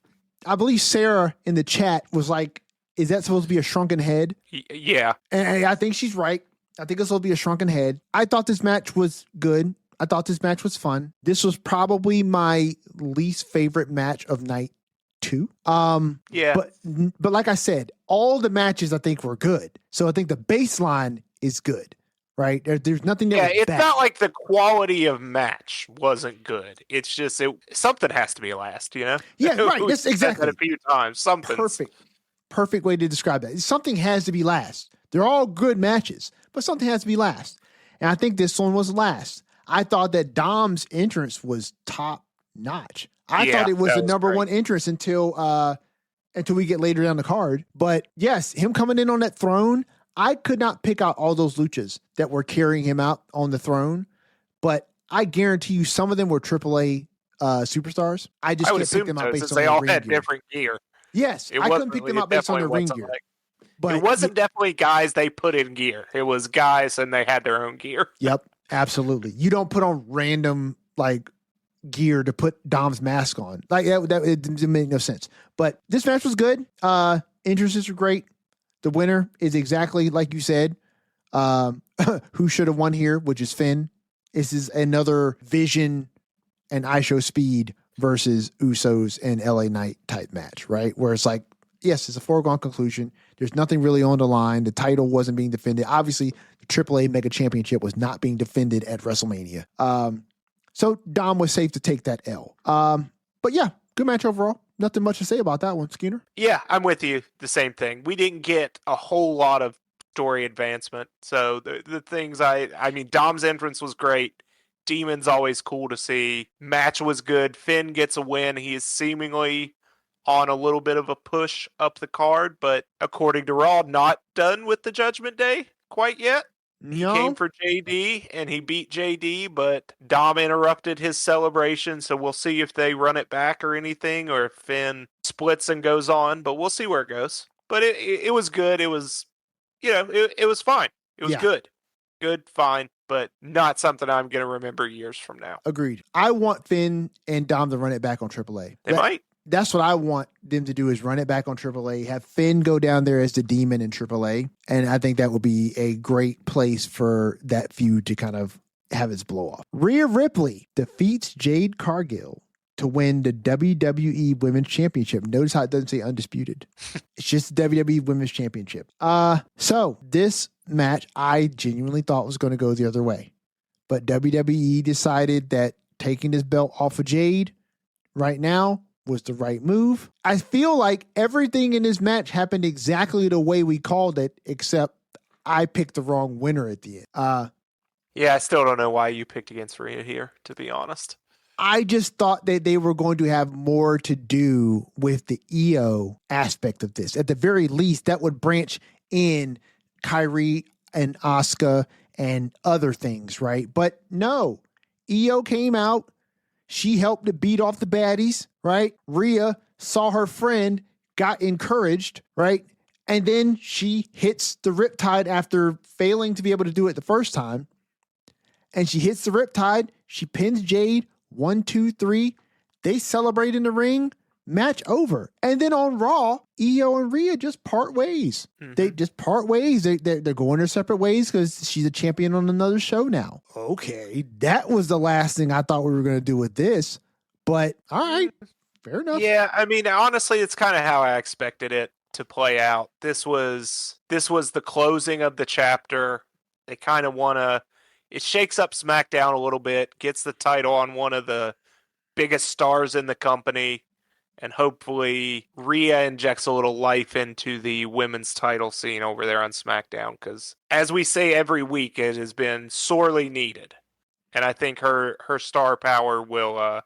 I believe Sarah in the chat was like, "Is that supposed to be a shrunken head?" Yeah, and I think she's right. I think it's supposed to be a shrunken head. I thought this match was good. I thought this match was fun. This was probably my least favorite match of night 2. Yeah. But like I said, all the matches I think were good. So I think the baseline is good, right? There's nothing that was it's bad. not like the quality of match wasn't good. It's just something has to be last, you know? Yeah, right. That's exactly. That a few times. Something Perfect way to describe that. Something has to be last. They're all good matches, but something has to be last. And I think this one was last. I thought that Dom's entrance was top notch. I thought it was the number one entrance until we get later down the card. But yes, him coming in on that throne, I could not pick out all those luchas that were carrying him out on the throne, but I guarantee you some of them were AAA superstars. I just can't pick them out based on they their all ring had gear. different gear. Yes, I couldn't pick them out based on their ring gear. But it wasn't definitely guys they put in gear. It was guys and they had their own gear. Yep, absolutely. You don't put on random like gear to put Dom's mask on. Like that it didn't make no sense. But this match was good. Entrances were great. The winner is exactly like you said. Who should have won here, which is Finn. This is another Vision and IShowSpeed versus Usos and LA Knight type match, right? Where it's like, yes, it's a foregone conclusion. There's nothing really on the line. The title wasn't being defended. Obviously, the AAA Mega Championship was not being defended at WrestleMania. So Dom was safe to take that L. But yeah, good match overall. Nothing much to say about that one, Skeena. Yeah, I'm with you. The same thing. We didn't get a whole lot of story advancement. So the things I mean, Dom's entrance was great. Demon's always cool to see. Match was good. Finn gets a win. He is seemingly on a little bit of a push up the card, but according to Raw, not done with the Judgment Day quite yet. He came for JD and he beat JD, but Dom interrupted his celebration, so we'll see if they run it back or anything, or if Finn splits and goes on, but we'll see where it goes. But it was good. It was, it was fine. It was good. Good, fine, but not something I'm going to remember years from now. Agreed. I want Finn and Dom to run it back on AAA. They might. That's what I want them to do, is run it back on AAA, have Finn go down there as the Demon in AAA. And I think that would be a great place for that feud to kind of have its blow off. Rhea Ripley defeats Jade Cargill to win the WWE Women's Championship. Notice how it doesn't say undisputed. It's just the WWE Women's Championship. So this match I genuinely thought was going to go the other way. But WWE decided that taking this belt off of Jade right now was the right move. I feel like everything in this match happened exactly the way we called it, except I picked the wrong winner at the end. Yeah, I still don't know why you picked against Rhea here, to be honest. I just thought that they were going to have more to do with the EO aspect of this. At the very least, that would branch in Kyrie and Asuka and other things, right? But no, EO came out. She helped to beat off the baddies, right? Rhea saw her friend, got encouraged, right? And then she hits the Riptide after failing to be able to do it the first time. And she hits the Riptide. She pins Jade. 1, 2, 3. They celebrate in the ring. Match over. And then on Raw, Io and Rhea just part ways. They just part ways. They're going their separate ways because she's a champion on another show now. Okay, that was the last thing I thought we were going to do with this. But all right, fair enough. Yeah, I mean, honestly, it's kind of how I expected it to play out. This was the closing of the chapter. They kind of want to. It shakes up SmackDown a little bit, gets the title on one of the biggest stars in the company, and hopefully Rhea injects a little life into the women's title scene over there on SmackDown, because as we say every week, it has been sorely needed. And I think her star power will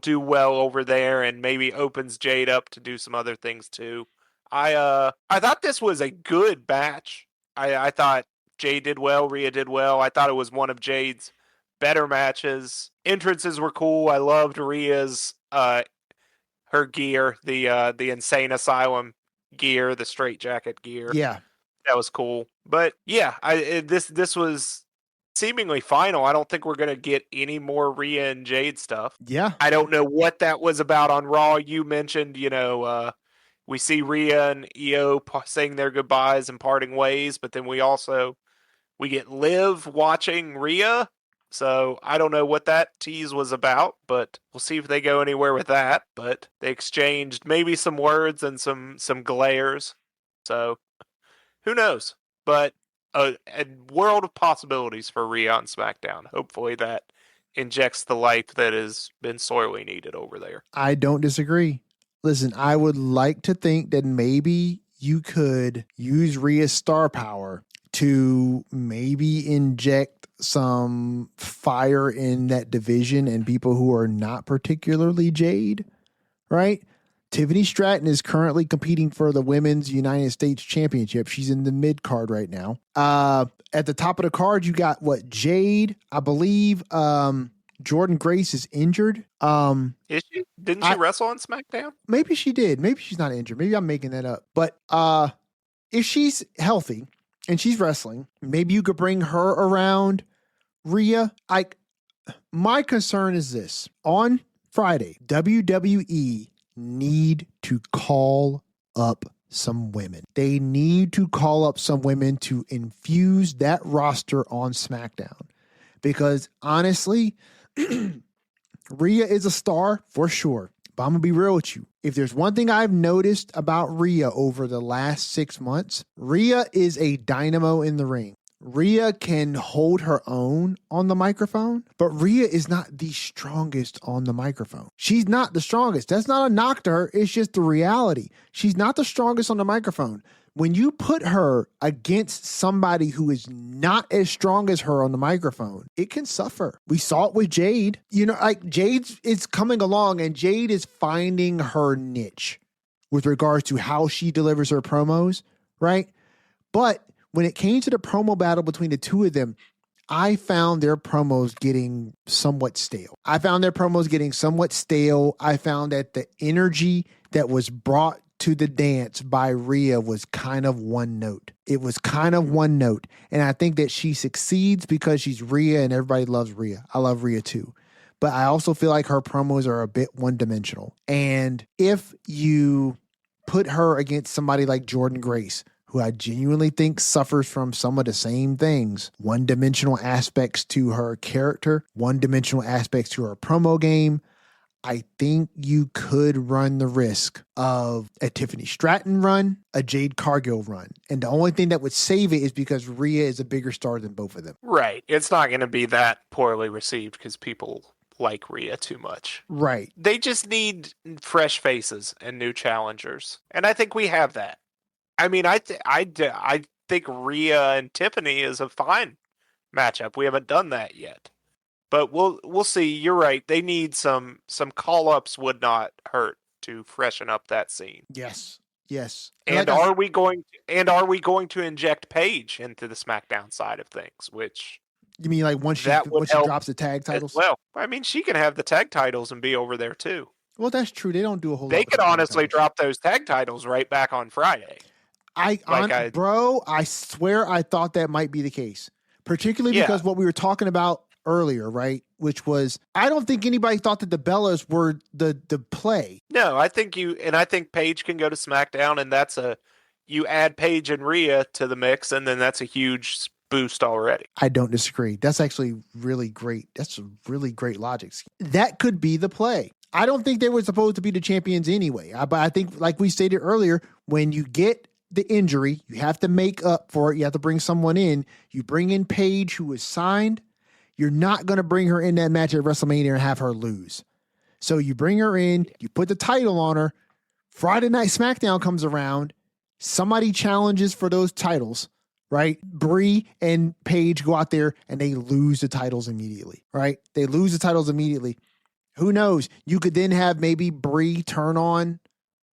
do well over there, and maybe opens Jade up to do some other things too. I thought this was a good match. I thought Jade did well, Rhea did well. I thought it was one of Jade's better matches. Entrances were cool. I loved Rhea's her gear, the Insane Asylum gear, the straight jacket gear. Yeah, that was cool. But yeah, this was seemingly final. I don't think we're gonna get any more Rhea and Jade stuff. Yeah, I don't know what that was about on Raw. You mentioned, we see Rhea and Io saying their goodbyes and parting ways, but then we get Liv watching Rhea. So I don't know what that tease was about, but we'll see if they go anywhere with that. But they exchanged maybe some words and some glares. So who knows? But a world of possibilities for Rhea on SmackDown. Hopefully that injects the life that has been sorely needed over there. I don't disagree. Listen, I would like to think that maybe you could use Rhea's star power to maybe inject some fire in that division and people who are not particularly Jade, right? Tiffany Stratton is currently competing for the Women's United States Championship. She's in the mid card right now. At the top of the card, you got Jade, I believe. Jordan Grace is injured. Is she? Didn't she wrestle on SmackDown? Maybe she did. Maybe she's not injured. Maybe I'm making that up. But if she's healthy and she's wrestling, maybe you could bring her around Rhea. My concern is this. On Friday, WWE need to call up some women. They need to call up some women to infuse that roster on SmackDown. Because honestly, Rhea is a star for sure. But I'm going to be real with you. If there's one thing I've noticed about Rhea over the last 6 months, Rhea is a dynamo in the ring. Rhea can hold her own on the microphone, but Rhea is not the strongest on the microphone. She's not the strongest. That's not a knock to her. It's just the reality. She's not the strongest on the microphone. When you put her against somebody who is not as strong as her on the microphone, it can suffer. We saw it with Jade. Jade is coming along and Jade is finding her niche with regards to how she delivers her promos, right? But when it came to the promo battle between the two of them, I found their promos getting somewhat stale. I found that the energy that was brought to the dance by Rhea was kind of one note. It was kind of one note. And I think that she succeeds because she's Rhea and everybody loves Rhea. I love Rhea too. But I also feel like her promos are a bit one-dimensional. And if you put her against somebody like Jordan Grace, who I genuinely think suffers from some of the same things, one-dimensional aspects to her character, one-dimensional aspects to her promo game, I think you could run the risk of a Tiffany Stratton run, a Jade Cargill run. And the only thing that would save it is because Rhea is a bigger star than both of them. Right. It's not going to be that poorly received because people like Rhea too much. Right. They just need fresh faces and new challengers, and I think we have that. I mean, I think Rhea and Tiffany is a fine matchup. We haven't done that yet, but we'll see. You're right. They need some call ups would not hurt to freshen up that scene. Yes. Yes. And are we going to inject Paige into the SmackDown side of things? Which you mean like once she drops the tag titles? Well, I mean, she can have the tag titles and be over there too. Well, that's true. They don't do a whole lot. They could honestly drop those tag titles right back on Friday. Bro, I swear I thought that might be the case. Particularly because what we were talking about earlier, right? Which was, I don't think anybody thought that the Bellas were the play. No, I think Paige can go to SmackDown, and you add Paige and Rhea to the mix, and then that's a huge boost already. I don't disagree. That's actually really great. That's a really great logic. That could be the play. I don't think they were supposed to be the champions anyway. But I think, like we stated earlier, when you get the injury, you have to make up for it. You have to bring someone in. You bring in Paige, who is signed. You're not going to bring her in that match at WrestleMania and have her lose. So you bring her in, you put the title on her. Friday Night SmackDown comes around. Somebody challenges for those titles, right? Brie and Paige go out there and they lose the titles immediately, right? They lose the titles immediately. Who knows? You could then have maybe Brie turn on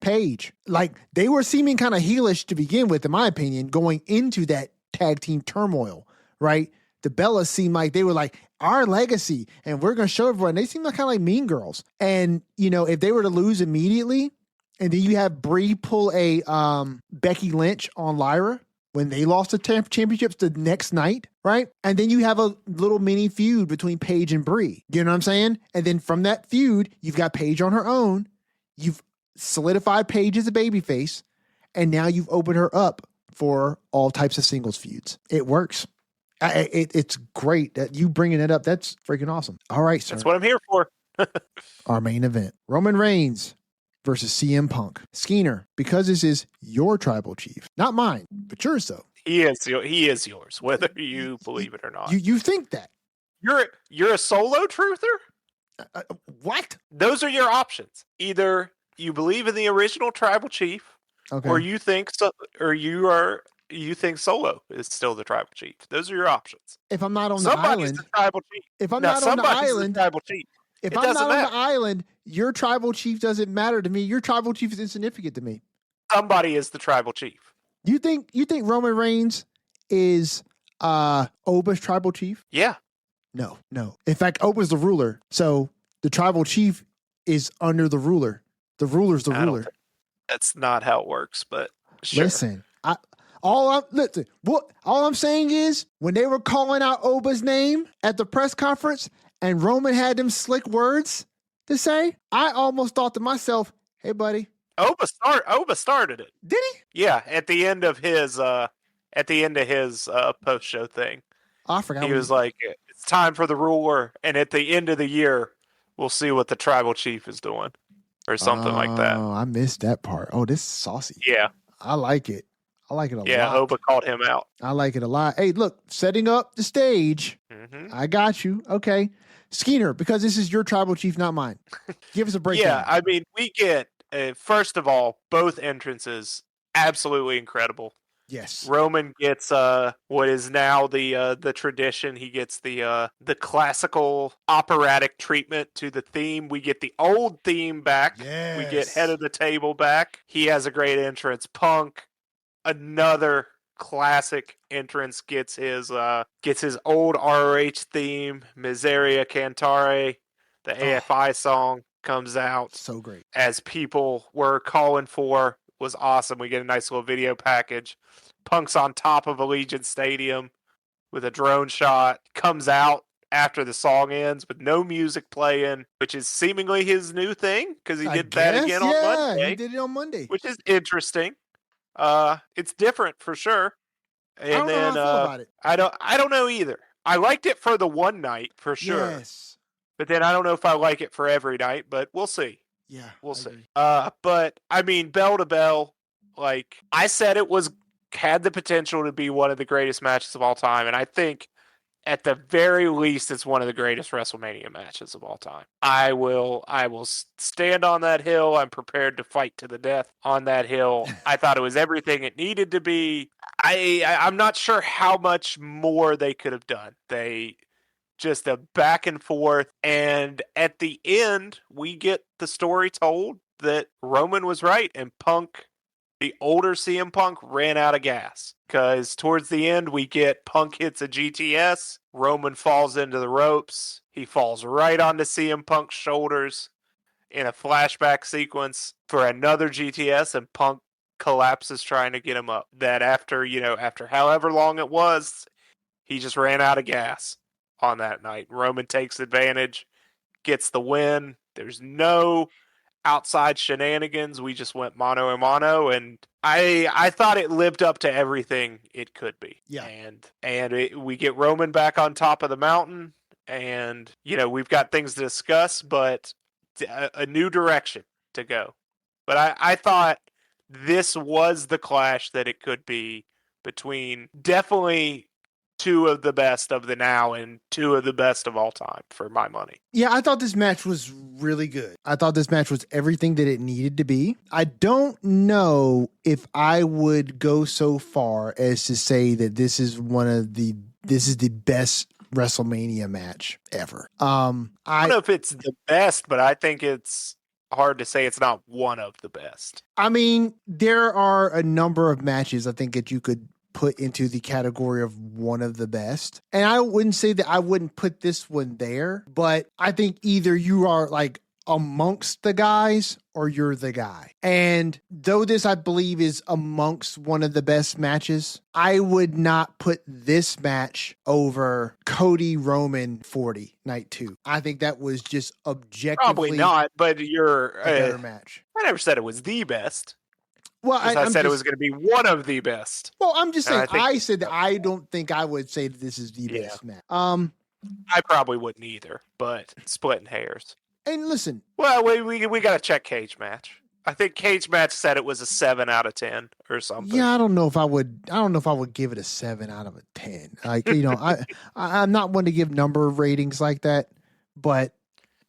Paige. Like, they were seeming kind of heelish to begin with, in my opinion, going into that tag team turmoil, right? The Bellas seemed like they were like, our legacy, and we're going to show everyone. They seem like kind of like Mean Girls. And, you know, if they were to lose immediately, and then you have Brie pull a Becky Lynch on Lyra when they lost the championships the next night, right? And then you have a little mini feud between Paige and Brie. You know what I'm saying? And then from that feud, you've got Paige on her own. You've solidified Paige as a babyface, and now you've opened her up for all types of singles feuds. It works. It's great that you bringing it up. That's freaking awesome. All right, sir. That's what I'm here for. Our main event: Roman Reigns versus CM Punk. Skeener, because this is your tribal chief, not mine, but yours though. He is yours, whether you believe it or not. You think that you're a solo truther? What? Those are your options. Either you believe in the original tribal chief, okay, or you think you think Solo is still the tribal chief. Those are your options. If I'm not on Somebody's the island, the tribal chief. If I'm not on the island, tribal chief. If I'm not on the island, your tribal chief doesn't matter to me. Your tribal chief is insignificant to me. Somebody is the tribal chief. You think Roman Reigns is Oba's tribal chief? Yeah. No. In fact, Oba's the ruler. So the tribal chief is under the ruler. The ruler's the ruler. That's not how it works, but sure. Listen, all I'm saying is when they were calling out Oba's name at the press conference and Roman had them slick words to say, I almost thought to myself, hey buddy. Oba started it. Did he? Yeah, at the end of his post show thing. Oh, I forgot. He was like, it's time for the ruler, and at the end of the year, we'll see what the tribal chief is doing. Or something like that. Oh, I missed that part. Oh, this is saucy. Yeah. I like it. I like it a lot. Yeah, Oba called him out. I like it a lot. Hey, look, setting up the stage. Mm-hmm. I got you. Okay. Skeener, because this is your tribal chief, not mine. Give us a breakdown. Yeah, I mean, we get, first of all, both entrances, absolutely incredible. Yes. Roman gets what is now the tradition. He gets the classical operatic treatment to the theme. We get the old theme back. Yes. We get head of the table back. He has a great entrance. Punk, another classic entrance, gets his old ROH theme. Miseria Cantare, the AFI song comes out. So great. As people were calling for. Was awesome. We get a nice little video package. Punk's on top of Allegiant Stadium with a drone shot. Comes out after the song ends with no music playing, which is seemingly his new thing because he did that again on Monday. He did it on Monday, which is interesting. It's different for sure. And I don't know how I feel about it. I don't know either. I liked it for the one night for sure. Yes. But then I don't know if I like it for every night, but we'll see. Yeah, we'll see. But I mean, bell to bell, like I said, had the potential to be one of the greatest matches of all time, and I think at the very least, it's one of the greatest WrestleMania matches of all time. I will stand on that hill. I'm prepared to fight to the death on that hill. I thought it was everything it needed to be. I'm not sure how much more they could have done. They just a back and forth, and at the end, we get the story told that Roman was right and Punk, the older CM Punk, ran out of gas. Because towards the end, we get Punk hits a GTS, Roman falls into the ropes, he falls right onto CM Punk's shoulders in a flashback sequence for another GTS, and Punk collapses trying to get him up. That after however long it was, he just ran out of gas on that night. Roman takes advantage, gets the win. There's no outside shenanigans. We just went mano a mano, and I thought it lived up to everything it could be. Yeah. We get Roman back on top of the mountain, and we've got things to discuss, but a new direction to go. But I thought this was the clash that it could be between definitely two of the best of the now and two of the best of all time for my money. Yeah, I thought this match was really good. I thought this match was everything that it needed to be. I don't know if I would go so far as to say that this is the best WrestleMania match ever. I don't know if it's the best, but I think it's hard to say it's not one of the best. I mean, there are a number of matches I think that you could put into the category of one of the best. And I wouldn't say that I wouldn't put this one there, but I think either you are like amongst the guys or you're the guy. And though this, I believe, is amongst one of the best matches, I would not put this match over Cody Roman 40 night 2. I think that was just objectively probably not, but you're a better match. I never said it was the best. Well, I said it was going to be one of the best. Well, I'm just saying. I said that I don't think I would say that this is the best match. I probably wouldn't either, but splitting hairs. And listen, well, we got to check Cage Match. I think Cage Match said it was a 7 out of 10 or something. Yeah, I don't know if I would give it a 7 out of a 10. Like I'm not one to give number ratings like that, but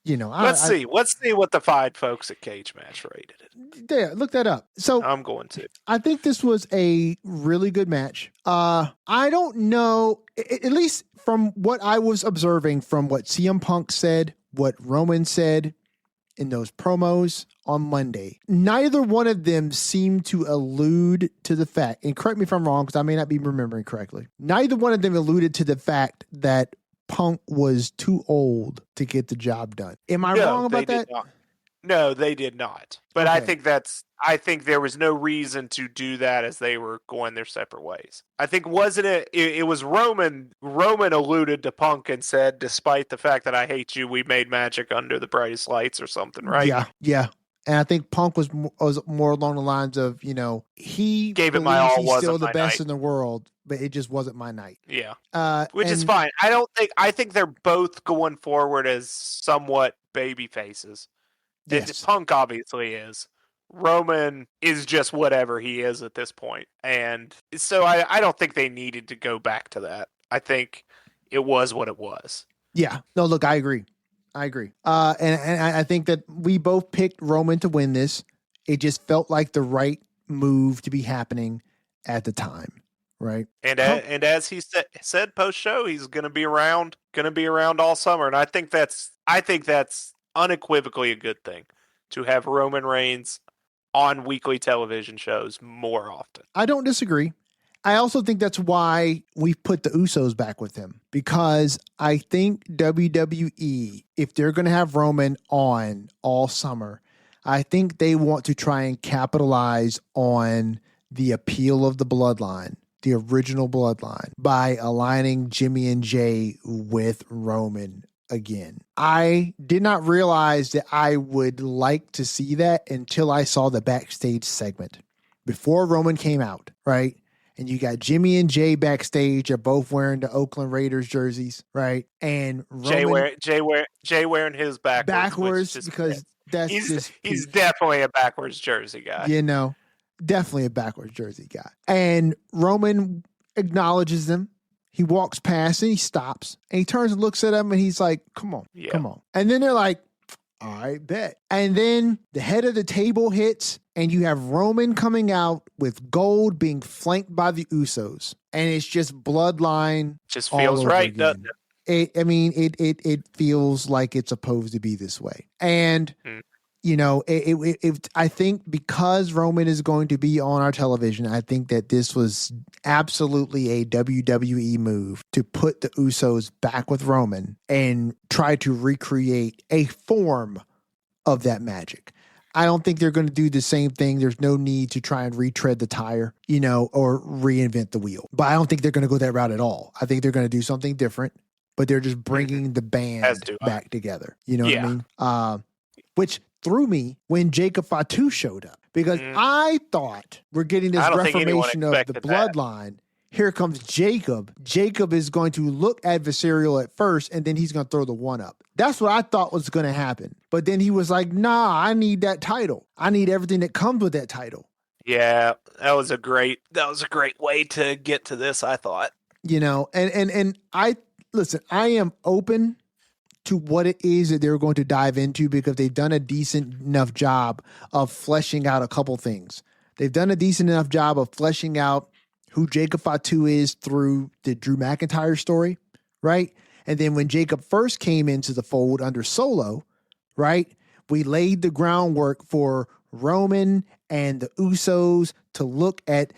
let's see what the fine folks at Cage Match rated it. There, look that up. So I'm going to. I think this was a really good match. I don't know, at least from what I was observing from what CM Punk said, what Roman said in those promos on Monday, neither one of them seemed to allude to the fact, and correct me if I'm wrong because I may not be remembering correctly, neither one of them alluded to the fact that Punk was too old to get the job done. Am I wrong about that? No, they did not. But okay. I think there was no reason to do that as they were going their separate ways. I think it was Roman alluded to Punk and said, despite the fact that I hate you, we made magic under the brightest lights or something, right? Yeah. And I think Punk was more along the lines of, he gave it my all. He's still the best in the world, but it just wasn't my night. Yeah. Which is fine. I think they're both going forward as somewhat baby faces. Yes. Punk obviously is. Roman is just whatever he is at this point. And so I don't think they needed to go back to that. I think it was what it was. Yeah. No, look, I agree. And I think that we both picked Roman to win this. It just felt like the right move to be happening at the time, right? And as he said post show, he's going to be around all summer, and I think that's unequivocally a good thing to have Roman Reigns on weekly television shows more often. I don't disagree. I also think that's why we've put the Usos back with him, because I think WWE, if they're going to have Roman on all summer, I think they want to try and capitalize on the appeal of the bloodline, the original bloodline, by aligning Jimmy and Jay with Roman again. I did not realize that I would like to see that until I saw the backstage segment before Roman came out, right? And you got Jimmy and Jay backstage are both wearing the Oakland Raiders jerseys, right? And Roman, Jay wearing his backwards because he's definitely a backwards jersey guy. Definitely a backwards jersey guy. And Roman acknowledges them. He walks past and he stops and he turns and looks at him and he's like, come on, Yeah. come on. And then they're like, all right, bet. And then the head of the table hits and you have Roman coming out with gold being flanked by the Usos. And it's just bloodline. Just all feels over right, again. doesn't it? It feels like it's supposed to be this way. And, you know, I think because Roman is going to be on our television, I think that this was absolutely a WWE move to put the Usos back with Roman and try to recreate a form of that magic. I don't think they're going to do the same thing. There's no need to try and retread the tire, you know, or reinvent the wheel. But I don't think they're going to go that route at all. I think they're going to do something different, but they're just bringing the band back together. You know what I mean? Which threw me when Jacob Fatu showed up because I thought we're getting this reformation of the bloodline. Here comes Jacob. Jacob is going to look adversarial at first, and then he's going to throw the one up. That's what I thought was going to happen. But then he was like, nah, I need that title. I need everything that comes with that title. Yeah, that was a great way to get to this, I thought. You know, and I am open to what it is that they're going to dive into because they've done a decent enough job of fleshing out a couple things. They've done a decent enough job of fleshing out who Jacob Fatu is through the Drew McIntyre story, right? And then when Jacob first came into the fold under Solo, right, we laid the groundwork for Roman and the Usos to look at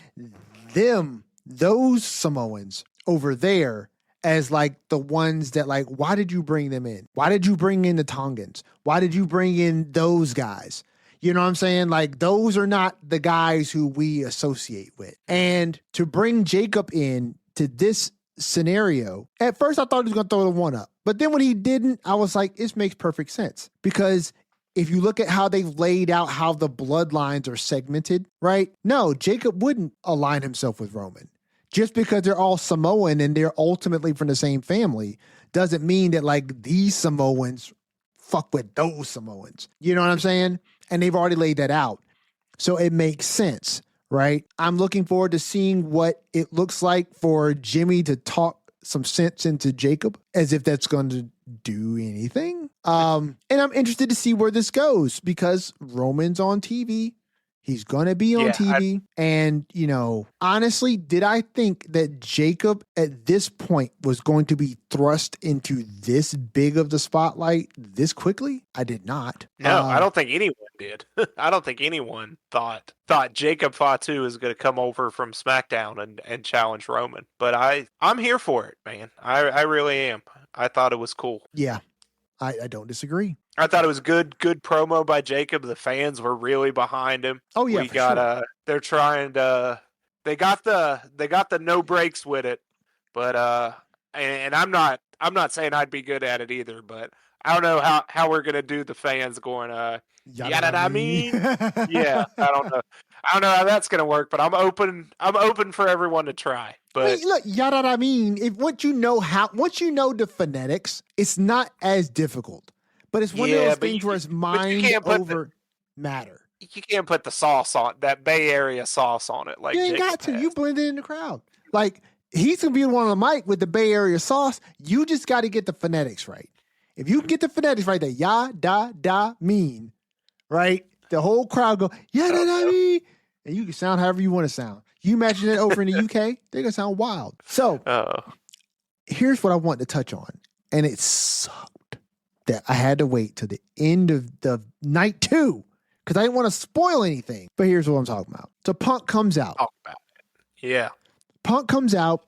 them, those Samoans over there, as like the ones that like, why did you bring them in? Why did you bring in the Tongans? Why did you bring in those guys? You know what I'm saying? Like those are not the guys who we associate with. And to bring Jacob in to this scenario, at first I thought he was going to throw the one up. But then when he didn't, I was like, this makes perfect sense. Because if you look at how they've laid out how the bloodlines are segmented, right? No, Jacob wouldn't align himself with Roman. Just because they're all Samoan and they're ultimately from the same family doesn't mean that like these Samoans fuck with those Samoans. You know what I'm saying? And they've already laid that out. So it makes sense, right? I'm looking forward to seeing what it looks like for Jimmy to talk some sense into Jacob, as if that's going to do anything. And I'm interested to see where this goes because Roman's on TV. He's going to be on TV. And, you know, honestly, did I think that Jacob at this point was going to be thrust into this big of the spotlight this quickly? I did not. No, I don't think anyone did. I don't think anyone thought Jacob Fatu is going to come over from SmackDown and challenge Roman. But I'm here for it, man. I really am. I thought it was cool. Yeah, I don't disagree. I thought it was good promo by Jacob. The fans were really behind him. Oh yeah, sure. They're trying to they got the no breaks with it, but and I'm not saying I'd be good at it either, but I don't know how we're gonna do the fans going yada I mean. Yeah, I don't know how that's gonna work, but I'm open for everyone to try. But I mean, look, yada I mean, once you know the phonetics, it's not as difficult. But it's one of those things where it's mind over matter. You can't put the sauce on that Bay Area sauce on it. Like you ain't got to. You blend it in the crowd. Like he's gonna be one on the mic with the Bay Area sauce. You just got to get the phonetics right. If you get the phonetics right, the ya da da mean, right? The whole crowd go ya da da mean, and you can sound however you want to sound. You imagine it over in the UK, they're gonna sound wild. So here's what I want to touch on, and it sucked that I had to wait till the end of the night 2 because I didn't want to spoil anything. But here's what I'm talking about. So Punk comes out. Talk about it. Yeah. Punk comes out.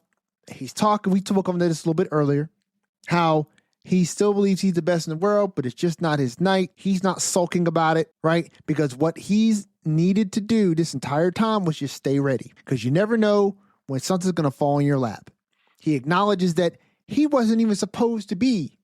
He's talking. We spoke on this a little bit earlier. How he still believes he's the best in the world, but it's just not his night. He's not sulking about it, right? Because what he's needed to do this entire time was just stay ready. Because you never know when something's going to fall in your lap. He acknowledges that he wasn't even supposed to be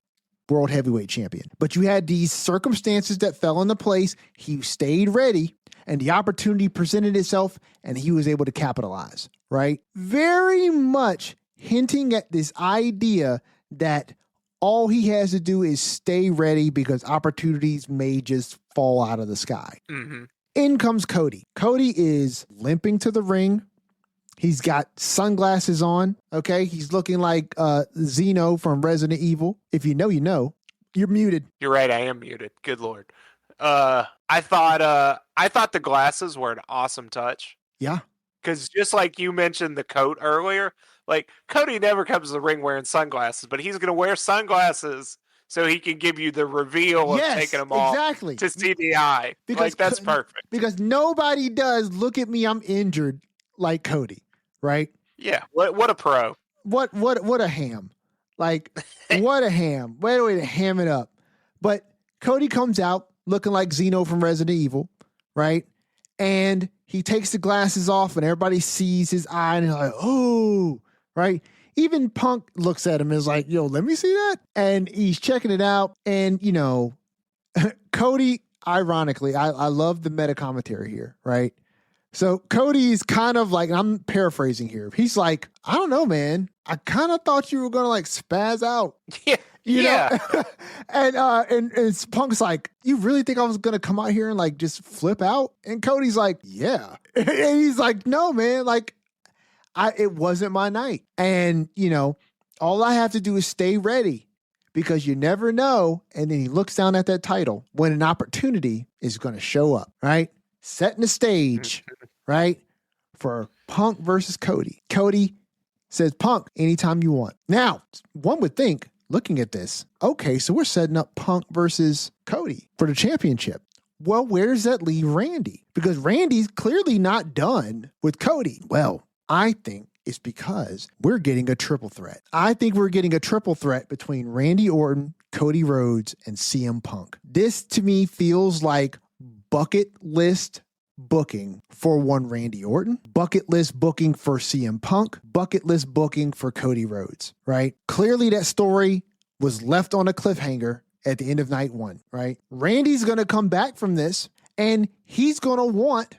world heavyweight champion. But you had these circumstances that fell into place. He stayed ready and the opportunity presented itself and he was able to capitalize, right? Very much hinting at this idea that all he has to do is stay ready because opportunities may just fall out of the sky. Mm-hmm. In comes Cody. Cody is limping to the ring. He's got sunglasses on. Okay. He's looking like Zeno from Resident Evil. If you know, you know. You're muted. You're right, I am muted. Good Lord. I thought the glasses were an awesome touch. Yeah. Because just like you mentioned the coat earlier, like Cody never comes to the ring wearing sunglasses, but he's going to wear sunglasses so he can give you the reveal of taking them off exactly. to see the eye. Because like, that's perfect. Because nobody does look at me, I'm injured like Cody, right? Yeah. What a pro. What a ham. Like, what a ham. Way to ham it up. But Cody comes out looking like Zeno from Resident Evil, right? And he takes the glasses off and everybody sees his eye and they're like, oh, right? Even Punk looks at him and is like, yo, let me see that. And he's checking it out. And, you know, Cody, ironically, I love the meta commentary here, right? So Cody's kind of like, I'm paraphrasing here. He's like, I don't know, man. I kind of thought you were going to like spaz out. Yeah. You know? and Punk's like, you really think I was going to come out here and like just flip out? And Cody's like, yeah. And he's like, no, man, like it wasn't my night. And, you know, all I have to do is stay ready because you never know. And then he looks down at that title when an opportunity is going to show up, right? Setting the stage, right? For Punk versus Cody. Cody says, Punk, anytime you want. Now, one would think, looking at this, okay, so we're setting up Punk versus Cody for the championship. Well, where does that leave Randy? Because Randy's clearly not done with Cody. Well, I think it's because we're getting a triple threat. I think we're getting a triple threat between Randy Orton, Cody Rhodes, and CM Punk. This to me feels like bucket list booking for one Randy Orton, bucket list booking for CM Punk, bucket list booking for Cody Rhodes, right? Clearly that story was left on a cliffhanger at the end of night one, right? Randy's going to come back from this and he's going to want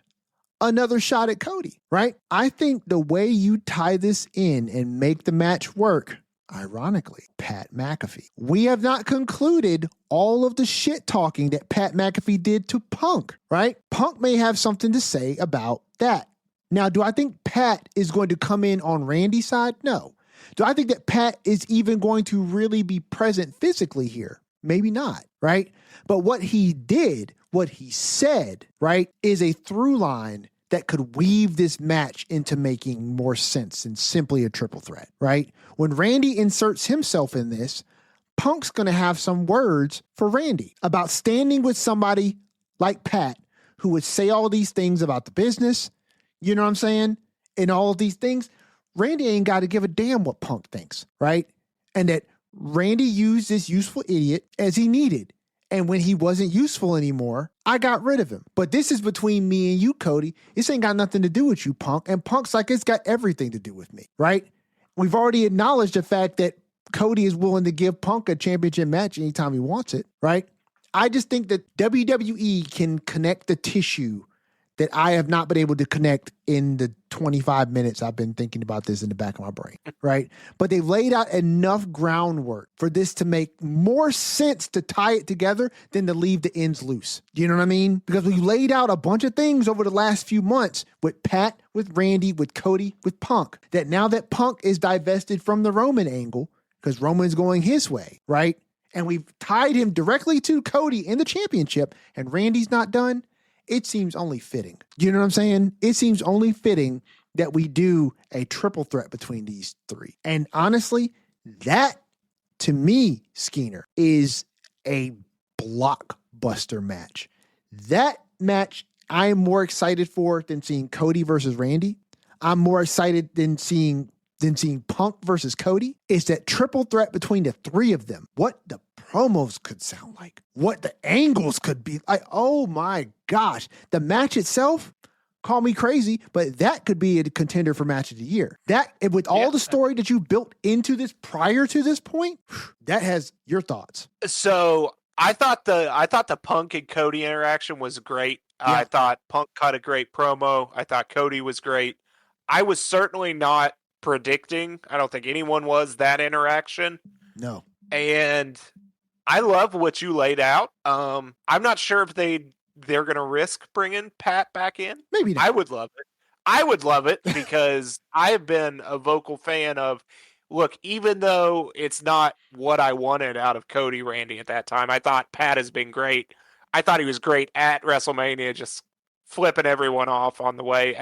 another shot at Cody, right? I think the way you tie this in and make the match work, ironically, Pat McAfee. We have not concluded all of the shit talking that Pat McAfee did to Punk, right? Punk may have something to say about that. Now, do I think Pat is going to come in on Randy's side? No. Do I think that Pat is even going to really be present physically here? Maybe not, right? But what he did, what he said, right, is a through line that could weave this match into making more sense than simply a triple threat, right? When Randy inserts himself in this, Punk's going to have some words for Randy about standing with somebody like Pat who would say all these things about the business, you know what I'm saying? And all of these things. Randy ain't got to give a damn what Punk thinks, right? And that Randy used this useful idiot as he needed. And when he wasn't useful anymore, I got rid of him. But this is between me and you, Cody. This ain't got nothing to do with you, Punk. And Punk's like, it's got everything to do with me, right? We've already acknowledged the fact that Cody is willing to give Punk a championship match anytime he wants it, right? I just think that WWE can connect the tissue that I have not been able to connect in the 25 minutes I've been thinking about this in the back of my brain, right? But they've laid out enough groundwork for this to make more sense to tie it together than to leave the ends loose. Do you know what I mean? Because we laid out a bunch of things over the last few months with Pat, with Randy, with Cody, with Punk, that now that Punk is divested from the Roman angle, because Roman's going his way, right? And we've tied him directly to Cody in the championship, and Randy's not done. It seems only fitting. Do you know what I'm saying? It seems only fitting that we do a triple threat between these three. And honestly, that to me, Skeener, is a blockbuster match. That match I am more excited for than seeing Cody versus Randy. I'm more excited than seeing Punk versus Cody. Is that triple threat between the three of them. What the promos could sound like, what the angles could be like. Oh my gosh. The match itself, call me crazy, but that could be a contender for match of the year. That, with all the story that you built into this prior to this point, that has your thoughts. So I thought the Punk and Cody interaction was great. Yeah. I thought Punk cut a great promo. I thought Cody was great. I was certainly not predicting, I don't think anyone was, that interaction. No. And I love what you laid out. I'm not sure if they're going to risk bringing Pat back in. Maybe not. I would love it. I would love it because I have been a vocal fan of, look, even though it's not what I wanted out of Cody Randy at that time, I thought Pat has been great. I thought he was great at WrestleMania, just flipping everyone off on the way.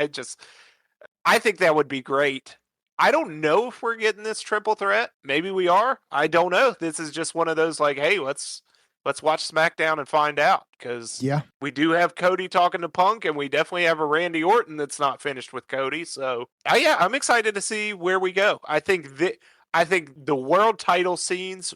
I think that would be great. I don't know if we're getting this triple threat. Maybe we are. I don't know. This is just one of those like, hey, let's watch SmackDown and find out, because Yeah. we do have Cody talking to Punk, and we definitely have a Randy Orton that's not finished with Cody. So yeah, I'm excited to see where we go. I think the world title scenes,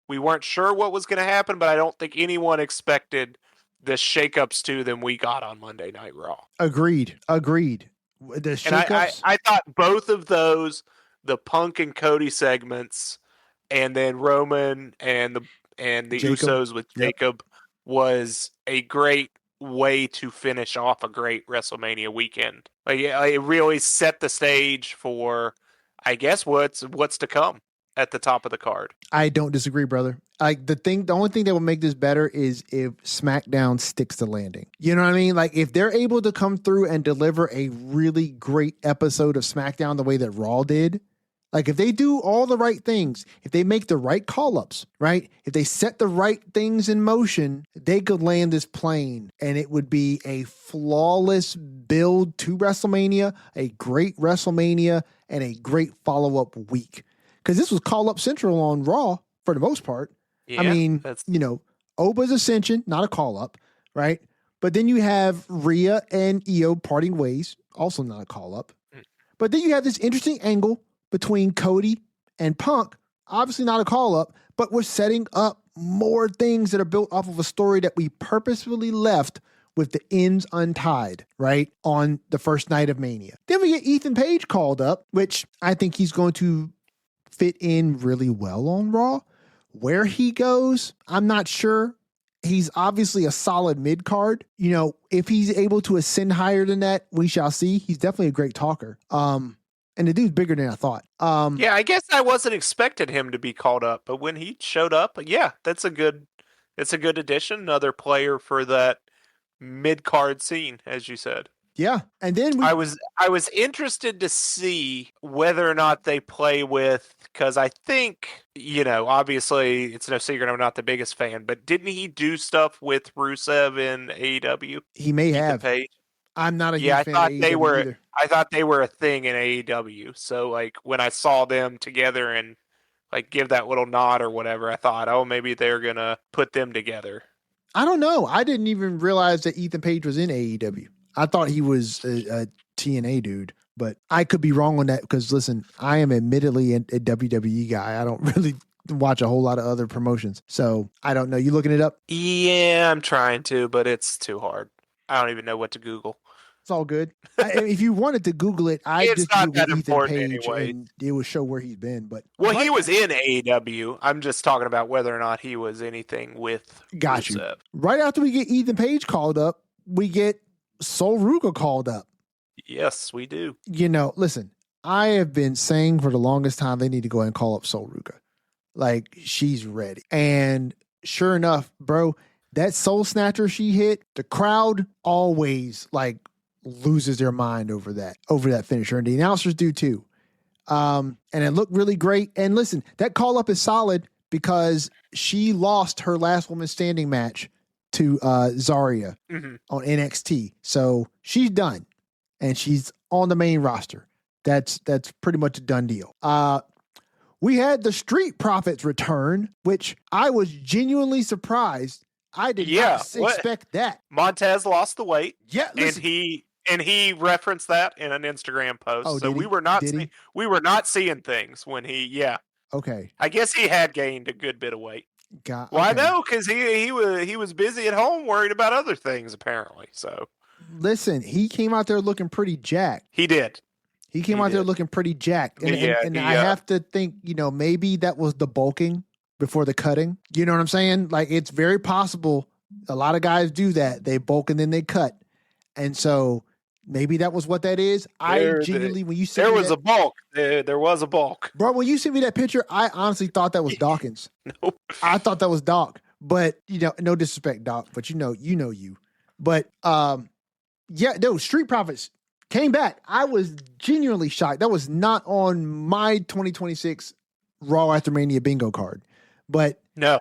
we weren't sure what was going to happen, but I don't think anyone expected the shakeups to them we got on Monday Night Raw. Agreed. The And shakeups. I thought both of those, the Punk and Cody segments, and then Roman and the Jacob. Usos with Yep. Jacob, was a great way to finish off a great WrestleMania weekend. Like, it really set the stage for, I guess, what's to come at the top of the card. I don't disagree, brother. Like the only thing that will make this better is if SmackDown sticks the landing. You know what I mean? Like if they're able to come through and deliver a really great episode of SmackDown the way that Raw did, like if they do all the right things, if they make the right call-ups, right? If they set the right things in motion, they could land this plane and it would be a flawless build to WrestleMania, a great WrestleMania, and a great follow-up week. Because this was call-up central on Raw for the most part. Yeah, I mean, Oba's Ascension, not a call-up, right? But then you have Rhea and Io parting ways, also not a call-up. But then you have this interesting angle between Cody and Punk, obviously not a call-up, but we're setting up more things that are built off of a story that we purposefully left with the ends untied, right, on the first night of Mania. Then we get Ethan Page called up, which I think he's going to fit in really well on Raw. Where he goes, I'm not sure. He's obviously a solid mid-card. If he's able to ascend higher than that, we shall see. He's definitely a great talker. And the dude's bigger than I thought. Yeah, I guess I wasn't expecting him to be called up, but when he showed up, yeah, it's a good addition. Another player for that mid-card scene, as you said. Yeah, and then I was interested to see whether or not they play with, because I think, obviously it's no secret I'm not the biggest fan, but didn't he do stuff with Rusev in AEW? He may Ethan have. Page? I'm not a huge I fan thought of they AEW were. either. I thought they were a thing in AEW. So like when I saw them together and like give that little nod or whatever, I thought, oh, maybe they're gonna put them together. I don't know. I didn't even realize that Ethan Page was in AEW. I thought he was a TNA dude, but I could be wrong on that because, listen, I am admittedly a WWE guy. I don't really watch a whole lot of other promotions. So I don't know. You looking it up? Yeah, I'm trying to, but it's too hard. I don't even know what to Google. It's all good. If you wanted to Google it, I It's just not Googled that Ethan important Page anyway. and it would show where he's been. But he was in AEW. I'm just talking about whether or not he was anything with Got you. Rusev. Right after we get Ethan Page called up, we get Sol Ruka called up. Yes, we do. Listen, I have been saying for the longest time they need to go ahead and call up Sol Ruka. Like, she's ready. And sure enough, bro, that Soul Snatcher she hit, the crowd always loses their mind over that finisher. And the announcers do too. And it looked really great. And listen, that call up is solid because she lost her last woman standing match to Zarya on NXT. So she's done and she's on the main roster. That's pretty much a done deal. We had the Street Profits return, which I was genuinely surprised. I did not expect that. Montez lost the weight. Yeah, listen. And he referenced that in an Instagram post. Oh, so we were not seeing things when he. Yeah. Okay. I guess he had gained a good bit of weight. Okay. I know, because he was busy at home worried about other things apparently. So listen, he came out there looking pretty jacked. He did. He came out there looking pretty jacked. And I have to think, maybe that was the bulking before the cutting. You know what I'm saying? Like, it's very possible. A lot of guys do that. They bulk and then they cut. And so maybe that was what that is. When you said there was a bulk. There was a bulk. Bro, when you sent me that picture, I honestly thought that was Dawkins. Nope. I thought that was Doc. But, no disrespect, Doc, but you. But, Street Profits Came back. I was genuinely shocked. That was not on my 2026 Raw After Mania bingo card, but No.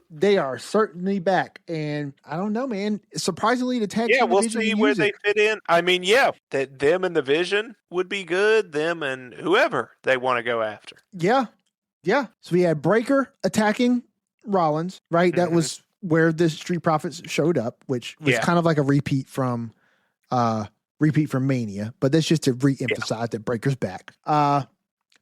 they are certainly back. And I don't know, man. Surprisingly, the tag Yeah, team we'll division see can where use they it. fit in. I mean, yeah, that them and the Vision would be good. Them and whoever they want to go after. Yeah. Yeah. So we had Breaker attacking Rollins, right? That Mhm. was where the Street Profits showed up, which was Yeah. kind of like a repeat from Mania, but that's just to re-emphasize that Breaker's back.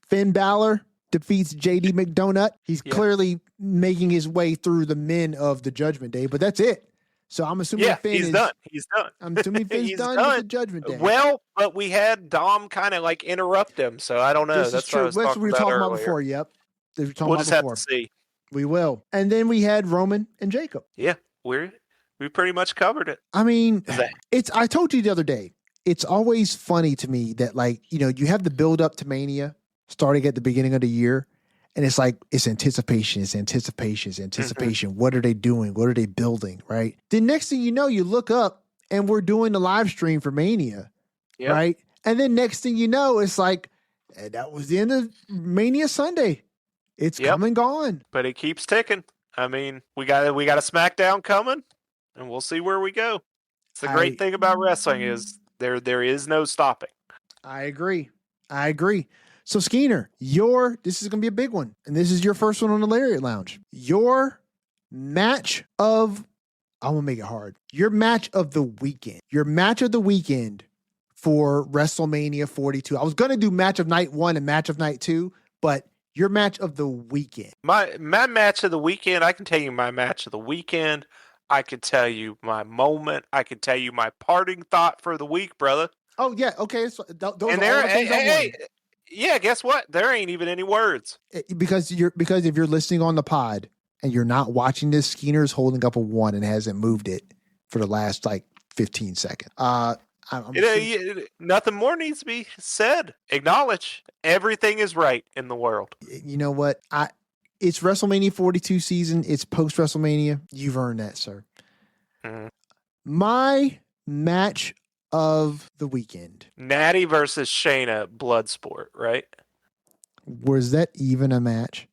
Finn Balor defeats JD McDonut. He's clearly making his way through the men of the Judgment Day, but that's it. So I'm assuming Finn is done. He's done. I'm assuming Finn's He's done done. with the Judgment Day. Well, but we had Dom kind of like interrupt him, so I don't know. This That's is what I true. was That's what talking we were about talking about earlier. before. Yep. They were talking We'll about just before. have to see. We will. And then we had Roman and Jacob. Yeah, we pretty much covered it. I mean, Is I told you the other day, it's always funny to me that, like, you know, you have the build up to Mania starting at the beginning of the year, and it's like, it's anticipation. What are they doing? What are they building? Right. The next thing you know, you look up and we're doing the live stream for Mania. Yep. Right. And then next thing you know, it's like, that was the end of Mania Sunday. It's come and gone. But it keeps ticking. I mean, we got a SmackDown coming, and we'll see where we go. It's the great thing about wrestling is there is no stopping. I agree. So Skeener, this is going to be a big one, and this is your first one on the Lariat Lounge. Your match of, I'm going to make it hard. Your match of the weekend. Your match of the weekend for WrestleMania 42. I was going to do match of night 1 and match of night 2, but your match of the weekend. My match of the weekend, I can tell you my match of the weekend. I could tell you my moment. I could tell you my parting thought for the week, brother. Oh, yeah. Okay. So those are all the And things yeah, guess what? There ain't even any words. Because if you're listening on the pod and you're not watching this, Skeener's holding up a 1 and hasn't moved it for the last like 15 seconds. Nothing more needs to be said. Acknowledge everything is right in the world. You know what? It's WrestleMania 42 season. It's post WrestleMania. You've earned that, sir. Mm-hmm. My match of the weekend. Natty versus Shayna, Bloodsport, right? Was that even a match?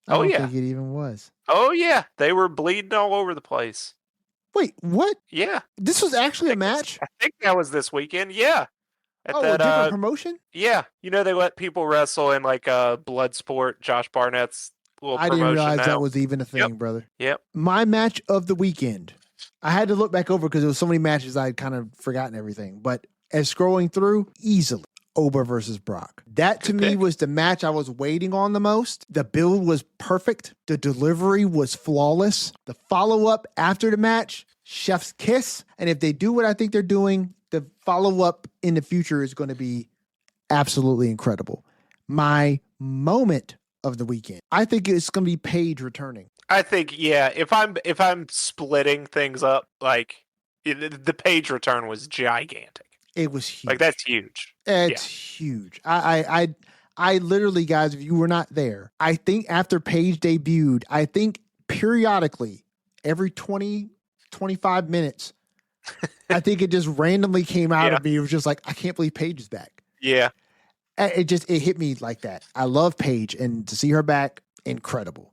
I don't think it even was. Oh, yeah. They were bleeding all over the place. Wait, what? Yeah. This was actually a match? I think that was this weekend. Yeah. A different promotion? Yeah. You know, they let people wrestle in like Bloodsport, Josh Barnett's little promotion. I didn't realize that was even a thing, brother. Yep. My match of the weekend. I had to look back over because there was so many matches I had kind of forgotten everything. But as scrolling through, easily, Oba versus Brock. That to me was the match I was waiting on the most. The build was perfect. The delivery was flawless. The follow-up after the match, chef's kiss. And if they do what I think they're doing, the follow-up in the future is going to be absolutely incredible. My moment of the weekend, I think it's going to be Paige returning. I think, yeah, if I'm splitting things up, like the Paige return was gigantic. It was huge. Like that's huge. It's huge. I literally, guys, if you were not there, I think after Paige debuted, I think periodically every 20, 25 minutes, I think it just randomly came out of me. It was just like, I can't believe Paige is back. Yeah. It hit me like that. I love Paige, and to see her back, incredible.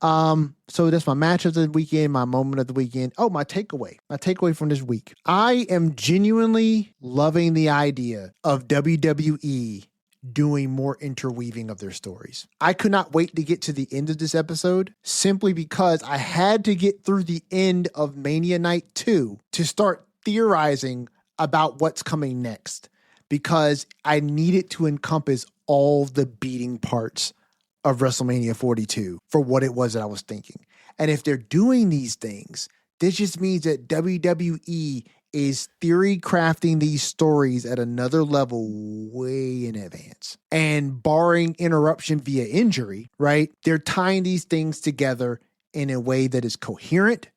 So that's my match of the weekend, my moment of the weekend. Oh, my takeaway from this week. I am genuinely loving the idea of WWE doing more interweaving of their stories. I could not wait to get to the end of this episode simply because I had to get through the end of Mania Night 2 to start theorizing about what's coming next, because I needed to encompass all the beating parts of WrestleMania 42 for what it was that I was thinking. And if they're doing these things, this just means that WWE is theory crafting these stories at another level way in advance. And barring interruption via injury, right? They're tying these things together in a way that is coherent,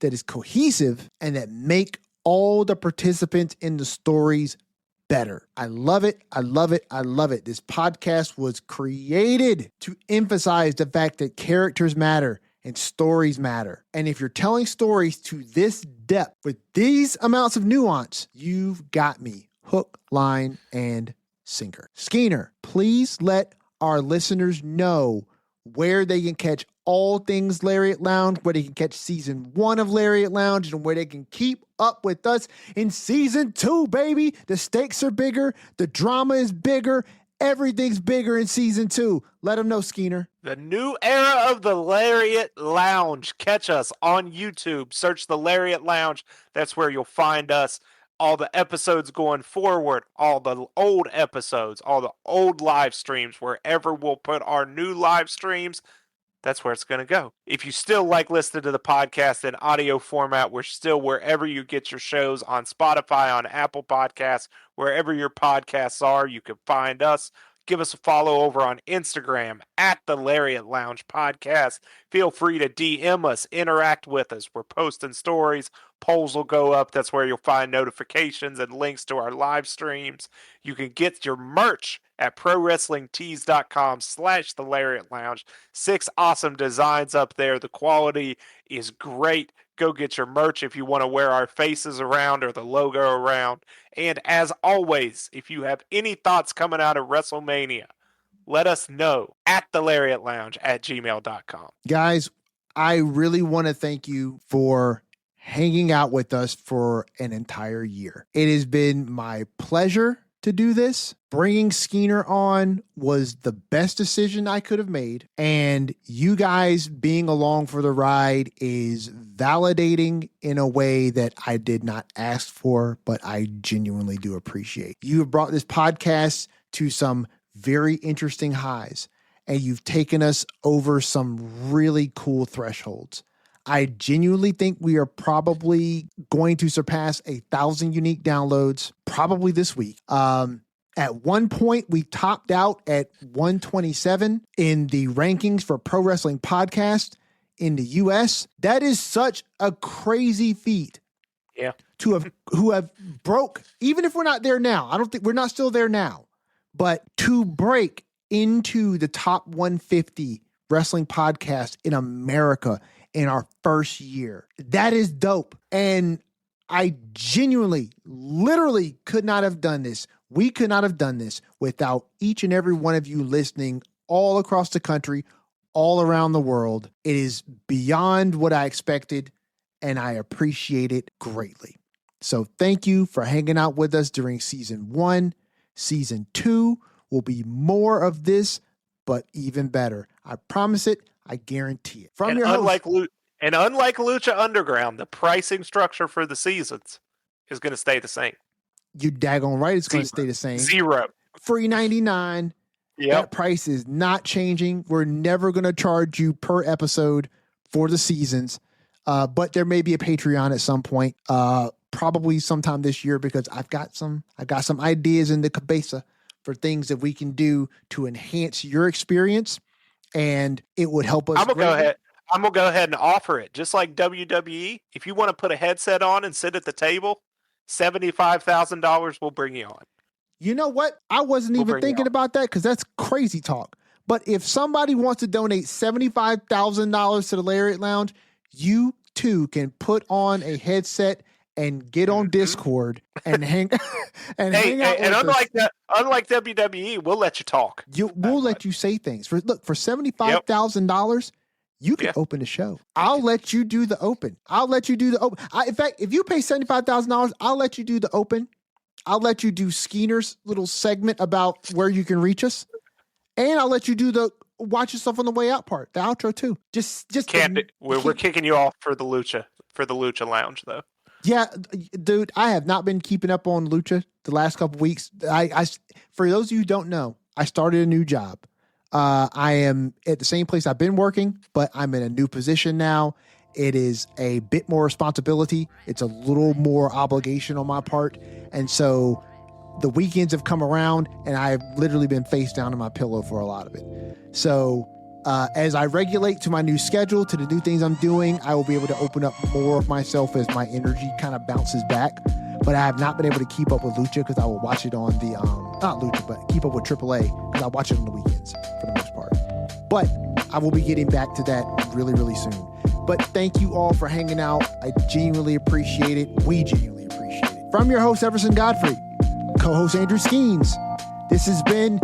that is cohesive, and that make all the participants in the stories better. I love it. I love it. I love it. This podcast was created to emphasize the fact that characters matter and stories matter. And if you're telling stories to this depth with these amounts of nuance, you've got me hook, line, and sinker. Skeener, please let our listeners know where they can catch all things Lariat Lounge, where they can catch season 1 of Lariat Lounge, and where they can keep up with us in season 2, baby. The stakes are bigger. The drama is bigger. Everything's bigger in season 2. Let them know, Skeener. The new era of the Lariat Lounge. Catch us on YouTube. Search the Lariat Lounge. That's where you'll find us. All the episodes going forward, all the old episodes, all the old live streams, wherever we'll put our new live streams, that's where it's going to go. If you still like listening to the podcast in audio format, we're still wherever you get your shows, on Spotify, on Apple Podcasts, wherever your podcasts are, you can find us. Give us a follow over on Instagram at the Lariat Lounge Podcast. Feel free to DM us, interact with us. We're posting stories. Polls will go up. That's where you'll find notifications and links to our live streams. You can get your merch at prowrestlingtees.com/the Lariat Lounge. 6 awesome designs up there. The quality is great. Go get your merch if you want to wear our faces around or the logo around. And as always, if you have any thoughts coming out of WrestleMania, let us know at the Lariat Lounge at gmail.com. Guys, I really want to thank you for hanging out with us for an entire year. It has been my pleasure to do this. Bringing Skeener on was the best decision I could have made. And you guys being along for the ride is validating in a way that I did not ask for, but I genuinely do appreciate. You have brought this podcast to some very interesting highs, and you've taken us over some really cool thresholds. I genuinely think we are probably going to surpass 1,000 unique downloads probably this week. At one point, we topped out at 127 in the rankings for Pro Wrestling Podcast in the US. That is such a crazy feat. Yeah. Who have broke, even if we're not there now, I don't think we're not still there now, but to break into the top 150 wrestling podcast in America in our first year. That is dope. And I genuinely, literally could not have done this. We could not have done this without each and every one of you listening all across the country, all around the world. It is beyond what I expected, and I appreciate it greatly. So thank you for hanging out with us during season 1. Season 2 will be more of this, but even better. I promise it. I guarantee it. From your host, unlike Lucha Underground, the pricing structure for the seasons is going to stay the same. You daggone right, it's going to stay the same. $0. Free 99. Yep. That price is not changing. We're never going to charge you per episode for the seasons, but there may be a Patreon at some point, probably sometime this year, because I got some ideas in the cabeza for things that we can do to enhance your experience, and it would help us. I'm gonna go ahead and offer it, just like WWE. If you want to put a headset on and sit at the table, $75,000 will bring you on. You know what? I wasn't even thinking about that, because that's crazy talk. But if somebody wants to donate $75,000 to the Lariat Lounge, you too can put on a headset and get on Discord and hang hang out. And unlike WWE, we'll let you talk. We'll let you say things. For $75,000, you can open the show. I'll let you do the open. In fact, if you pay $75,000, I'll let you do the open. I'll let you do Skeener's little segment about where you can reach us, and I'll let you do the watch yourself on the way out part, the outro too. We're kicking you off for the Lucha Lounge though. Yeah, dude, I have not been keeping up on Lucha the last couple of weeks. For those of you who don't know, I started a new job. I am at the same place I've been working, but I'm in a new position now. It is a bit more responsibility. It's a little more obligation on my part. And so the weekends have come around, and I've literally been face down in my pillow for a lot of it. So as I regulate to my new schedule, to the new things I'm doing, I will be able to open up more of myself as my energy kind of bounces back. But I have not been able to keep up with Lucha, because I will watch it on the, not Lucha, but keep up with AAA, because I watch it on the weekends for the most part. But I will be getting back to that really, really soon. But thank you all for hanging out. I genuinely appreciate it. We genuinely appreciate it. From your host, Everson Godfrey, co-host Andrew Skeens. This has been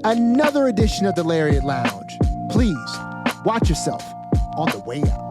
another edition of the Lariat Lounge. Please watch yourself on the way out.